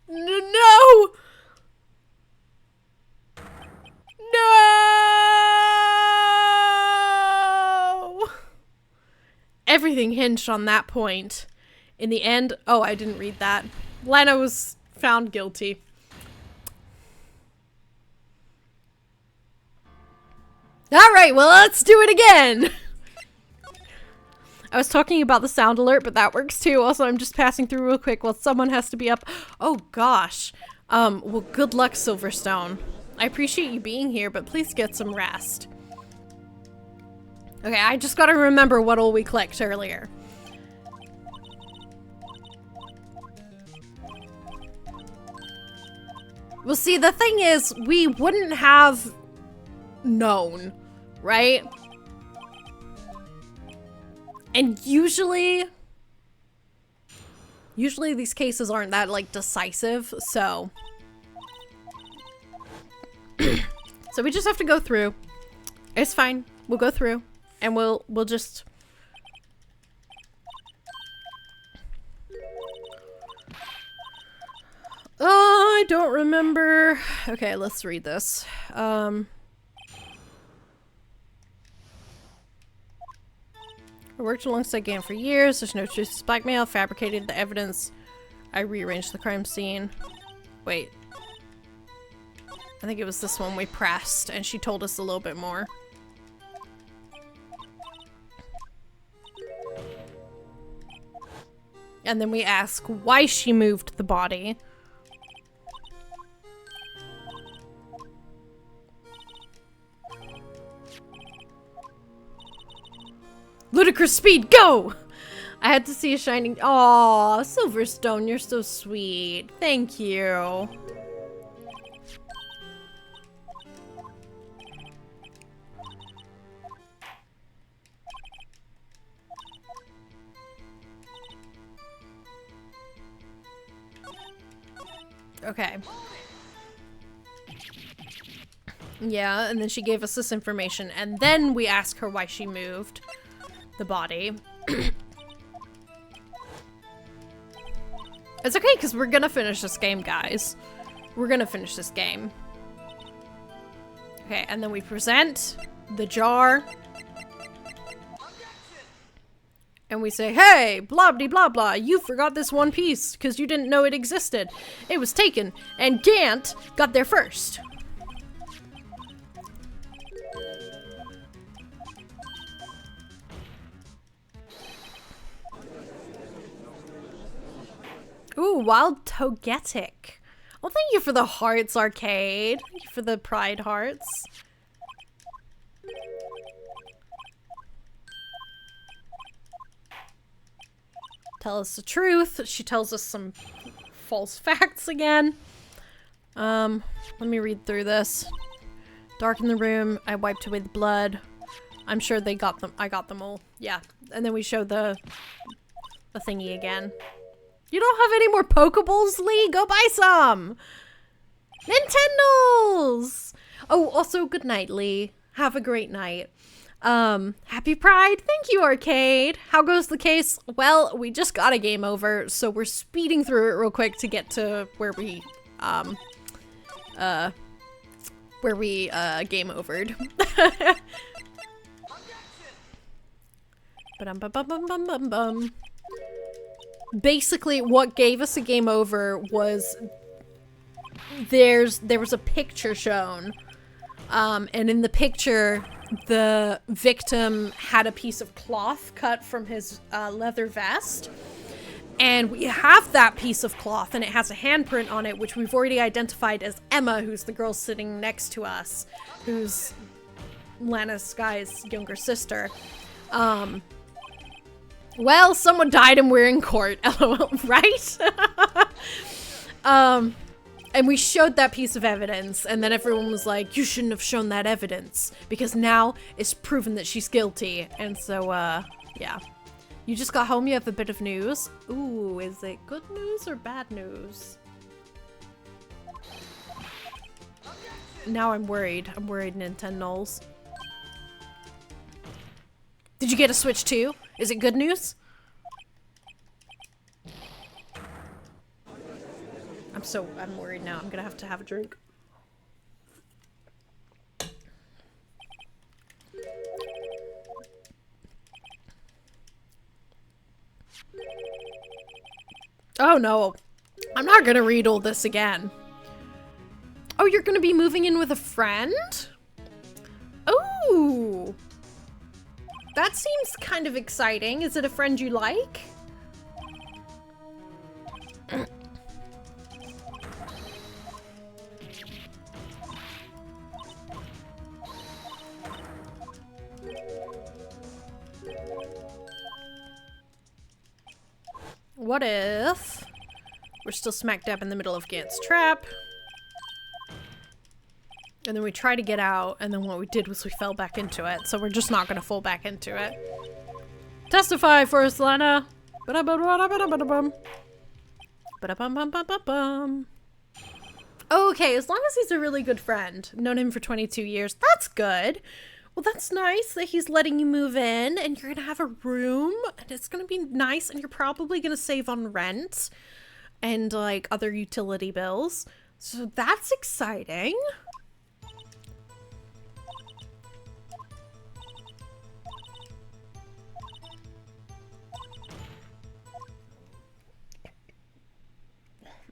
No! No! Everything hinged on that point. In the end, oh, I didn't read that. Lena was found guilty. Alright, well, let's do it again! I was talking about the sound alert, but that works too. Also, I'm just passing through real quick while someone has to be up. Oh, gosh. Well, good luck, Silverstone. I appreciate you being here, but please get some rest. Okay, I just gotta remember what all we clicked earlier. Well, see, the thing is, we wouldn't have known, right? And usually, Usually these cases aren't that, like, decisive, so... So we just have to go through. It's fine. We'll go through. And we'll just... Oh, I don't remember. Okay, let's read this. I worked alongside Gann for years. There's no truth to blackmail. Fabricated the evidence. I rearranged the crime scene. Wait. I think it was this one we pressed, and she told us a little bit more. And then we ask why she moved the body. Ludicrous speed, go! I had to see a shining... Aw, Silverstone, you're so sweet. Thank you. Okay. Yeah, and then she gave us this information, and then we ask her why she moved the body. It's okay, because we're gonna finish this game, guys. We're gonna finish this game. Okay, and then we present the jar. And we say, hey, blah blah blah blah, you forgot this one piece because you didn't know it existed. It was taken, and Gant got there first. Ooh, Wild Togetic. Well, thank you for the hearts, Arcade. Thank you for the pride hearts. Tell us the truth. She tells us some false facts again. Let me read through this. Dark in the room. I wiped away the blood. I'm sure they got them. I got them all. Yeah. And then we show the thingy again. You don't have any more Pokeballs, Lee? Go buy some! Nintendos! Oh, also, good night, Lee. Have a great night. Happy Pride. Thank you, Arcade. How goes the case? Well, we just got a game over, so we're speeding through it real quick to get to where we game overed. Ba-dum-ba-bum-bum-bum-bum. Basically, what gave us a game over was there was a picture shown, and in the picture, the victim had a piece of cloth cut from his leather vest, and we have that piece of cloth, and it has a handprint on it, which we've already identified as Emma, who's the girl sitting next to us, who's Lana Sky's younger sister. Well, someone died and we're in court, lol, right? And we showed that piece of evidence, and then everyone was like, you shouldn't have shown that evidence, because now it's proven that she's guilty. And so, yeah. You just got home, you have a bit of news. Ooh, is it good news or bad news? Now I'm worried. I'm worried, Nintendo's. Did you get a Switch too? Is it good news? I'm worried now. I'm gonna have to have a drink. Oh no. I'm not gonna read all this again. Oh, you're gonna be moving in with a friend? Ooh. That seems kind of exciting. Is it a friend you like? What if we're still smack dab in the middle of Gant's trap? And then we try to get out, and then what we did was we fell back into it, so we're just not gonna fall back into it. Testify for us, Lana! Ba-da-ba-da-ba-da-ba-da-ba-da-bum. Ba-da-bum-bum-bum-bum-bum. Okay, as long as he's a really good friend. Known him for 22 years. That's good. Well, that's nice that he's letting you move in and you're going to have a room and it's going to be nice and you're probably going to save on rent and like other utility bills. So that's exciting.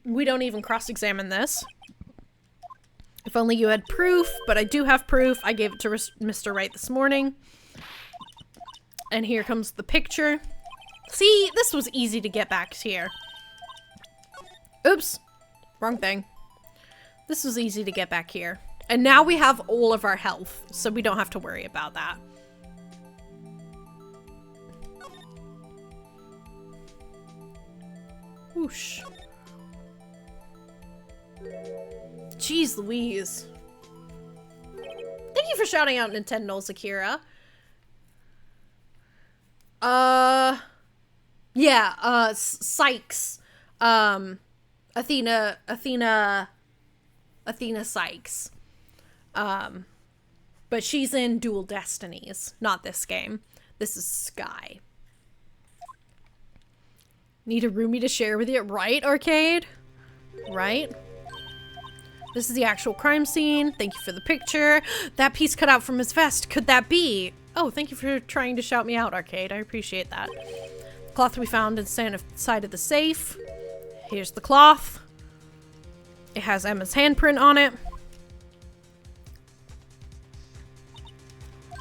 We don't even cross-examine this. If only you had proof, but I do have proof. I gave it to Mr. Wright this morning. And here comes the picture. See, this was easy to get back here. Oops. Wrong thing. This was easy to get back here. And now we have all of our health, so we don't have to worry about that. Whoosh. Jeez Louise. Thank you for shouting out Nintendo's Akira. Yeah, Sykes. Athena Sykes. But she's in Dual Destinies, not this game. This is Sky. Need a roomie to share with you, right, Arcade? Right? This is the actual crime scene. Thank you for the picture. That piece cut out from his vest. Could that be? Oh, thank you for trying to shout me out, Arcade. I appreciate that. The cloth we found inside of the safe. Here's the cloth. It has Emma's handprint on it.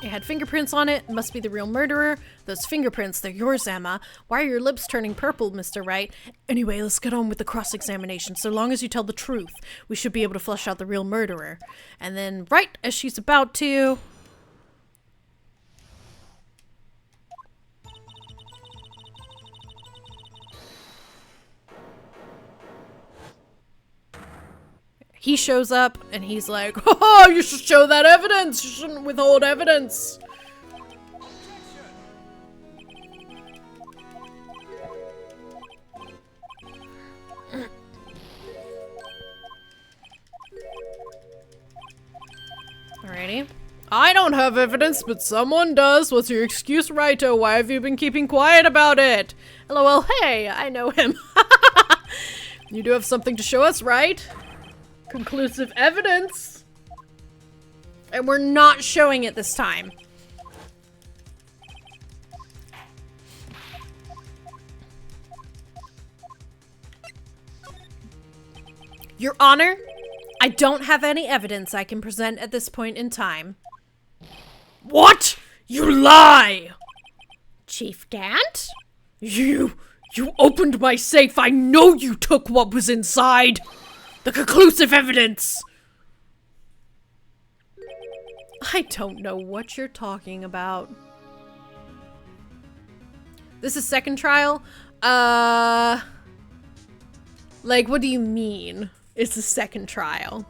It had fingerprints on it. It must be the real murderer. Those fingerprints, they're yours, Emma. Why are your lips turning purple, Mr. Wright? Anyway, let's get on with the cross-examination. So long as you tell the truth, we should be able to flush out the real murderer. And then, right as she's about to... he shows up and he's like, oh, you should show that evidence. You shouldn't withhold evidence. Alrighty. I don't have evidence, but someone does. What's your excuse, Raito? Why have you been keeping quiet about it? LOL, hey, I know him. You do have something to show us, right? Conclusive evidence. And we're not showing it this time. Your Honor, I don't have any evidence I can present at this point in time. What? You lie! Chief Gant? You opened my safe. I know you took what was inside. The conclusive evidence! I don't know what you're talking about. This is second trial? Like, what do you mean? It's the second trial.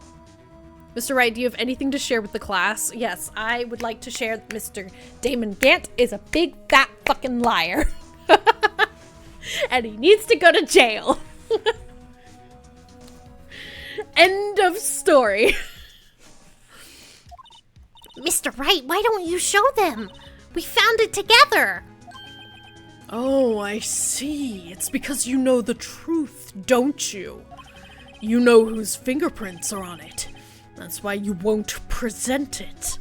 Mr. Wright, do you have anything to share with the class? Yes, I would like to share that Mr. Damon Gant is a big, fat fucking liar. And he needs to go to jail. End of story. Mr. Wright, why don't you show them? We found it together. Oh, I see. It's because you know the truth, don't you? You know whose fingerprints are on it. That's why you won't present it.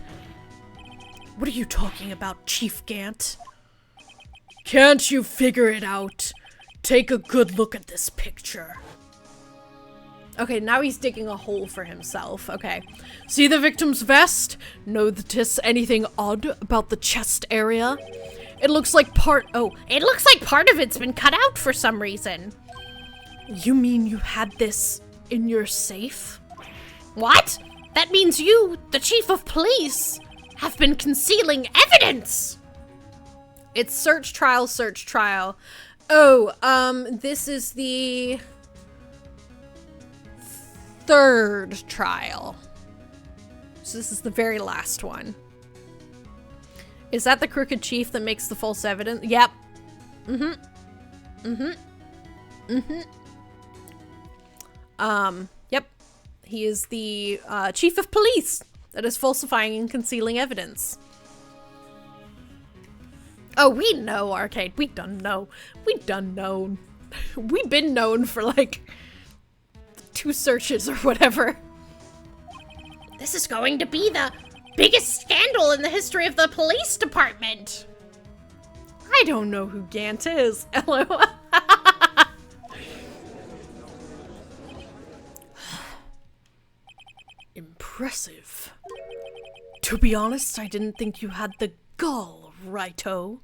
What are you talking about, Chief Gant? Can't you figure it out? Take a good look at this picture. Okay, now he's digging a hole for himself. Okay. See the victim's vest? Notice anything odd about the chest area? It looks like part of it's been cut out for some reason. You mean you had this in your safe? What? That means you, the chief of police, have been concealing evidence! It's search trial. Oh, this is the third trial. So this is the very last one. Is that the crooked chief that makes the false Yep. He is the chief of police that is falsifying and concealing evidence. Oh, we know, Arcade. We done know. We done known. We been known for like 2 searches or whatever. This is going to be the biggest scandal in the history of the police department. I don't know who Gant is. LOL. Impressive. To be honest, I didn't think you had the gall, Righto.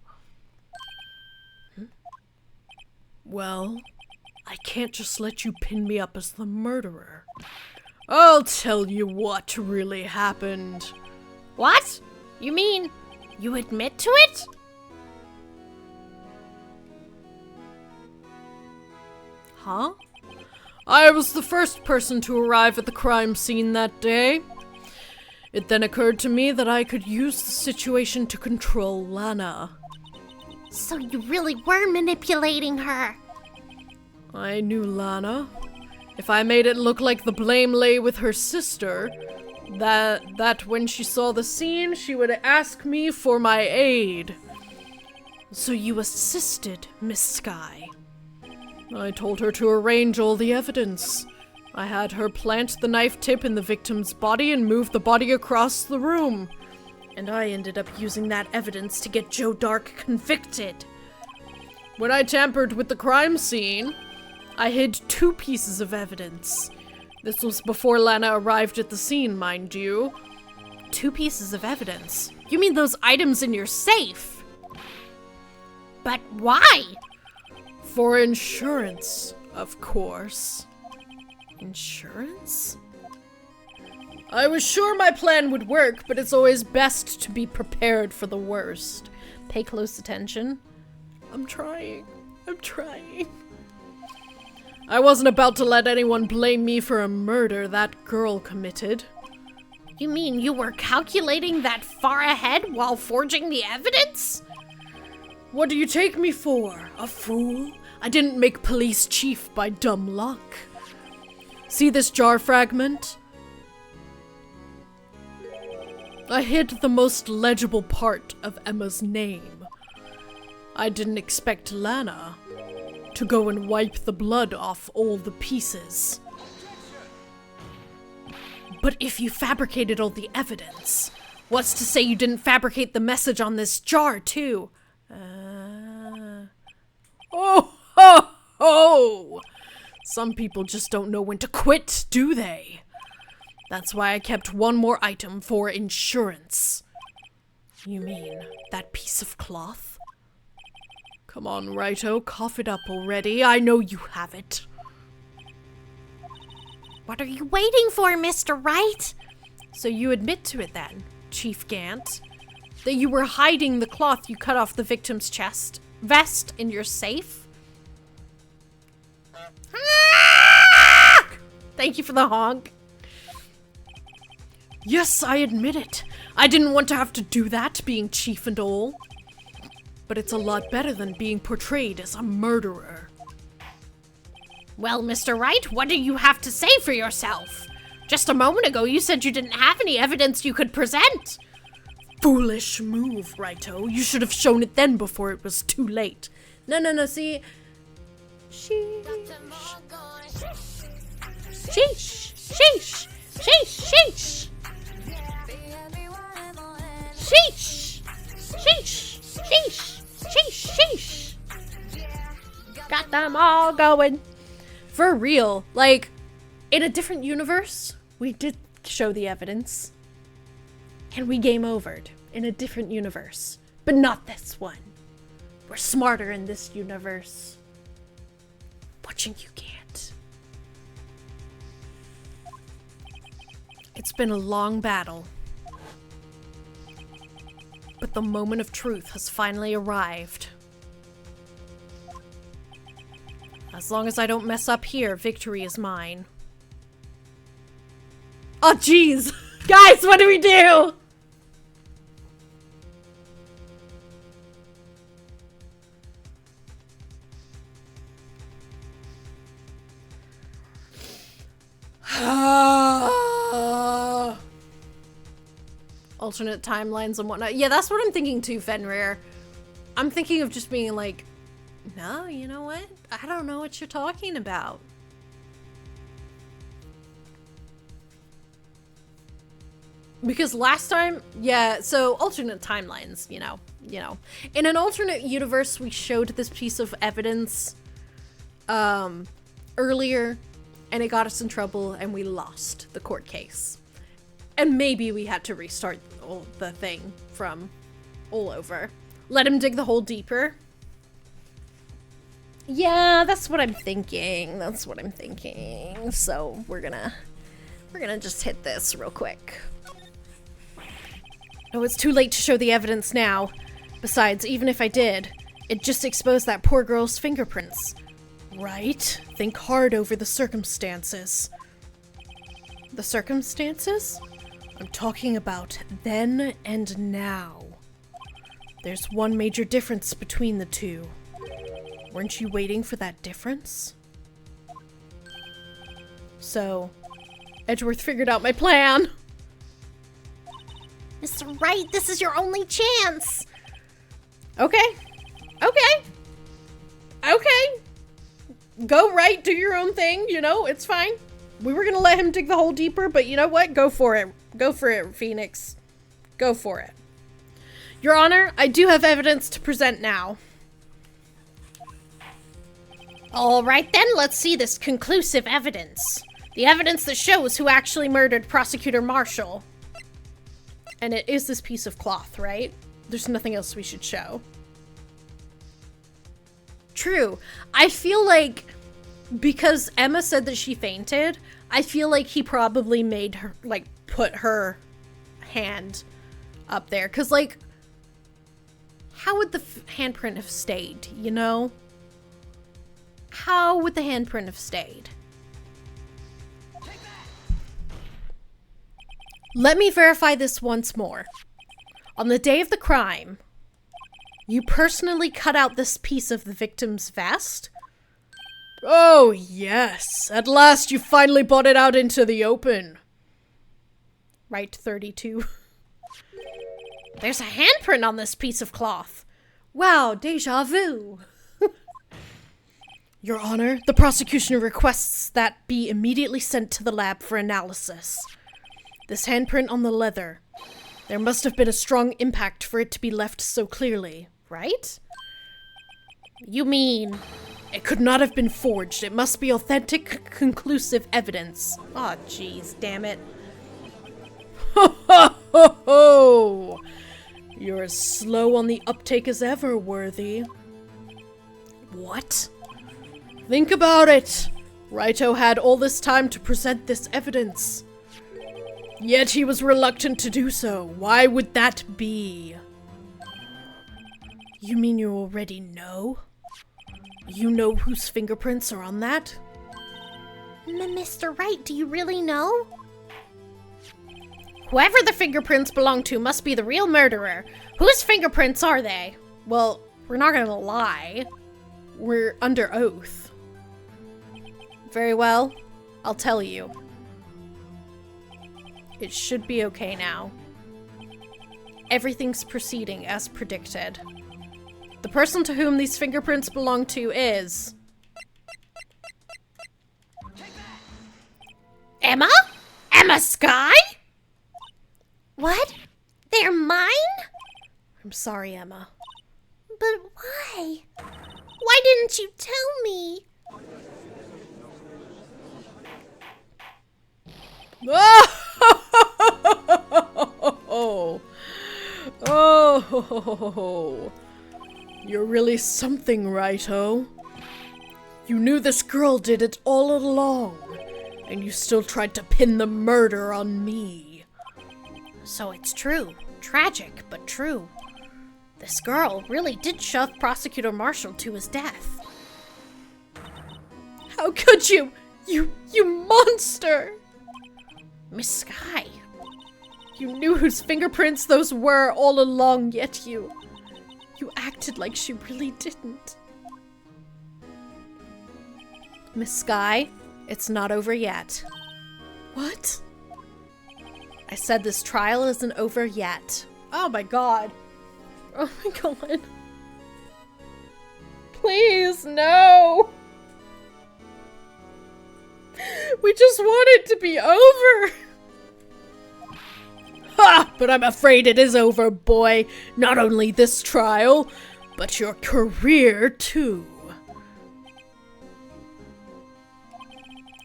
Well, I can't just let you pin me up as the murderer. I'll tell you what really happened. What? You mean you admit to it? Huh? I was the first person to arrive at the crime scene that day. It then occurred to me that I could use the situation to control Lana. So you really were manipulating her. I knew Lana. If I made it look like the blame lay with her sister, that when she saw the scene, she would ask me for my aid. So you assisted, Miss Sky. I told her to arrange all the evidence. I had her plant the knife tip in the victim's body and move the body across the room. And I ended up using that evidence to get Joe Dark convicted. When I tampered with the crime scene, I hid 2 pieces of evidence. This was before Lana arrived at the scene, mind you. 2 pieces of evidence? You mean those items in your safe? But why? For insurance, of course. Insurance? I was sure my plan would work, but it's always best to be prepared for the worst. Pay close attention. I'm trying. I wasn't about to let anyone blame me for a murder that girl committed. You mean you were calculating that far ahead while forging the evidence? What do you take me for? A fool? I didn't make police chief by dumb luck. See this jar fragment? I hid the most legible part of Emma's name. I didn't expect Lana to go and wipe the blood off all the pieces. But if you fabricated all the evidence, what's to say you didn't fabricate the message on this jar, too? Oh, ho, ho! Some people just don't know when to quit, do they? That's why I kept one more item for insurance. You mean that piece of cloth? Come on, Righto, cough it up already. I know you have it. What are you waiting for, Mr. Wright? So you admit to it then, Chief Gant, that you were hiding the cloth you cut off the victim's vest in your safe? Thank you for the honk. Yes, I admit it. I didn't want to have to do that, being chief and all. But it's a lot better than being portrayed as a murderer. Well, Mr. Wright, what do you have to say for yourself? Just a moment ago, you said you didn't have any evidence you could present. Foolish move, Righto. You should have shown it then before it was too late. No, see... Sheesh. Sheesh! Sheesh! Sheesh! Sheesh! Got them all going. For real, like, in a different universe, we did show the evidence. And we game overed in a different universe. But not this one. We're smarter in this universe. Watching you can't. It's been a long battle. But the moment of truth has finally arrived. As long as I don't mess up here, victory is mine. Oh, jeez! Guys, what do we do? alternate timelines and whatnot. Yeah, that's what I'm thinking too, Fenrir. I'm thinking of just being like, no, you know what? I don't know what you're talking about. Because last time, yeah, so alternate timelines, you know. In an alternate universe, we showed this piece of evidence earlier, and it got us in trouble, and we lost the court case. And maybe we had to restart the thing from all over. Let him dig the hole deeper. Yeah, that's what I'm thinking. So we're gonna just hit this real quick. Oh, it's too late to show the evidence now. Besides, even if I did, it just exposed that poor girl's fingerprints. Right? Think hard over the circumstances. The circumstances? I'm talking about then and now. There's one major difference between the two. Weren't you waiting for that difference? So, Edgeworth figured out my plan. Mr. Wright, this is your only chance. Okay. Go right, do your own thing, you know, it's fine. We were gonna let him dig the hole deeper, but you know what? Go for it. Go for it, Phoenix. Go for it. Your Honor, I do have evidence to present now. All right then, let's see this conclusive evidence. The evidence that shows who actually murdered Prosecutor Marshall. And it is this piece of cloth, right? There's nothing else we should show. True. I feel like, because Emma said that she fainted, I feel like he probably made her, like, put her hand up there. Because, like, how would the handprint have stayed, you know? How would the handprint have stayed? Let me verify this once more. On the day of the crime, you personally cut out this piece of the victim's vest? Oh, yes. At last you finally brought it out into the open. Wright 32. There's a handprint on this piece of cloth. Wow, deja vu. Your Honor, the prosecution requests that be immediately sent to the lab for analysis. This handprint on the leather. There must have been a strong impact for it to be left so clearly, right? You mean... It could not have been forged. It must be authentic, conclusive evidence. Aw, jeez, damn it. Ho ho ho ho! You're as slow on the uptake as ever, Worthy. What? Think about it. Raito had all this time to present this evidence. Yet he was reluctant to do so. Why would that be? You mean you already know? You know whose fingerprints are on that? Mr. Wright, do you really know? Whoever the fingerprints belong to must be the real murderer. Whose fingerprints are they? Well, we're not gonna lie. We're under oath. Very well. I'll tell you. It should be okay now. Everything's proceeding as predicted. The person to whom these fingerprints belong to is... Emma? Emma Skye? What? They're mine? I'm sorry, Emma. But why? Why didn't you tell me? Oh, you're really something, Raito. You knew this girl did it all along, and you still tried to pin the murder on me. So it's true. Tragic, but true. This girl really did shove Prosecutor Marshall to his death. How could you? You monster! Miss Skye. You knew whose fingerprints those were all along, yet you acted like she really didn't. Miss Skye, it's not over yet. What? I said this trial isn't over yet. Oh my god. Oh my god. Please, no! We just want it to be over! Ha! But I'm afraid it is over, boy. Not only this trial, but your career, too.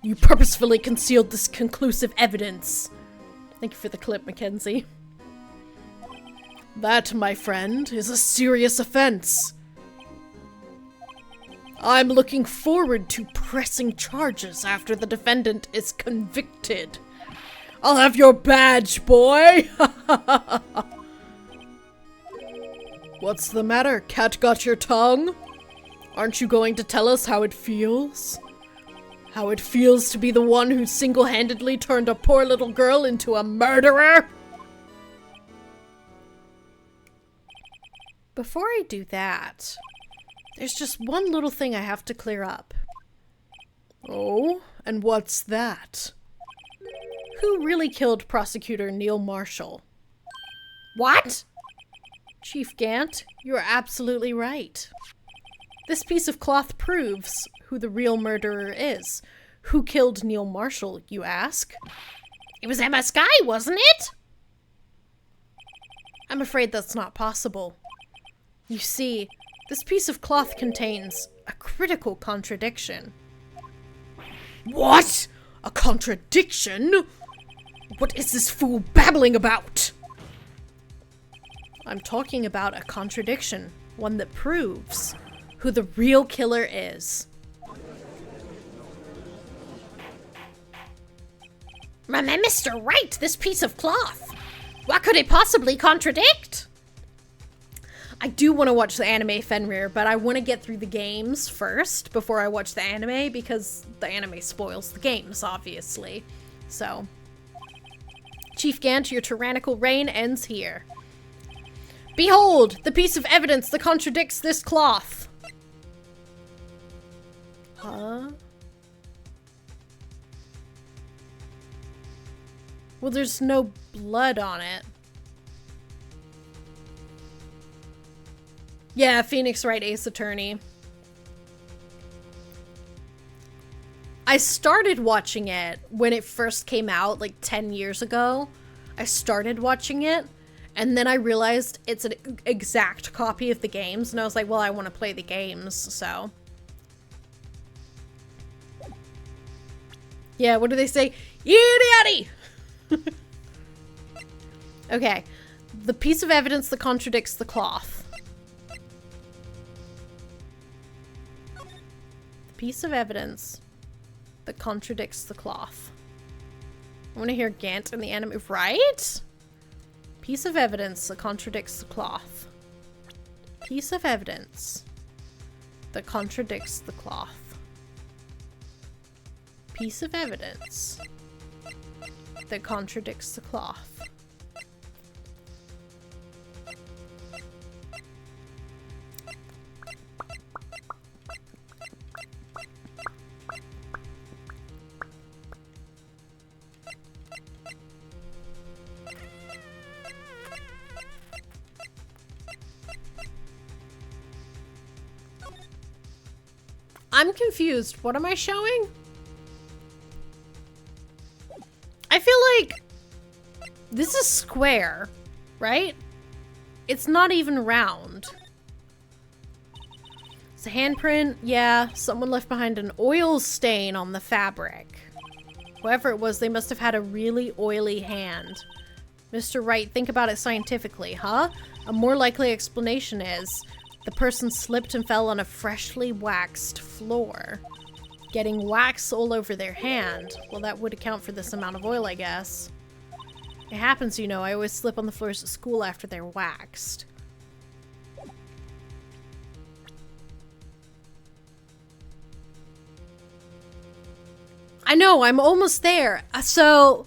You purposefully concealed this conclusive evidence. Thank you for the clip, Mackenzie. That, my friend, is a serious offense. I'm looking forward to pressing charges after the defendant is convicted. I'll have your badge, boy! What's the matter? Cat got your tongue? Aren't you going to tell us how it feels? How it feels to be the one who single-handedly turned a poor little girl into a murderer? Before I do that, there's just one little thing I have to clear up. Oh, and what's that? Who really killed Prosecutor Neil Marshall? What? Chief Gant, you're absolutely right. This piece of cloth proves who the real murderer is. Who killed Neil Marshall, you ask? It was Emma Skye, wasn't it? I'm afraid that's not possible. You see, this piece of cloth contains a critical contradiction. What? A contradiction? What is this fool babbling about? I'm talking about a contradiction, one that proves who the real killer is. Mr. Wright, this piece of cloth. What could it possibly contradict? I do want to watch the anime Fenrir, but I want to get through the games first before I watch the anime, because the anime spoils the games, obviously. So, Chief Gant, your tyrannical reign ends here. Behold, the piece of evidence that contradicts this cloth. Huh? Well, there's no blood on it. Yeah, Phoenix Wright Ace Attorney. I started watching it when it first came out, like 10 years ago. I started watching it, and then I realized it's an exact copy of the games, and I was like, well, I want to play the games, so. Yeah, what do they say? Yiddy yaddy! Okay, the piece of evidence that contradicts the cloth. The piece of evidence that contradicts the cloth. I want to hear Gant in the anime, right? Piece of evidence that contradicts the cloth. Piece of evidence that contradicts the cloth. Piece of evidence that contradicts the cloth. I'm confused. What am I showing? I feel like this is square, right? It's not even round. It's a handprint. Yeah, someone left behind an oil stain on the fabric. Whoever it was, they must have had a really oily hand. Mr. Wright, think about it scientifically, huh? A more likely explanation is the person slipped and fell on a freshly waxed floor. Getting wax all over their hand. Well, that would account for this amount of oil, I guess. It happens, you know. I always slip on the floors at school after they're waxed. I know, I'm almost there. So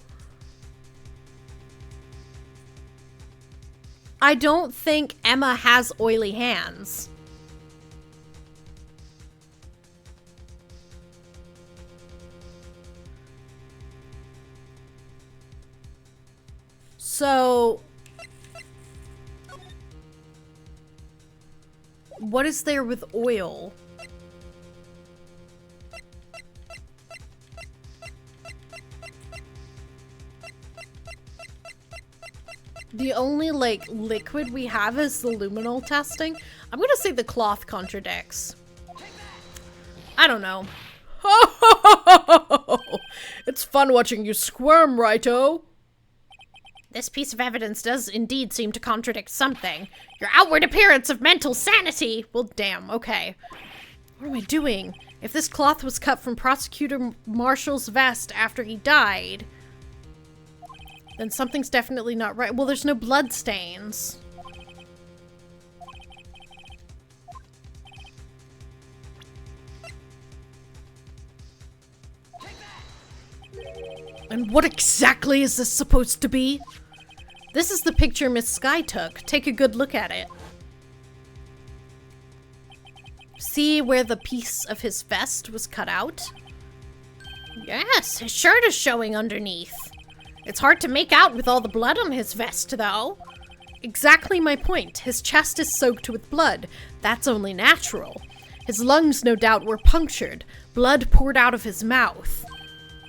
I don't think Emma has oily hands. So, what is there with oil? The only, like, liquid we have is the luminol testing. I'm gonna say the cloth contradicts. I don't know. It's fun watching you squirm, Righto. This piece of evidence does indeed seem to contradict something. Your outward appearance of mental sanity. Well, damn, okay. What am I doing? If this cloth was cut from Prosecutor Marshall's vest after he died, then something's definitely not right. Well, there's no blood stains. And what exactly is this supposed to be? This is the picture Miss Sky took. Take a good look at it. See where the piece of his vest was cut out? Yes, his shirt is showing underneath. It's hard to make out with all the blood on his vest, though. Exactly my point. His chest is soaked with blood. That's only natural. His lungs, no doubt, were punctured. Blood poured out of his mouth.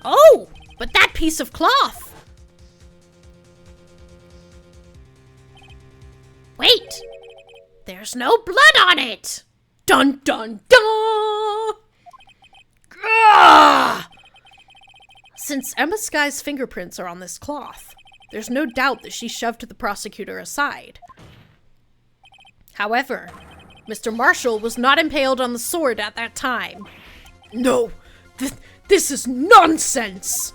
Oh, but that piece of cloth. Wait, there's no blood on it. Dun dun dun! Gah! Since Emma Sky's fingerprints are on this cloth, there's no doubt that she shoved the prosecutor aside. However, Mr. Marshall was not impaled on the sword at that time. No, this is nonsense!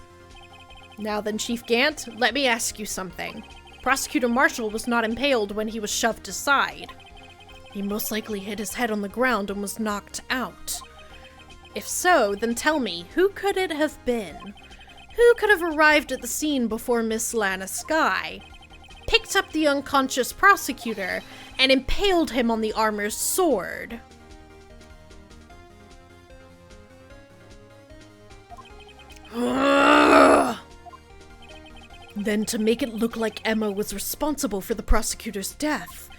Now then, Chief Gant, let me ask you something. Prosecutor Marshall was not impaled when he was shoved aside. He most likely hit his head on the ground and was knocked out. If so, then tell me, who could it have been? Who could have arrived at the scene before Miss Lana Sky, picked up the unconscious prosecutor, and impaled him on the armor's sword? Then, to make it look like Emma was responsible for the prosecutor's death,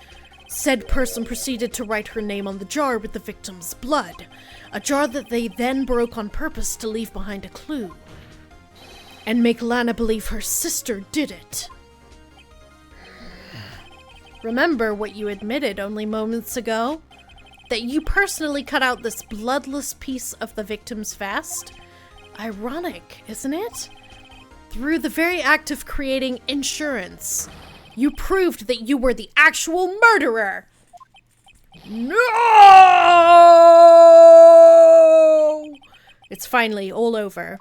said person proceeded to write her name on the jar with the victim's blood, a jar that they then broke on purpose to leave behind a clue, and make Lana believe her sister did it. Remember what you admitted only moments ago? That you personally cut out this bloodless piece of the victim's vest? Ironic, isn't it? Through the very act of creating insurance, you proved that you were the actual murderer! No! It's finally all over.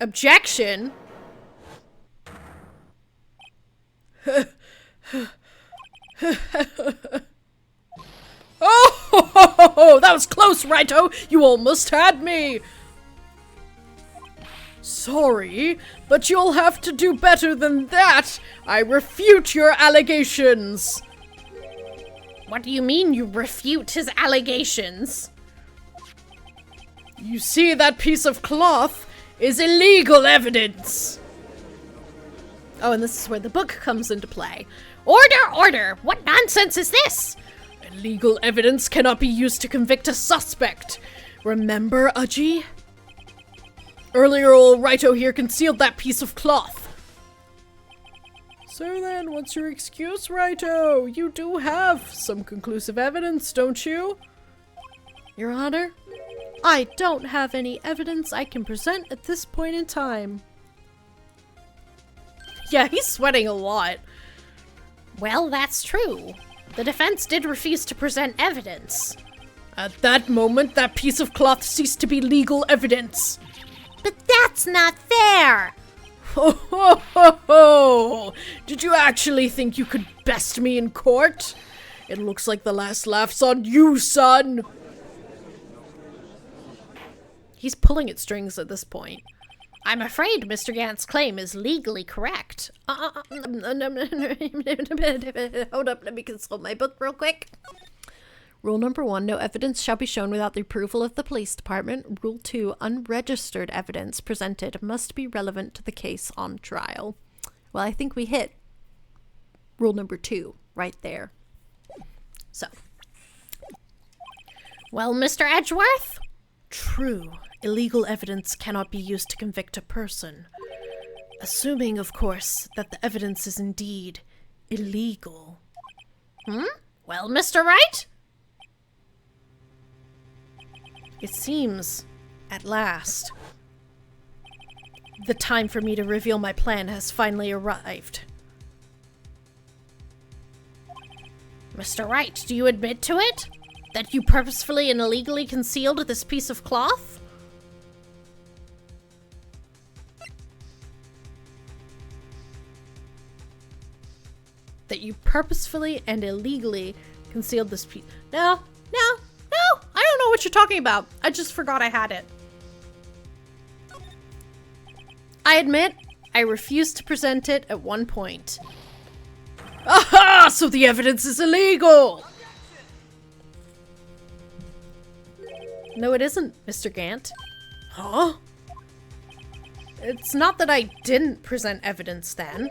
Objection? Oh, that was close, Righto! You almost had me! Sorry, but you'll have to do better than that! I refute your allegations! What do you mean you refute his allegations? You see, that piece of cloth is illegal evidence! Oh, and this is where the book comes into play. Order, order! What nonsense is this? Illegal evidence cannot be used to convict a suspect. Remember, Udgy? Earlier, old Righto here concealed that piece of cloth. So then, what's your excuse, Righto? You do have some conclusive evidence, don't you? Your Honor, I don't have any evidence I can present at this point in time. Yeah, he's sweating a lot. Well, that's true. The defense did refuse to present evidence. At that moment, that piece of cloth ceased to be legal evidence. But that's not fair! Ho ho ho ho! Did you actually think you could best me in court? It looks like the last laugh's on you, son! He's pulling at strings at this point. I'm afraid Mr. Gant's claim is legally correct. Hold up, let me consult my book real quick. Rule number 1, no evidence shall be shown without the approval of the police department. Rule 2, unregistered evidence presented must be relevant to the case on trial. Well, I think we hit rule number 2 right there. So. Well, Mr. Edgeworth? True. Illegal evidence cannot be used to convict a person. Assuming, of course, that the evidence is indeed illegal. Well, Mr. Wright? It seems, at last, the time for me to reveal my plan has finally arrived. Mr. Wright, do you admit to it? That you purposefully and illegally concealed this piece of cloth? That you purposefully and illegally concealed this piece. No, I don't know what you're talking about. I just forgot I had it. I admit, I refused to present it at one point. Aha! So the evidence is illegal! No, it isn't, Mr. Gant. Huh? It's not that I didn't present evidence then.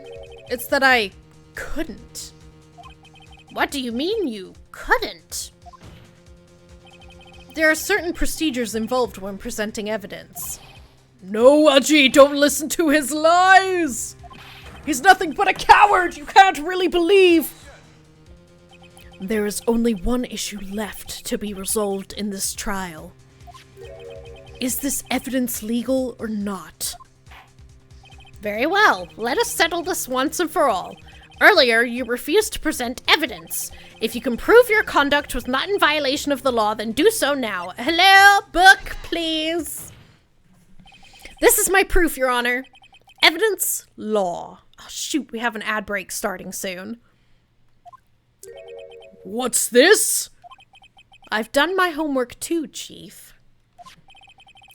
It's that I couldn't. What do you mean you couldn't? There are certain procedures involved when presenting evidence. No, Aji, don't listen to his lies! He's nothing but a coward you can't really believe! There is only one issue left to be resolved in this trial. Is this evidence legal or not? Very well. Let us settle this once and for all. Earlier, you refused to present evidence. If you can prove your conduct was not in violation of the law, then do so now. Hello, book, please. This is my proof, Your Honor. Evidence, law. Oh, shoot, we have an ad break starting soon. What's this? I've done my homework too, Chief.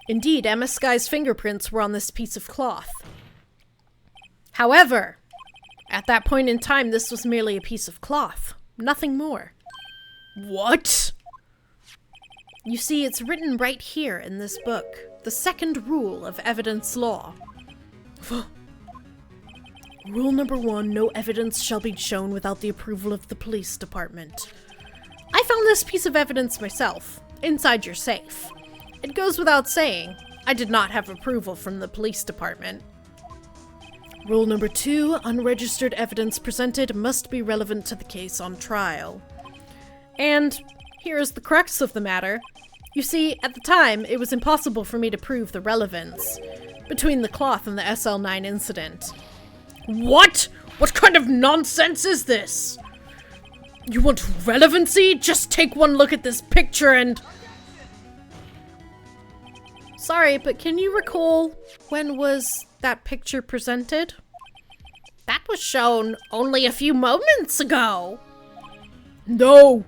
Indeed, Emma Sky's fingerprints were on this piece of cloth. However, at that point in time, this was merely a piece of cloth. Nothing more. What? You see, it's written right here in this book. The second rule of evidence law. Rule number 1, no evidence shall be shown without the approval of the police department. I found this piece of evidence myself, inside your safe. It goes without saying, I did not have approval from the police department. Rule number 2, unregistered evidence presented must be relevant to the case on trial. And here is the crux of the matter. You see, at the time, it was impossible for me to prove the relevance between the cloth and the SL9 incident. What? What kind of nonsense is this? You want relevancy? Just take one look at this picture and... Sorry, but can you recall when was that picture presented? That was shown only a few moments ago. No!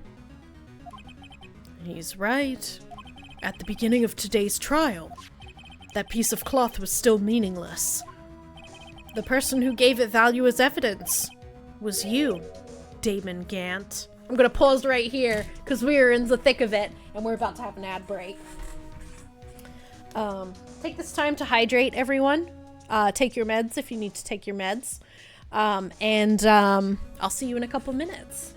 He's right. At the beginning of today's trial, that piece of cloth was still meaningless. The person who gave it value as evidence was you, Damon Gant. I'm gonna pause right here, because we're in the thick of it, and we're about to have an ad break. Take this time to hydrate, everyone. Take your meds if you need to take your meds. And I'll see you in a couple minutes.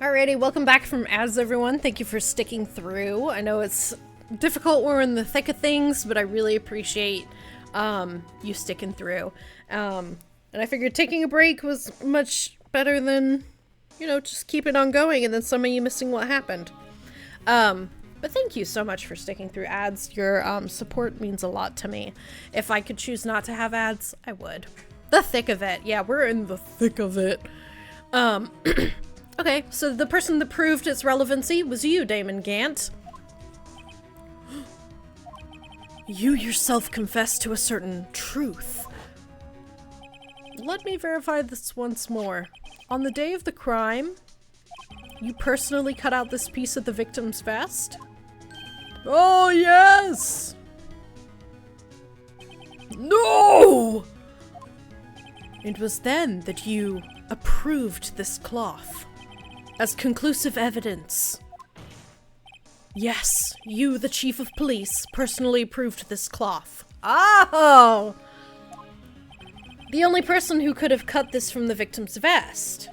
Alrighty, welcome back from ads, everyone. Thank you for sticking through. I know it's difficult, we're in the thick of things, but I really appreciate you sticking through. And I figured taking a break was much better than, you know, just keeping on going and then some of you missing what happened. But thank you so much for sticking through ads. Your support means a lot to me. If I could choose not to have ads, I would. The thick of it. Yeah, we're in the thick of it. Okay, so the person that proved its relevancy was you, Damon Gant. You yourself confessed to a certain truth. Let me verify this once more. On the day of the crime, you personally cut out this piece of the victim's vest? Oh, yes! No! It was then that you approved this cloth as conclusive evidence. Yes, you, the chief of police, personally approved this cloth. Oh! The only person who could have cut this from the victim's vest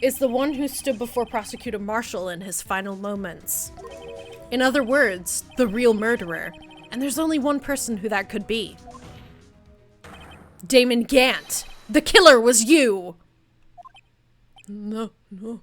is the one who stood before Prosecutor Marshall in his final moments. In other words, the real murderer. And there's only one person who that could be. Damon Gant! The killer was you! No. Whoa!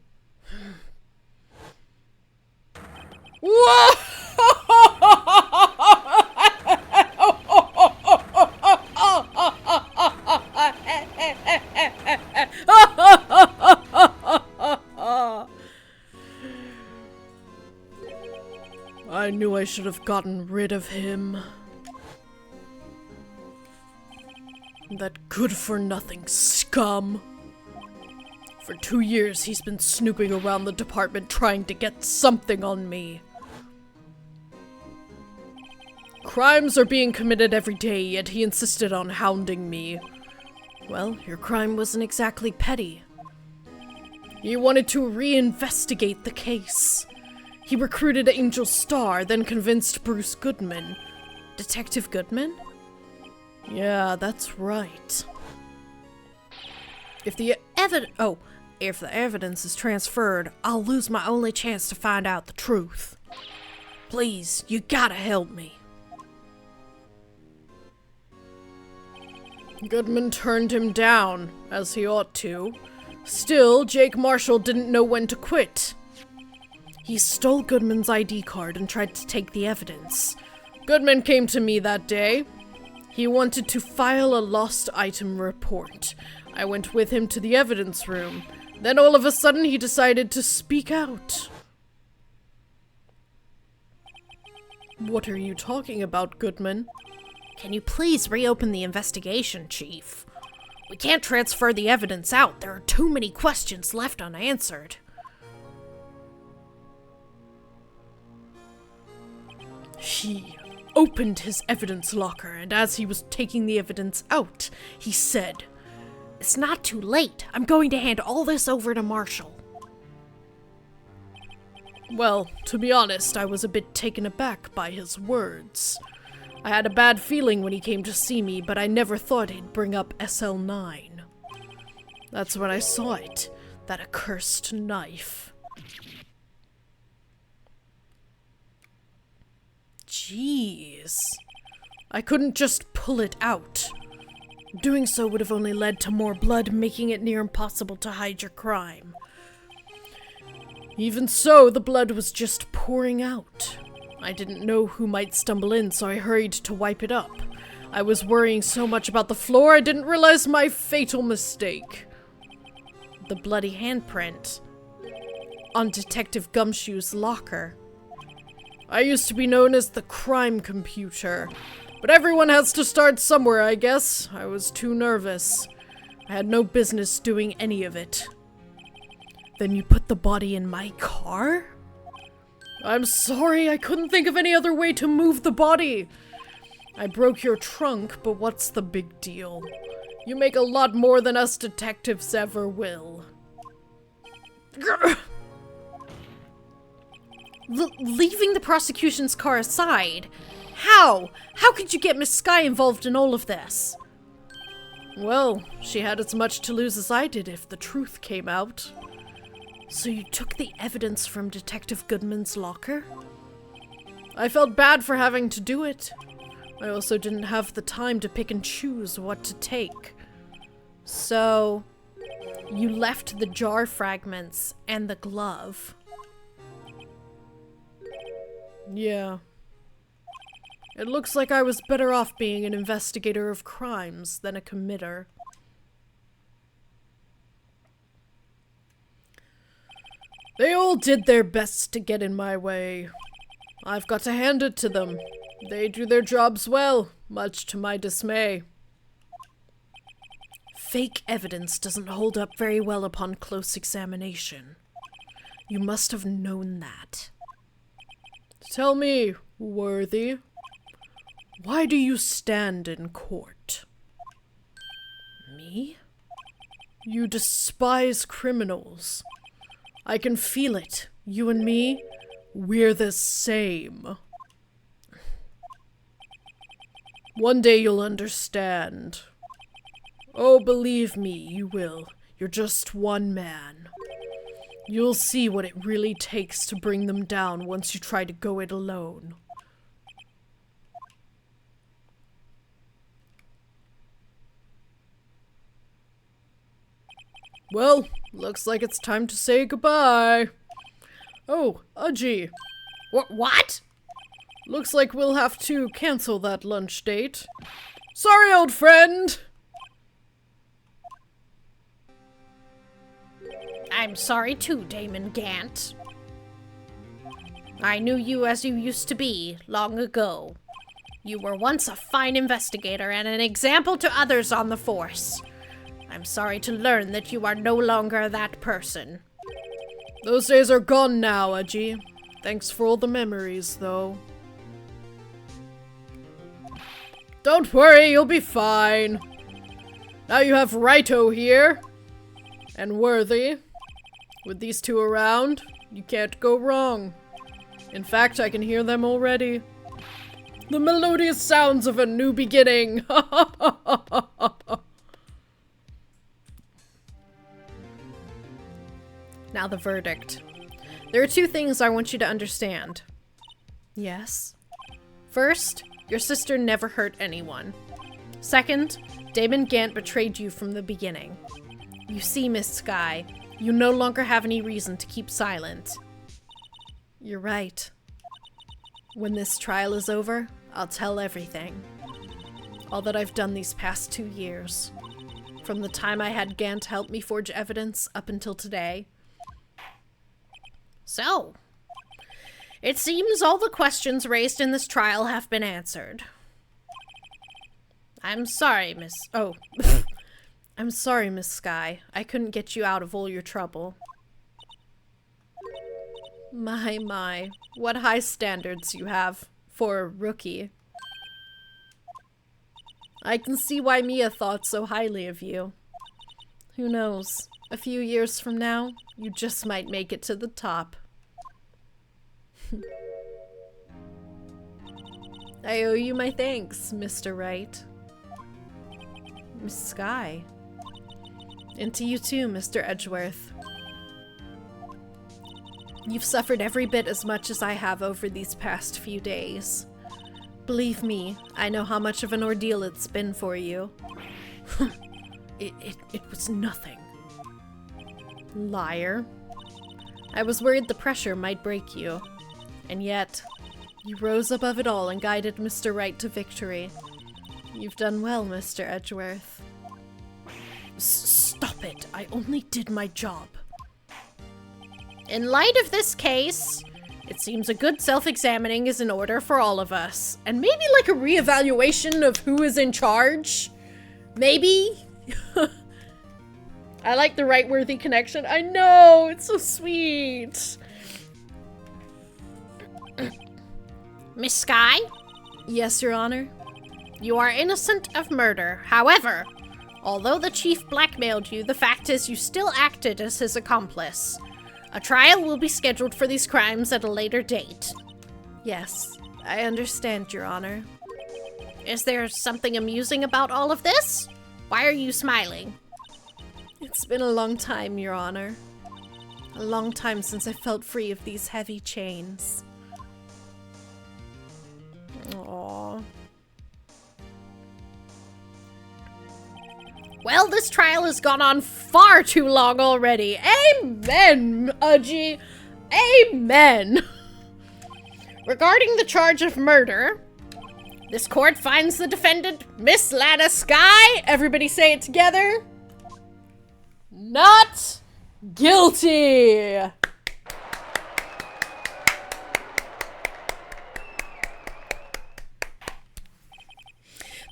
I knew I should have gotten rid of him. That good-for-nothing scum. For 2 years, he's been snooping around the department trying to get something on me. Crimes are being committed every day, yet he insisted on hounding me. Well, your crime wasn't exactly petty. He wanted to reinvestigate the case. He recruited Angel Starr, then convinced Bruce Goodman. Detective Goodman? Yeah, that's right. If the evidence is transferred, I'll lose my only chance to find out the truth. Please, you gotta help me. Goodman turned him down, as he ought to. Still, Jake Marshall didn't know when to quit. He stole Goodman's ID card and tried to take the evidence. Goodman came to me that day. He wanted to file a lost item report. I went with him to the evidence room. Then all of a sudden he decided to speak out. What are you talking about, Goodman? Can you please reopen the investigation, Chief? We can't transfer the evidence out. There are too many questions left unanswered. He opened his evidence locker, and as he was taking the evidence out, he said, "It's not too late. I'm going to hand all this over to Marshall." Well, to be honest, I was a bit taken aback by his words. I had a bad feeling when he came to see me, but I never thought he'd bring up SL9. That's when I saw it, that accursed knife. Jeez. I couldn't just pull it out. Doing so would have only led to more blood, making it near impossible to hide your crime. Even so, the blood was just pouring out. I didn't know who might stumble in, so I hurried to wipe it up. I was worrying so much about the floor, I didn't realize my fatal mistake. The bloody handprint on Detective Gumshoe's locker. I used to be known as the crime computer, but everyone has to start somewhere, I guess. I was too nervous. I had no business doing any of it. Then you put the body in my car? I'm sorry, I couldn't think of any other way to move the body. I broke your trunk, but what's the big deal? You make a lot more than us detectives ever will. Leaving the prosecution's car aside, how? How could you get Miss Sky involved in all of this? Well, she had as much to lose as I did if the truth came out. So you took the evidence from Detective Goodman's locker? I felt bad for having to do it. I also didn't have the time to pick and choose what to take. So, you left the jar fragments and the glove. Yeah. It looks like I was better off being an investigator of crimes than a committer. They all did their best to get in my way. I've got to hand it to them. They do their jobs well, much to my dismay. Fake evidence doesn't hold up very well upon close examination. You must have known that. Tell me, Worthy, why do you stand in court? Me? You despise criminals. I can feel it. You and me, we're the same. One day you'll understand. Oh, believe me, you will. You're just one man. You'll see what it really takes to bring them down once you try to go it alone. Well, looks like it's time to say goodbye. Oh, Udgy. What? Looks like we'll have to cancel that lunch date. Sorry, old friend! I'm sorry too, Damon Gant. I knew you as you used to be, long ago. You were once a fine investigator and an example to others on the force. I'm sorry to learn that you are no longer that person. Those days are gone now, Udgy. Thanks for all the memories, though. Don't worry, you'll be fine. Now you have Righto here. And Worthy. With these two around, you can't go wrong. In fact, I can hear them already. The melodious sounds of a new beginning. Now the verdict. There are two things I want you to understand. Yes. First, your sister never hurt anyone. Second, Damon Gant betrayed you from the beginning. You see, Miss Sky, you no longer have any reason to keep silent. You're right. When this trial is over, I'll tell everything. All that I've done these past 2 years. From the time I had Gant help me forge evidence up until today. So, it seems all the questions raised in this trial have been answered. I'm sorry, Miss... Oh. I'm sorry, Miss Sky. I couldn't get you out of all your trouble. My. What high standards you have for a rookie. I can see why Mia thought so highly of you. Who knows? A few years from now, you just might make it to the top. I owe you my thanks, Mr. Wright. Miss Sky. And to you too, Mr. Edgeworth. You've suffered every bit as much as I have over these past few days. Believe me, I know how much of an ordeal it's been for you. It was nothing. Liar. I was worried the pressure might break you. And yet, you rose above it all and guided Mr. Wright to victory. You've done well, Mr. Edgeworth. Stop it. I only did my job. In light of this case, it seems a good self-examining is in order for all of us. And maybe like a reevaluation of who is in charge? Maybe? I like the Wright-Worthy connection. I know! It's so sweet! Miss Sky? Yes, Your Honor? You are innocent of murder. However, although the chief blackmailed you, the fact is you still acted as his accomplice. A trial will be scheduled for these crimes at a later date. Yes, I understand, Your Honor. Is there something amusing about all of this? Why are you smiling? It's been a long time, Your Honor. A long time since I felt free of these heavy chains. Aww. Well, this trial has gone on far too long already. Amen, Udgy. Amen. Regarding the charge of murder, this court finds the defendant, Miss Lana Sky, everybody say it together, not guilty.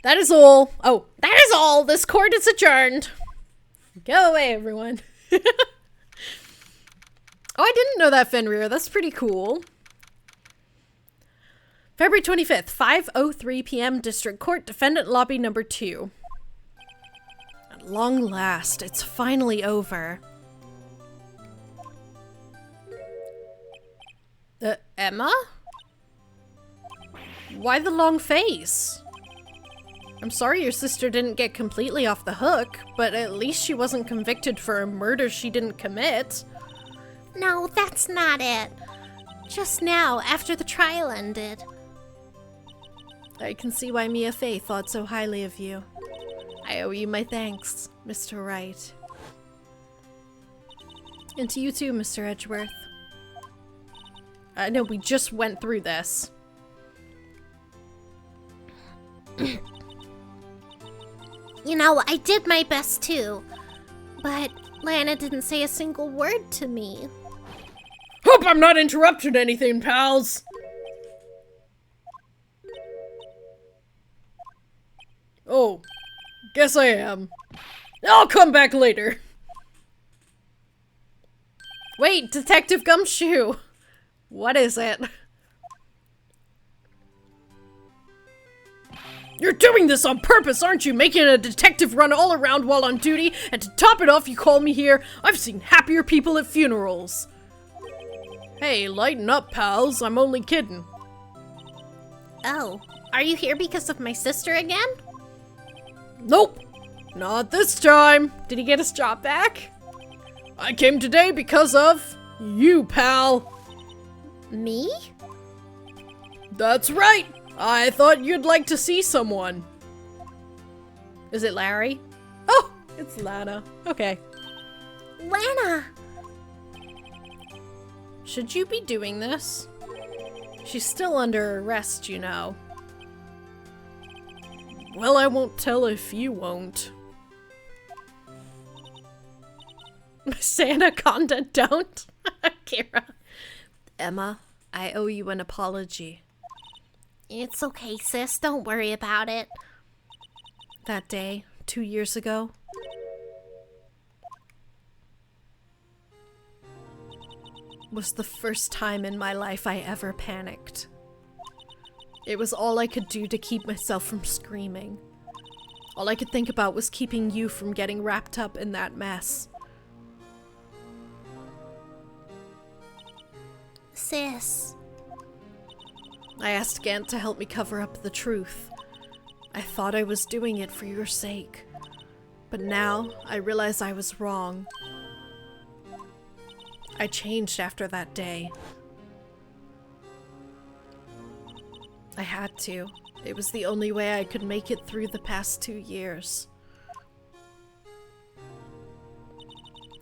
That is all. Oh, that is all. This court is adjourned. Go away, everyone. Oh, I didn't know that, Fenrir. That's pretty cool. February 25th, 5:03 p.m. District Court, Defendant Lobby number 2. At long last, it's finally over. Emma? Why the long face? I'm sorry your sister didn't get completely off the hook, but at least she wasn't convicted for a murder she didn't commit. No, that's not it. Just now, after the trial ended. I can see why Mia Fey thought so highly of you. I owe you my thanks, Mr. Wright. And to you too, Mr. Edgeworth. I know, we just went through this. You know, I did my best too. But Lana didn't say a single word to me. Hope I'm not interrupting anything, pals. Oh, guess I am. I'll come back later. Wait, Detective Gumshoe! What is it? You're doing this on purpose, aren't you? Making a detective run all around while on duty, and to top it off, you call me here? I've seen happier people at funerals. Hey, lighten up, pals. I'm only kidding. Oh, are you here because of my sister again? Nope, not this time. Did he get his job back? I came today because of you, pal. Me? That's right. I thought you'd like to see someone. Is it Larry? Oh, it's Lana. Okay. Lana! Should you be doing this? She's still under arrest, you know. Well, I won't tell if you won't. Anaconda, don't. Kira. Emma, I owe you an apology. It's okay, sis. Don't worry about it. That day, 2 years ago, was the first time in my life I ever panicked. It was all I could do to keep myself from screaming. All I could think about was keeping you from getting wrapped up in that mess. Sis. I asked Gant to help me cover up the truth. I thought I was doing it for your sake. But now, I realize I was wrong. I changed after that day. I had to. It was the only way I could make it through the past 2 years.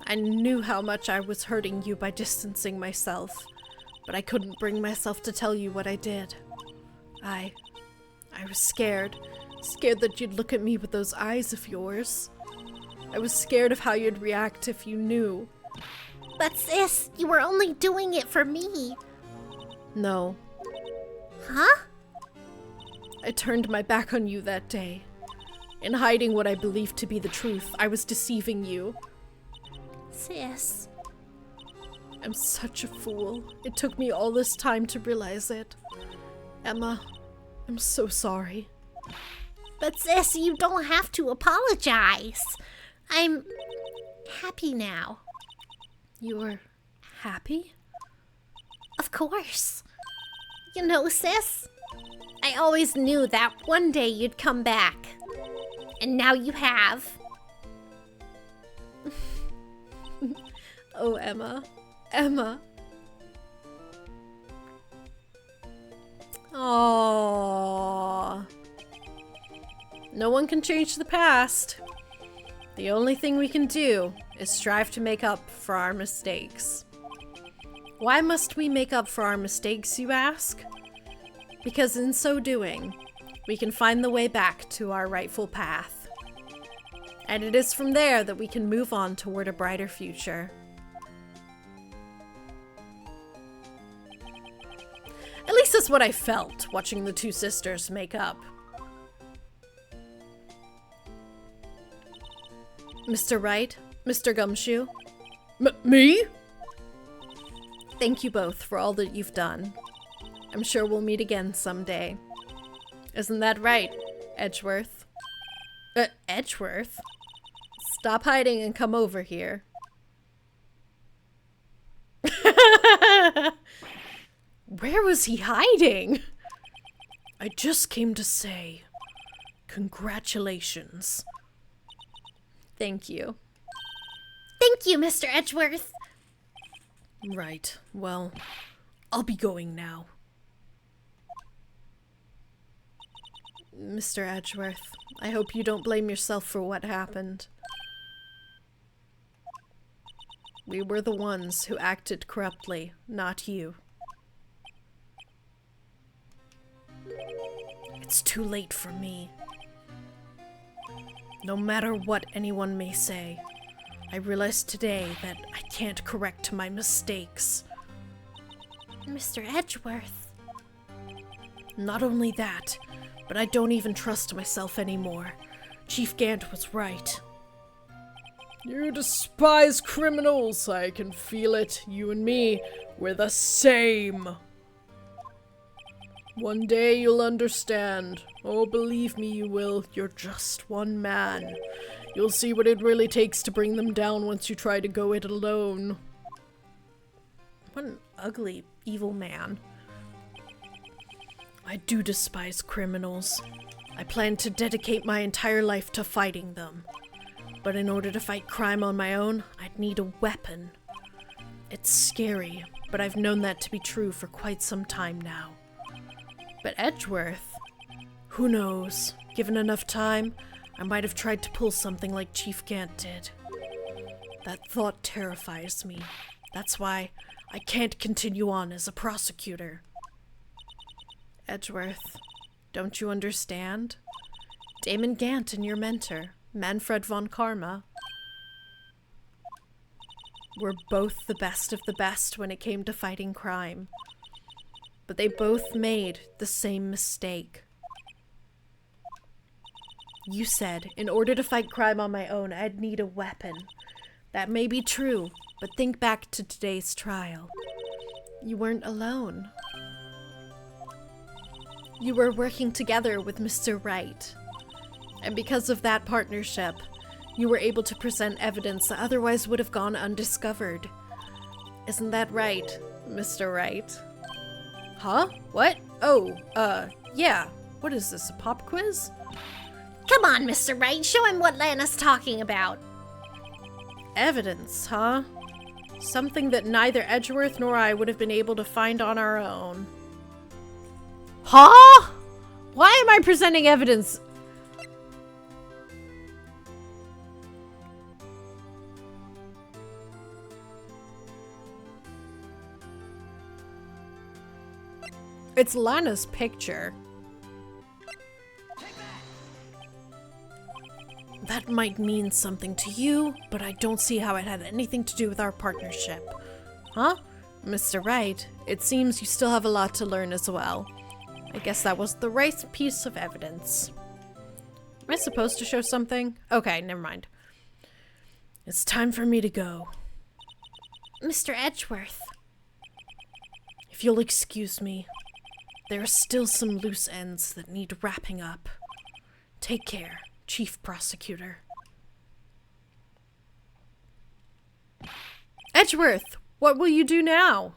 I knew how much I was hurting you by distancing myself, but I couldn't bring myself to tell you what I did. I was scared. Scared that you'd look at me with those eyes of yours. I was scared of how you'd react if you knew. But sis, you were only doing it for me. No. Huh? I turned my back on you that day. In hiding what I believed to be the truth, I was deceiving you. Sis. I'm such a fool. It took me all this time to realize it. Emma, I'm so sorry. But sis, you don't have to apologize. I'm happy now. You're happy? Of course. You know, sis, I always knew that one day you'd come back. And now you have. Oh, Emma, Emma. Aww. No one can change the past. The only thing we can do is strive to make up for our mistakes. Why must we make up for our mistakes, you ask? Because in so doing, we can find the way back to our rightful path. And it is from there that we can move on toward a brighter future. At least that's what I felt watching the two sisters make up. Mr. Wright, Mr. Gumshoe. Me? Thank you both for all that you've done. I'm sure we'll meet again someday. Isn't that right, Edgeworth? Edgeworth? Stop hiding and come over here. Where was he hiding? I just came to say, congratulations. Thank you. Thank you, Mr. Edgeworth. Right, well, I'll be going now. Mr. Edgeworth, I hope you don't blame yourself for what happened. We were the ones who acted corruptly, not you. It's too late for me. No matter what anyone may say, I realize today that I can't correct my mistakes. Mr. Edgeworth. Not only that, but I don't even trust myself anymore. Chief Gant was right. You despise criminals. I can feel it. You and me, we're the same. One day you'll understand. Oh, believe me, you will. You're just one man. You'll see what it really takes to bring them down once you try to go it alone. What an ugly, evil man. I do despise criminals. I plan to dedicate my entire life to fighting them. But in order to fight crime on my own, I'd need a weapon. It's scary, but I've known that to be true for quite some time now. But Edgeworth... Who knows? Given enough time, I might have tried to pull something like Chief Gant did. That thought terrifies me. That's why I can't continue on as a prosecutor. Edgeworth, don't you understand? Damon Gant and your mentor, Manfred von Karma, were both the best of the best when it came to fighting crime. But they both made the same mistake. You said, in order to fight crime on my own, I'd need a weapon. That may be true, but think back to today's trial. You weren't alone. You were working together with Mr. Wright. And because of that partnership, you were able to present evidence that otherwise would have gone undiscovered. Isn't that right, Mr. Wright? Huh? What? Oh, yeah. What is this, a pop quiz? Come on, Mr. Wright, show him what Lana's talking about. Evidence, huh? Something that neither Edgeworth nor I would have been able to find on our own. Huh? Why am I presenting evidence? It's Lana's picture. That might mean something to you, but I don't see how it had anything to do with our partnership. Huh? Mr. Wright, it seems you still have a lot to learn as well. I guess that was the right piece of evidence. Am I supposed to show something? Okay, never mind. It's time for me to go. Mr. Edgeworth. If you'll excuse me, there are still some loose ends that need wrapping up. Take care, Chief Prosecutor. Edgeworth, what will you do now?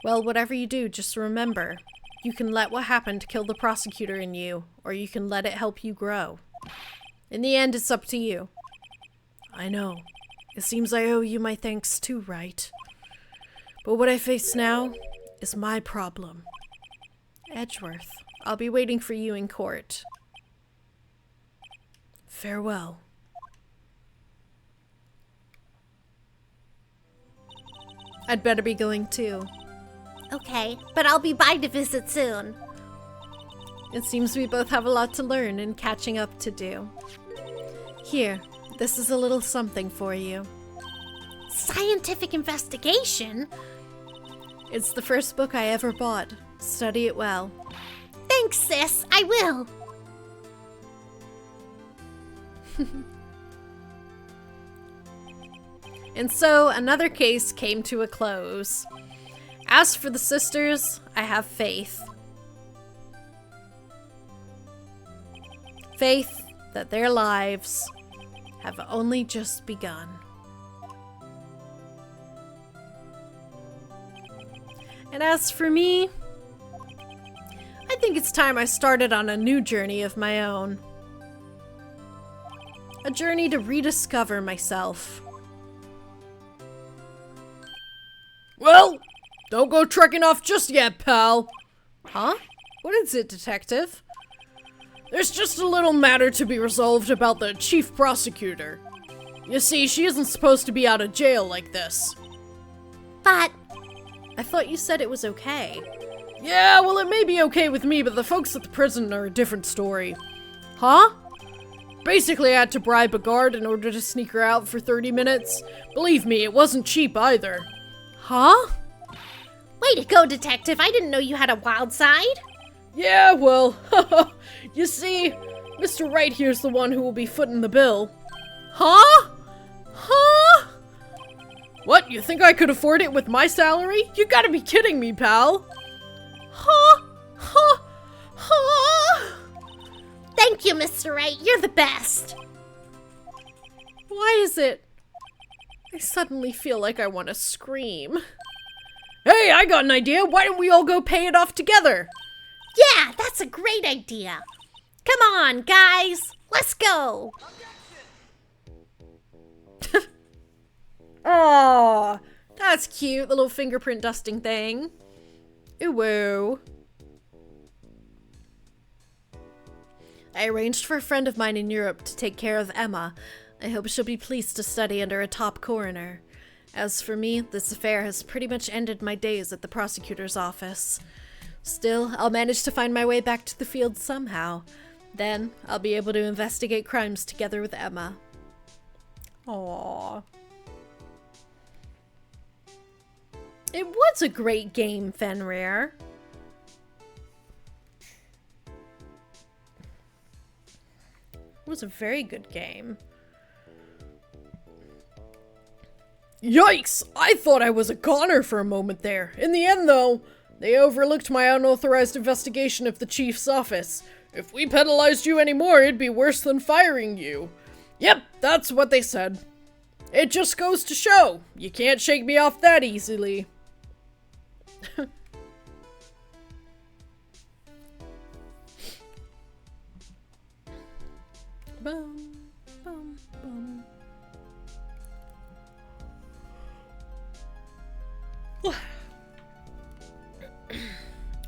Well, whatever you do, just remember, you can let what happened kill the prosecutor in you, or you can let it help you grow. In the end, it's up to you. I know. It seems I owe you my thanks too, Wright. But what I face now is my problem. Edgeworth, I'll be waiting for you in court. Farewell. I'd better be going too. Okay, but I'll be by to visit soon. It seems we both have a lot to learn and catching up to do. Here, this is a little something for you. Scientific investigation? It's the first book I ever bought. Study it well. Thanks, sis. I will. And so, another case came to a close. As for the sisters, I have faith. Faith that their lives have only just begun. And as for me, I think it's time I started on a new journey of my own. A journey to rediscover myself. Well, don't go trekking off just yet, pal. Huh? What is it, detective? There's just a little matter to be resolved about the chief prosecutor. You see, she isn't supposed to be out of jail like this. But I thought you said it was okay. Yeah, well, it may be okay with me, but the folks at the prison are a different story. Huh? Basically, I had to bribe a guard in order to sneak her out for 30 minutes. Believe me, it wasn't cheap either. Huh? way to go, detective. I didn't know you had a wild side. Yeah, well, you see, Mr. Wright here's the one who will be footing the bill. Huh? Huh? What, you think I could afford it with my salary? You gotta be kidding me, pal. Huh? Huh? Huh? Thank you, Mr. Wright. You're the best. Why is it? I suddenly feel like I want to scream. Hey, I got an idea. Why don't we all go pay it off together? Yeah, that's a great idea. Come on, guys. Let's go. Aw, that's cute, the little fingerprint dusting thing. Ooh. I arranged for a friend of mine in Europe to take care of Emma. I hope she'll be pleased to study under a top coroner. As for me, this affair has pretty much ended my days at the prosecutor's office. Still, I'll manage to find my way back to the field somehow. Then, I'll be able to investigate crimes together with Emma. Aww. It was a great game, Fenrir. It was a very good game. Yikes! I thought I was a goner for a moment there. In the end, though, they overlooked my unauthorized investigation of the chief's office. If we penalized you anymore, it'd be worse than firing you. Yep, that's what they said. It just goes to show, you can't shake me off that easily. Bum, bum, bum.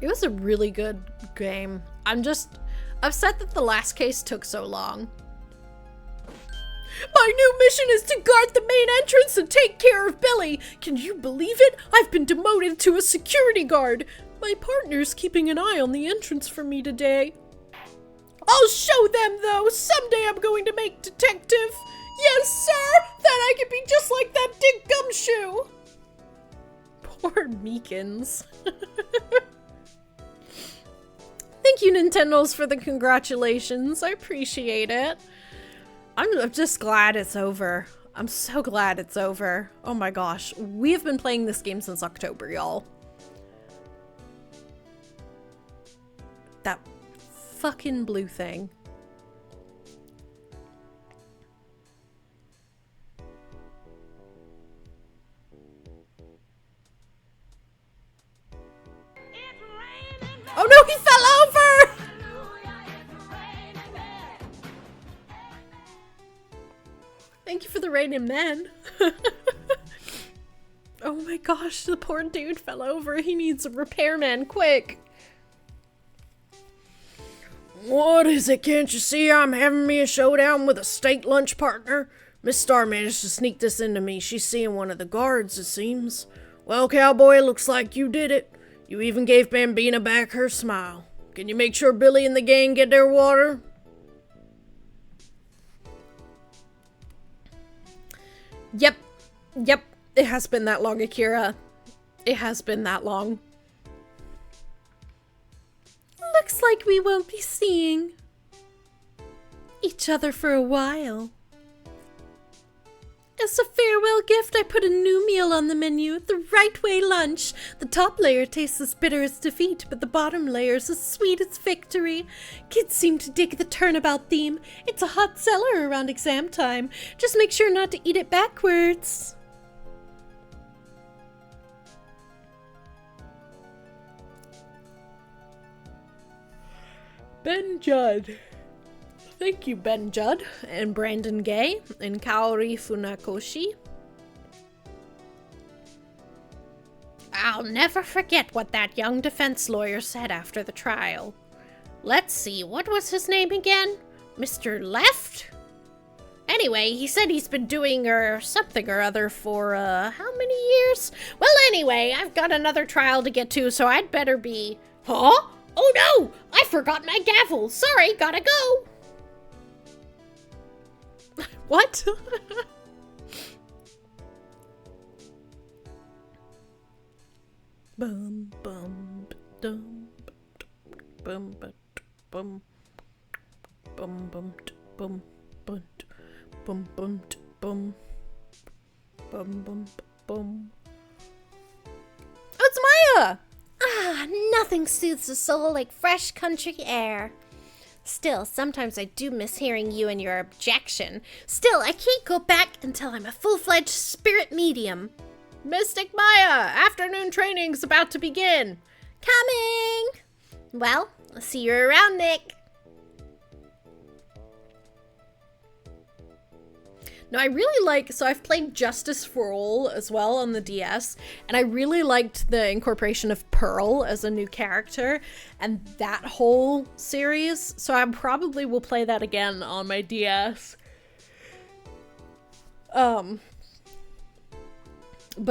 It was a really good game. I'm just upset that the last case took so long. My new mission is to guard the main entrance and take care of Billy. Can you believe it? I've been demoted to a security guard. My partner's keeping an eye on the entrance for me today. I'll show them, though. Someday I'm going to make detective. Yes, sir. Then I can be just like that Dick Gumshoe. Poor Meekins. Thank you, Nintendos, for the congratulations. I appreciate it. I'm just glad it's over. I'm so glad it's over. Oh my gosh. We've been playing this game since October, y'all. That fucking blue thing. Oh no, he fell over! Thank you for the rain and men. Oh my gosh, the poor dude fell over. He needs a repairman, quick. What is it? Can't you see I'm having me a showdown with a state lunch partner? Miss Star managed to sneak this into me. She's seeing one of the guards, it seems. Well, cowboy, looks like you did it. You even gave Bambina back her smile. Can you make sure Billy and the gang get their water? Yep. It has been that long, Akira. It has been that long. Looks like we won't be seeing each other for a while. As a farewell gift, I put a new meal on the menu, the Right Way lunch. The top layer tastes as bitter as defeat, but the bottom layer is as sweet as victory. Kids seem to dig the turnabout theme. It's a hot seller around exam time. Just make sure not to eat it backwards. Ben Judd. Thank you, Ben Judd, and Brandon Gay, and Kaori Funakoshi. I'll never forget what that young defense lawyer said after the trial. Let's see, what was his name again? Mr. Left? Anyway, he said he's been doing something or other for, how many years? Well, anyway, I've got another trial to get to, so I'd better be... Huh? Oh no! I forgot my gavel! Sorry, gotta go! What? Bum bum dum bum bum bum bum bum bum bum bum bum bum bum bum bum. Oh, it's Maya! Ah, nothing soothes the soul like fresh country air. Still, sometimes I do miss hearing you and your objection. Still, I can't go back until I'm a full-fledged spirit medium. Mystic Maya! Afternoon training's about to begin! Coming! Well, I'll see you around, Nick. No, I really like, so I've played Justice for All as well on the DS, and I really liked the incorporation of Pearl as a new character, and that whole series, so I probably will play that again on my DS. But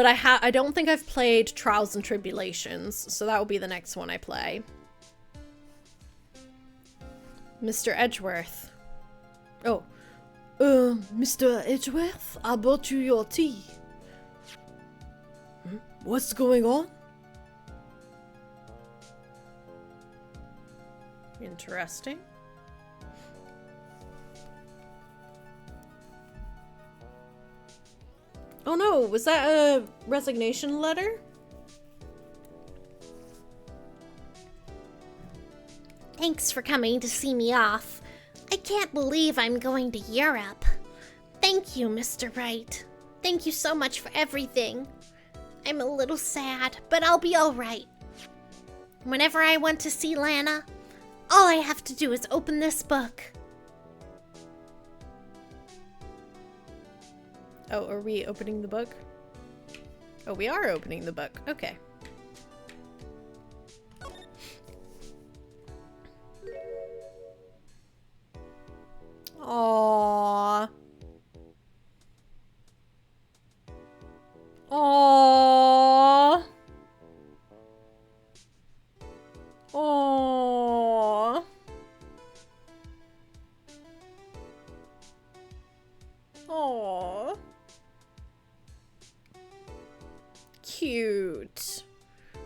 I don't think I've played Trials and Tribulations, so that will be the next one I play. Mr. Edgeworth. Oh. Mr. Edgeworth, I bought you your tea. What's going on? Interesting. Oh no, was that a resignation letter? Thanks for coming to see me off. I can't believe I'm going to Europe. Thank you, Mr. Wright. Thank you so much for everything. I'm a little sad, but I'll be alright. Whenever I want to see Lana, all I have to do is open this book. Oh, are we opening the book? Oh, we are opening the book. Okay. Aww. Aww. Aww. Aww. Cute.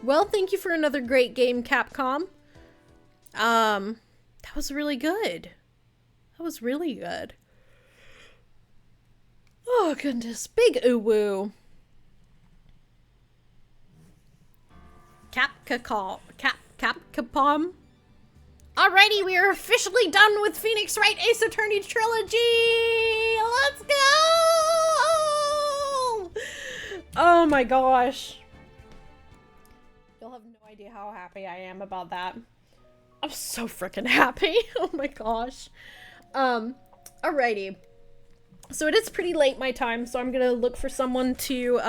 Well, thank you for another great game, Capcom. That was really good. That was really good. Oh, goodness. Big ooh-woo. Capcom. Alrighty, we are officially done with Phoenix Wright Ace Attorney Trilogy! Let's go! Oh my gosh. You'll have no idea how happy I am about that. I'm so freaking happy. Oh my gosh. Alrighty. So it is pretty late my time, so I'm gonna look for someone to,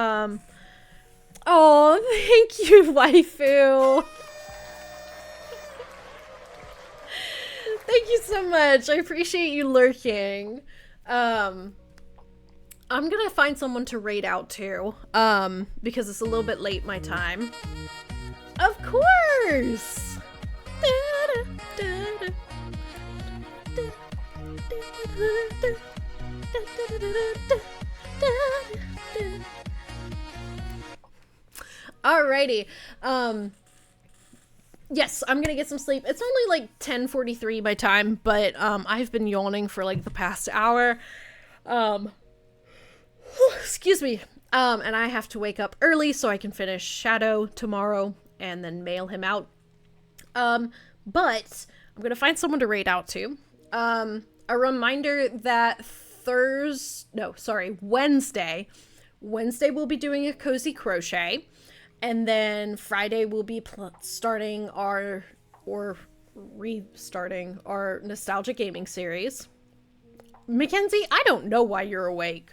oh, thank you, waifu! Thank you so much, I appreciate you lurking. I'm gonna find someone to raid out to, because it's a little bit late my time. Of course! Alrighty. Yes, I'm gonna get some sleep. It's only like 10:43 my time, but I've been yawning for like the past hour. Excuse me. And I have to wake up early so I can finish Shadow tomorrow and then mail him out. But I'm gonna find someone to raid out to. A reminder that Wednesday we'll be doing a cozy crochet, and then Friday we'll be restarting our nostalgia gaming series. Mackenzie, I don't know why you're awake.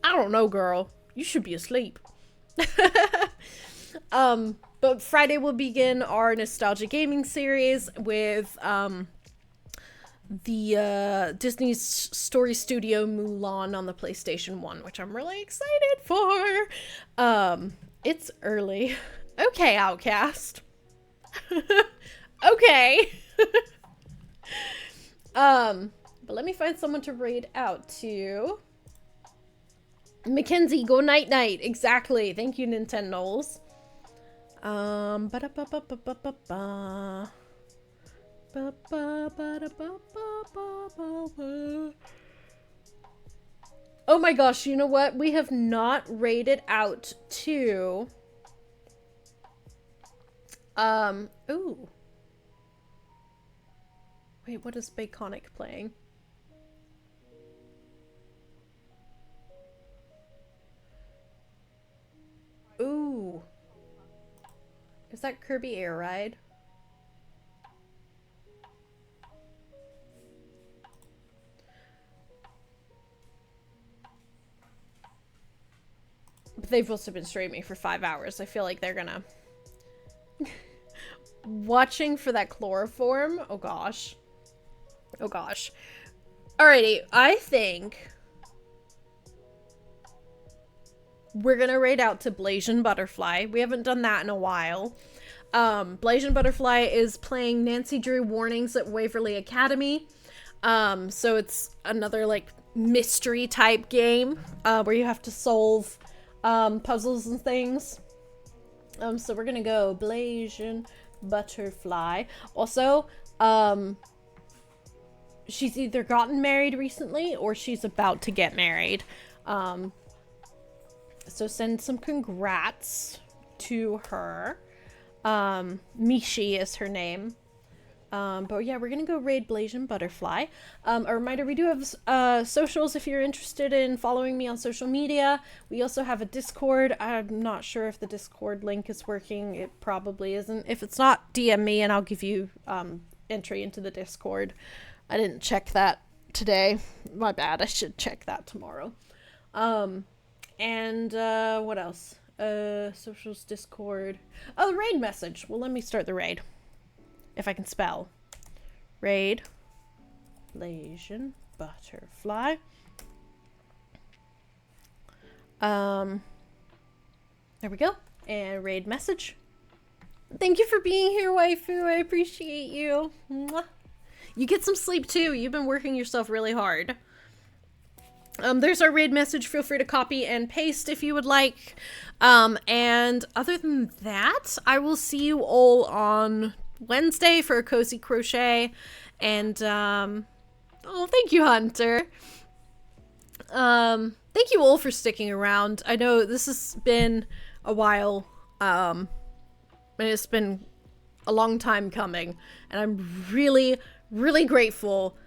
I don't know, girl. You should be asleep. But Friday we'll begin our nostalgia gaming series with the Disney's Story Studio Mulan on the PlayStation 1, which I'm really excited for. It's early. Okay, Outcast. Okay. But let me find someone to raid out to. Mackenzie, go night night. Exactly. Thank you, Nintendo's. Ba-da-ba-ba-ba-ba-ba. Oh my gosh, you know what? We have not raided out to ooh. Wait, what is Baconic playing? Ooh. Is that Kirby Air Ride? But they've also been streaming for 5 hours. I feel like they're gonna... Watching for that chloroform? Oh gosh. Oh gosh. Alrighty, I think... we're gonna raid out to Blasian Butterfly. We haven't done that in a while. Blasian Butterfly is playing Nancy Drew Warnings at Waverly Academy. So it's another, like, mystery type game, where you have to solve puzzles and things. So we're gonna go Blasian Butterfly. Also, she's either gotten married recently or she's about to get married. So send some congrats to her. Mishi is her name. But yeah, we're gonna go raid Blasian Butterfly. A reminder, we do have socials if you're interested in following me on social media. We also have a Discord. I'm not sure if the Discord link is working. It probably isn't. If it's not, DM me and I'll give you entry into the Discord. I didn't check that today. My bad. I should check that tomorrow. And what else? Socials, Discord. Oh, the raid message. Well, let me start the raid. If I can spell. Raid. Blasian Butterfly. There we go. And raid message. Thank you for being here, waifu. I appreciate you. Mwah. You get some sleep too. You've been working yourself really hard. There's our raid message. Feel free to copy and paste if you would like. And other than that, I will see you all on Wednesday for a cozy crochet. And, oh, thank you, Hunter. Thank you all for sticking around. I know this has been a while, and it's been a long time coming. And I'm really, really grateful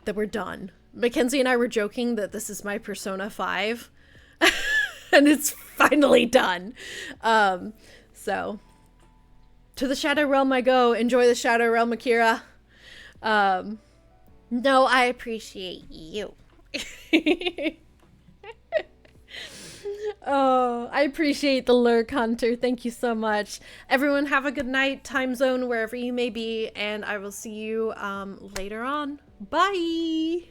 that we're done. Mackenzie and I were joking that this is my Persona 5 and it's finally done. So to the Shadow Realm I go. Enjoy the Shadow Realm, Akira. No, I appreciate you. Oh, I appreciate the lurk, Hunter. Thank you so much. Everyone have a good night, time zone, wherever you may be, and I will see you later on. Bye!